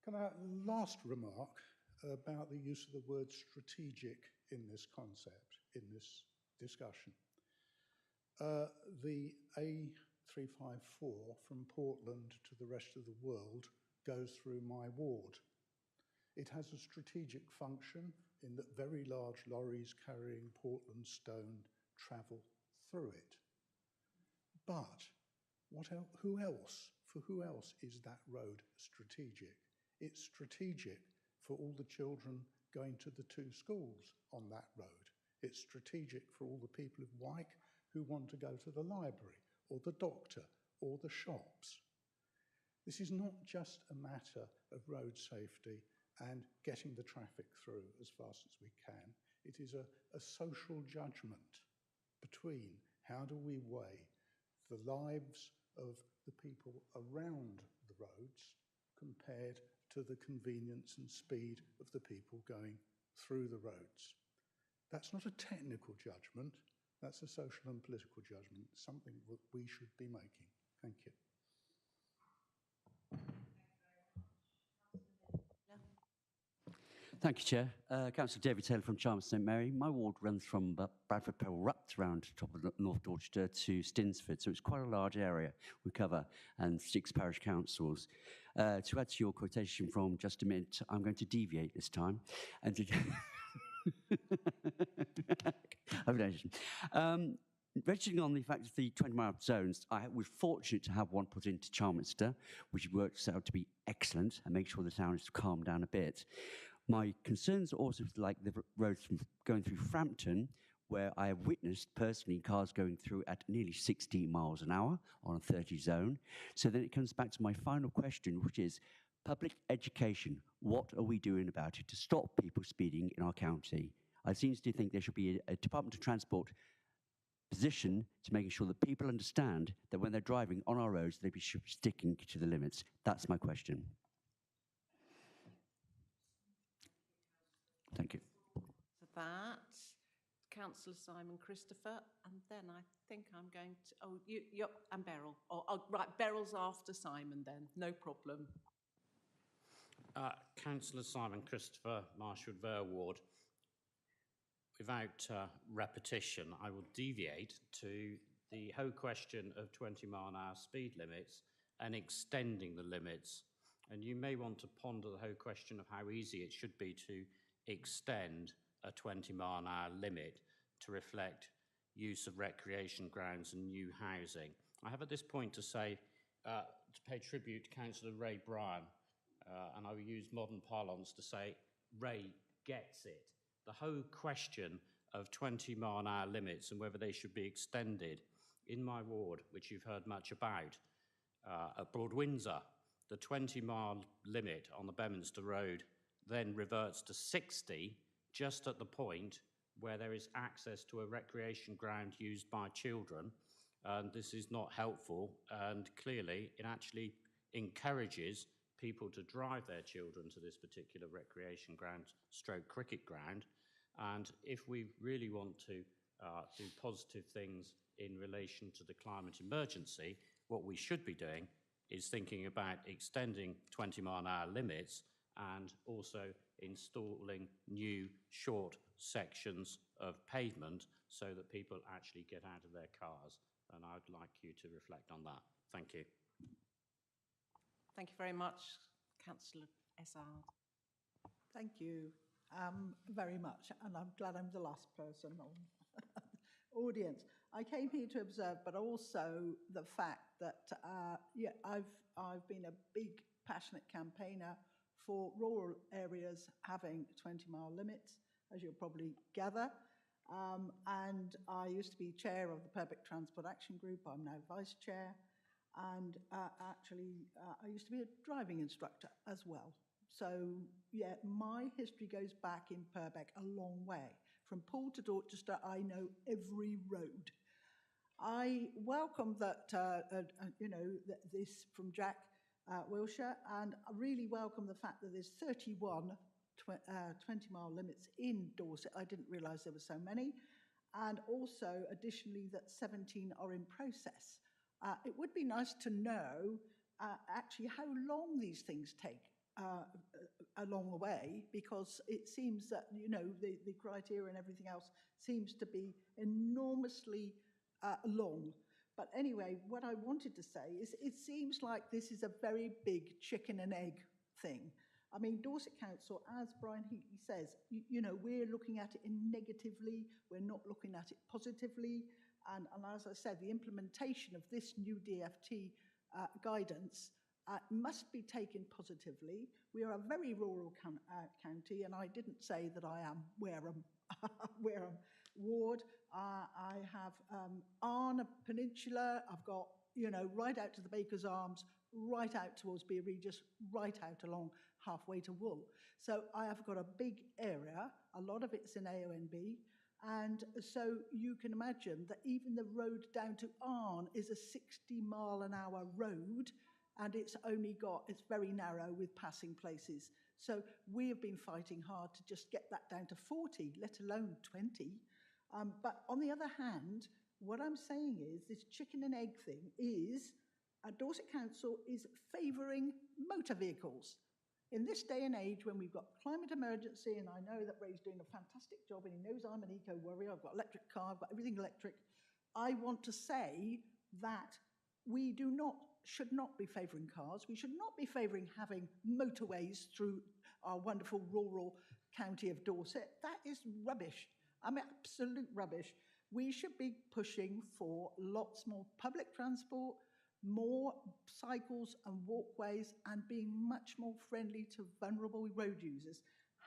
I? Last remark about the use of the word strategic in this concept, in this discussion. The A354 from Portland to the rest of the world goes through my ward. It has a strategic function in that very large lorries carrying Portland stone travel through it. But who else? For who else is that road strategic? It's strategic for all the children going to the 2 schools on that road. It's strategic for all the people of Wyke who want to go to the library or the doctor or the shops. This is not just a matter of road safety and getting the traffic through as fast as we can. It is a social judgment between how do we weigh the lives of the people around the roads compared to the convenience and speed of the people going through the roads. That's not a technical judgment, that's a social and political judgment, something that we should be making. Thank you. Thank you, Chair. Councillor David Taylor from Chalmers St Mary. My ward runs from Bradford Pebble Rupt around to top of North Dorchester to Stinsford, so it's quite a large area we cover, and 6 parish councils. To add to your quotation from just a minute, I'm going to deviate this time. And registering on the fact of the 20-mile zones, I was fortunate to have one put into Charminster, which works out to be excellent and make sure the town is calmed down a bit. My concerns are also like the roads from going through Frampton, where I have witnessed personally cars going through at nearly 60 miles an hour on a 30 zone. So then it comes back to my final question, which is public education. What are we doing about it to stop people speeding in our county? I seem to think there should be a Department of Transport position to making sure that people understand that when they're driving on our roads, they should be sticking to the limits. That's my question. Thank you. For that, Councillor Simon Christopher, and then I think I'm going to, and Beryl. Right, Beryl's after Simon then, no problem. Councillor Simon Christopher, Marshwood Vale Ward. Without repetition, I will deviate to the whole question of 20-mile-an-hour speed limits and extending the limits. And you may want to ponder the whole question of how easy it should be to extend a 20-mile-an-hour limit to reflect use of recreation grounds and new housing. I have at this point to say, to pay tribute to Councillor Ray Bryan, and I will use modern parlance to say, Ray gets it. The whole question of 20-mile-an-hour limits and whether they should be extended in my ward, which you've heard much about, at Broad Windsor, the 20-mile limit on the Bedminster Road then reverts to 60 just at the point where there is access to a recreation ground used by children. And this is not helpful, and clearly it actually encourages people to drive their children to this particular recreation ground, stroke cricket ground. And if we really want to do positive things in relation to the climate emergency, what we should be doing is thinking about extending 20-mile-an-hour limits and also installing new short sections of pavement so that people actually get out of their cars. And I'd like you to reflect on that. Thank you. Thank you very much, Councillor Essard. Thank you very much, and I'm glad I'm the last person on audience. I came here to observe, but also the fact that I've been a big, passionate campaigner for rural areas having 20-mile limits, as you'll probably gather. And I used to be chair of the Public Transport Action Group. I'm now vice chair. And I used to be a driving instructor as well. So, yeah, my history goes back in Purbeck a long way. From Poole to Dorchester, I know every road. I welcome that, this from Jack Wilshire, and I really welcome the fact that there's 31 20-mile limits in Dorset. I didn't realise there were so many. And also, additionally, that 17 are in process. It would be nice to know actually how long these things take along the way, because it seems that, the criteria and everything else seems to be enormously long. But anyway, what I wanted to say is it seems like this is a very big chicken and egg thing. I mean, Dorset Council, as Brian Heatley says, you know, we're looking at it negatively, we're not looking at it positively, and as I said, the implementation of this new DFT guidance must be taken positively. We are a very rural county, and I didn't say that I am Wareham ward. I have Arne Peninsula, I've got, you know, right out to the Baker's Arms, right out towards Bere Regis, right out along halfway to Wool. So I have got a big area, a lot of it's in AONB, and so you can imagine that even the road down to Arne is a 60-mile-an-hour road, and it's very narrow with passing places. So we have been fighting hard to just get that down to 40, let alone 20. But on the other hand, what I'm saying is this chicken and egg thing is Dorset Council is favouring motor vehicles. In this day and age when we've got climate emergency, and I know that Ray's doing a fantastic job and he knows I'm an eco-warrior, I've got electric car, I've got everything electric, I want to say that we should not be favouring cars. We should not be favouring having motorways through our wonderful rural county of Dorset. That is rubbish. I mean, absolute rubbish. We should be pushing for lots more public transport, more cycles and walkways, and being much more friendly to vulnerable road users.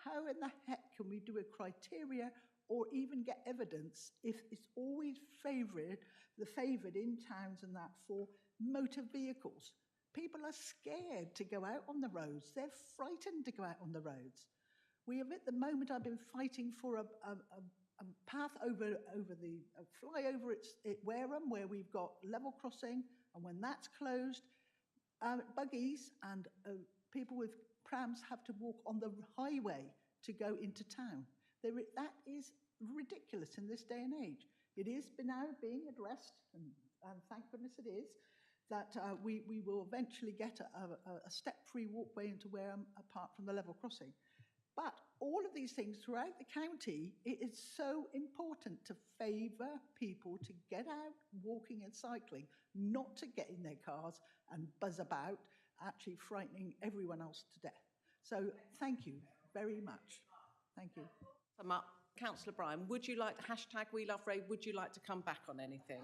How in the heck can we do a criteria or even get evidence if it's always favoured in towns and that for motor vehicles? People are scared to go out on the roads. They're frightened to go out on the roads. We have, at the moment, I've been fighting for a path over the flyover at Wareham, where we've got level crossing, and when that's closed, buggies and people with prams have to walk on the highway to go into town. That is ridiculous in this day and age. It is now being addressed, and thank goodness it is, that we will eventually get a step-free walkway into Wareham apart from the level crossing. But all of these things throughout the county, it is so important to favour people to get out walking and cycling, not to get in their cars and buzz about, actually frightening everyone else to death. So thank you very much. Thank you. Councillor Bryan, would you like, #WeLoveRay, would you like to come back on anything?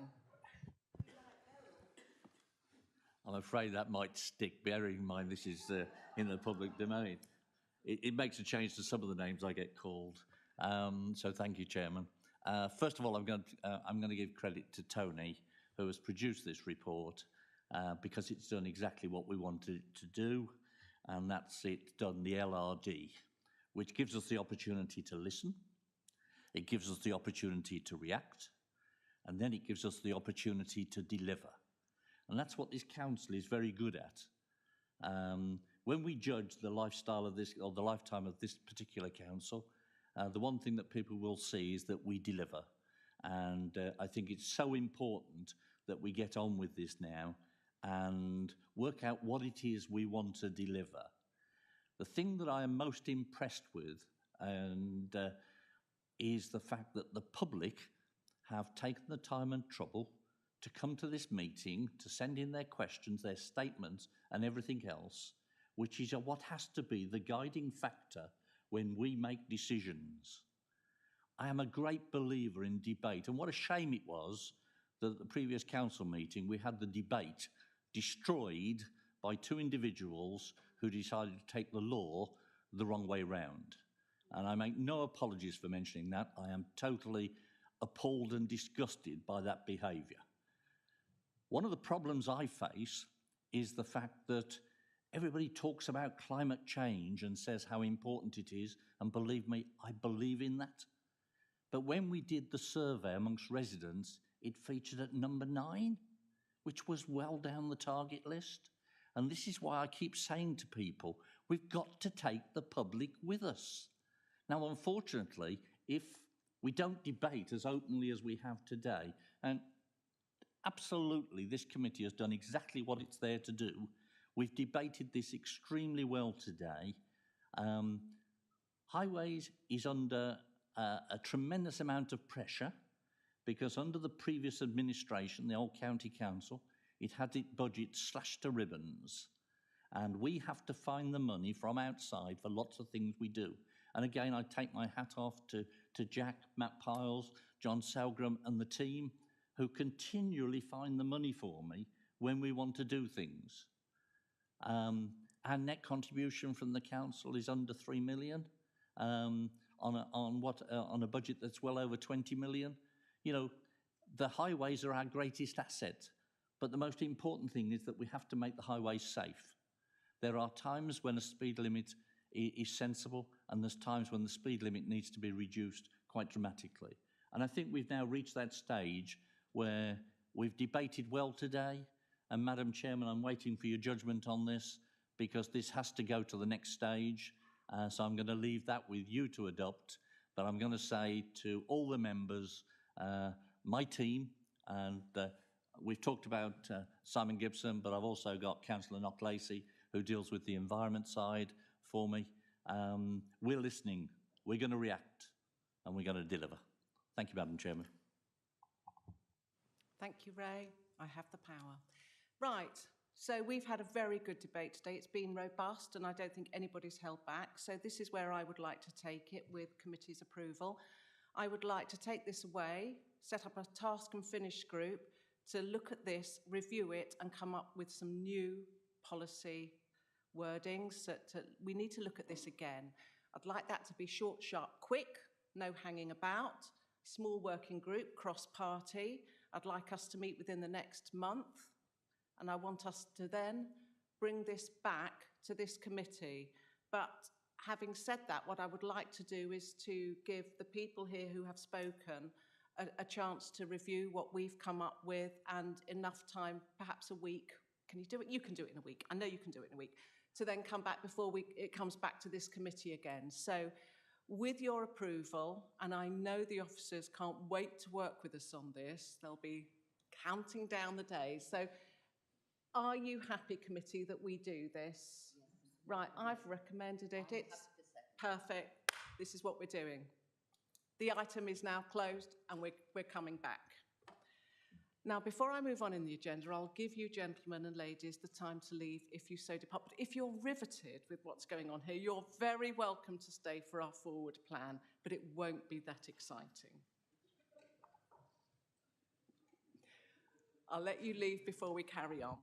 I'm afraid that might stick, bearing in mind this is in the public domain. It makes a change to some of the names I get called. So thank you, Chairman. First of all, I'm going to give credit to Tony, who has produced this report, because it's done exactly what we wanted it to do, and that's it's done the LRD, which gives us the opportunity to listen, it gives us the opportunity to react, and then it gives us the opportunity to deliver. And that's what this council is very good at. When we judge the lifestyle of this, or the lifetime of this particular council, the one thing that people will see is that we deliver. And I think it's so important that we get on with this now and work out what it is we want to deliver. The thing that I am most impressed with is the fact that the public have taken the time and trouble to come to this meeting, to send in their questions, their statements, and everything else, which is what has to be the guiding factor when we make decisions. I am a great believer in debate, and what a shame it was that at the previous council meeting we had the debate destroyed by two individuals who decided to take the law the wrong way round. And I make no apologies for mentioning that. I am totally appalled and disgusted by that behaviour. One of the problems I face is the fact that everybody talks about climate change and says how important it is, and believe me, I believe in that. But when we did the survey amongst residents, it featured at number 9, which was well down the target list. And this is why I keep saying to people, we've got to take the public with us. Now, unfortunately, if we don't debate as openly as we have today, and absolutely this committee has done exactly what it's there to do. We've debated this extremely well today. Highways is under a tremendous amount of pressure because under the previous administration, the old county council, it had its budget slashed to ribbons. And we have to find the money from outside for lots of things we do. And again, I take my hat off to Jack, Matt Piles, John Selgram and the team who continually find the money for me when we want to do things. Our net contribution from the council is under 3 million on a budget that's well over 20 million. You know, the highways are our greatest asset, but the most important thing is that we have to make the highways safe. There are times when a speed limit is sensible, and there's times when the speed limit needs to be reduced quite dramatically. And I think we've now reached that stage where we've debated well today, and Madam Chairman, I'm waiting for your judgment on this, because this has to go to the next stage. So I'm going to leave that with you to adopt, but I'm going to say to all the members, my team, and we've talked about Simon Gibson, but I've also got Councillor Knocklacey, who deals with the environment side for me. We're listening, we're going to react, and we're going to deliver. Thank you, Madam Chairman. Thank you, Ray. I have the power. Right, so we've had a very good debate today. It's been robust, and I don't think anybody's held back. So this is where I would like to take it with committee's approval. I would like to take this away, set up a task and finish group to look at this, review it, and come up with some new policy wordings. We need to look at this again. I'd like that to be short, sharp, quick, no hanging about, small working group, cross-party. I'd like us to meet within the next month, and I want us to then bring this back to this committee. But having said that, what I would like to do is to give the people here who have spoken a chance to review what we've come up with, and enough time, perhaps a week. Can you do it? You can do it in a week. I know you can do it in a week. To then come back before it comes back to this committee again. So with your approval, and I know the officers can't wait to work with us on this, they'll be counting down the days. So are you happy, committee, that we do this? Yes. Right, I've recommended it. It's perfect. This is what we're doing. The item is now closed, and we're coming back. Now, before I move on in the agenda, I'll give you, gentlemen and ladies, the time to leave if you so depart. But if you're riveted with what's going on here, you're very welcome to stay for our forward plan, but it won't be that exciting. I'll let you leave before we carry on.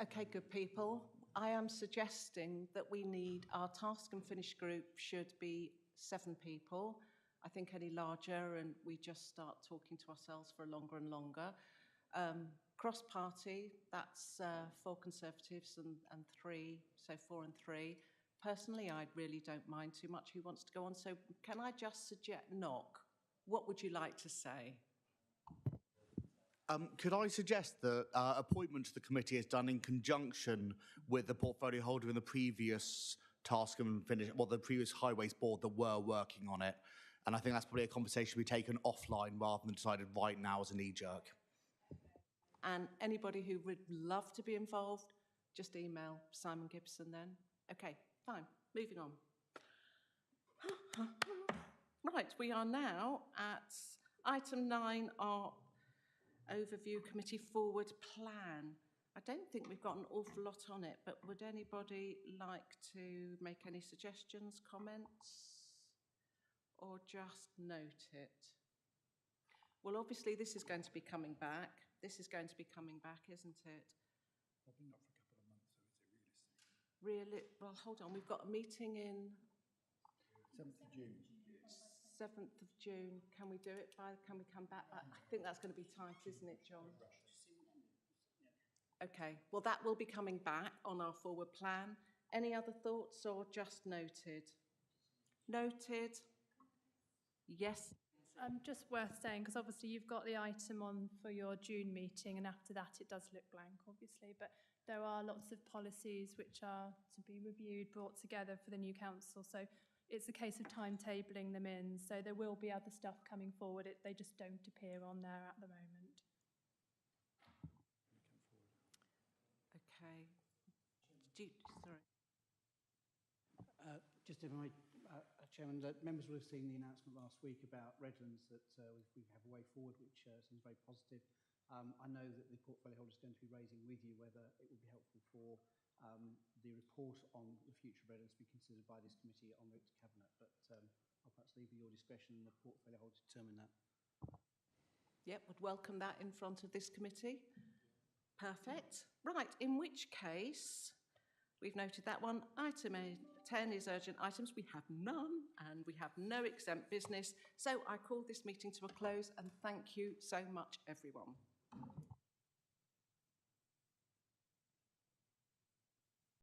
Okay, good people. I am suggesting that we need, our task and finish group should be 7 people. I think any larger and we just start talking to ourselves for longer and longer. Cross-party, that's 4 Conservatives and 3, so 4 and 3. Personally, I really don't mind too much who wants to go on. So can I just suggest, Knock, what would you like to say? Could I suggest that appointment to the committee is done in conjunction with the portfolio holder in the previous task and finish, well, the previous highways board that were working on it. And I think that's probably a conversation to be taken offline rather than decided right now as a knee-jerk. And anybody who would love to be involved, just email Simon Gibson then. Okay, fine, moving on. Right, we are now at item 9, our Overview Committee Forward Plan. I don't think we've got an awful lot on it, but would anybody like to make any suggestions, comments, or just note it? Well, obviously, this is going to be coming back. This is going to be coming back, isn't it? Probably not for a couple of months, though, is it realistic? Really? Well, hold on. We've got a meeting in 7th of June. 7th of June. Can we do it by, can we come back? I think that's going to be tight, isn't it, John? Okay, well, that will be coming back on our forward plan. Any other thoughts or just noted? Noted. Yes. Just worth saying, because obviously you've got the item on for your June meeting, and after that it does look blank, obviously, but there are lots of policies which are to be reviewed, brought together for the new council, so it's a case of timetabling them in, so there will be other stuff coming forward. They just don't appear on there at the moment. Okay. Sorry. Just if I, Chairman, members will have seen the announcement last week about Redlands that we have a way forward, which seems very positive. I know that the portfolio holder is going to be raising with you whether it would be helpful for the report on the future of Redlands to be considered by this committee on route to Cabinet, but I'll perhaps leave with your discretion and the portfolio holder to determine that. Yep, would welcome that in front of this committee. Perfect. Right, in which case, we've noted that one. Item 10 is urgent items. We have none, and we have no exempt business. So I call this meeting to a close, and thank you so much, everyone.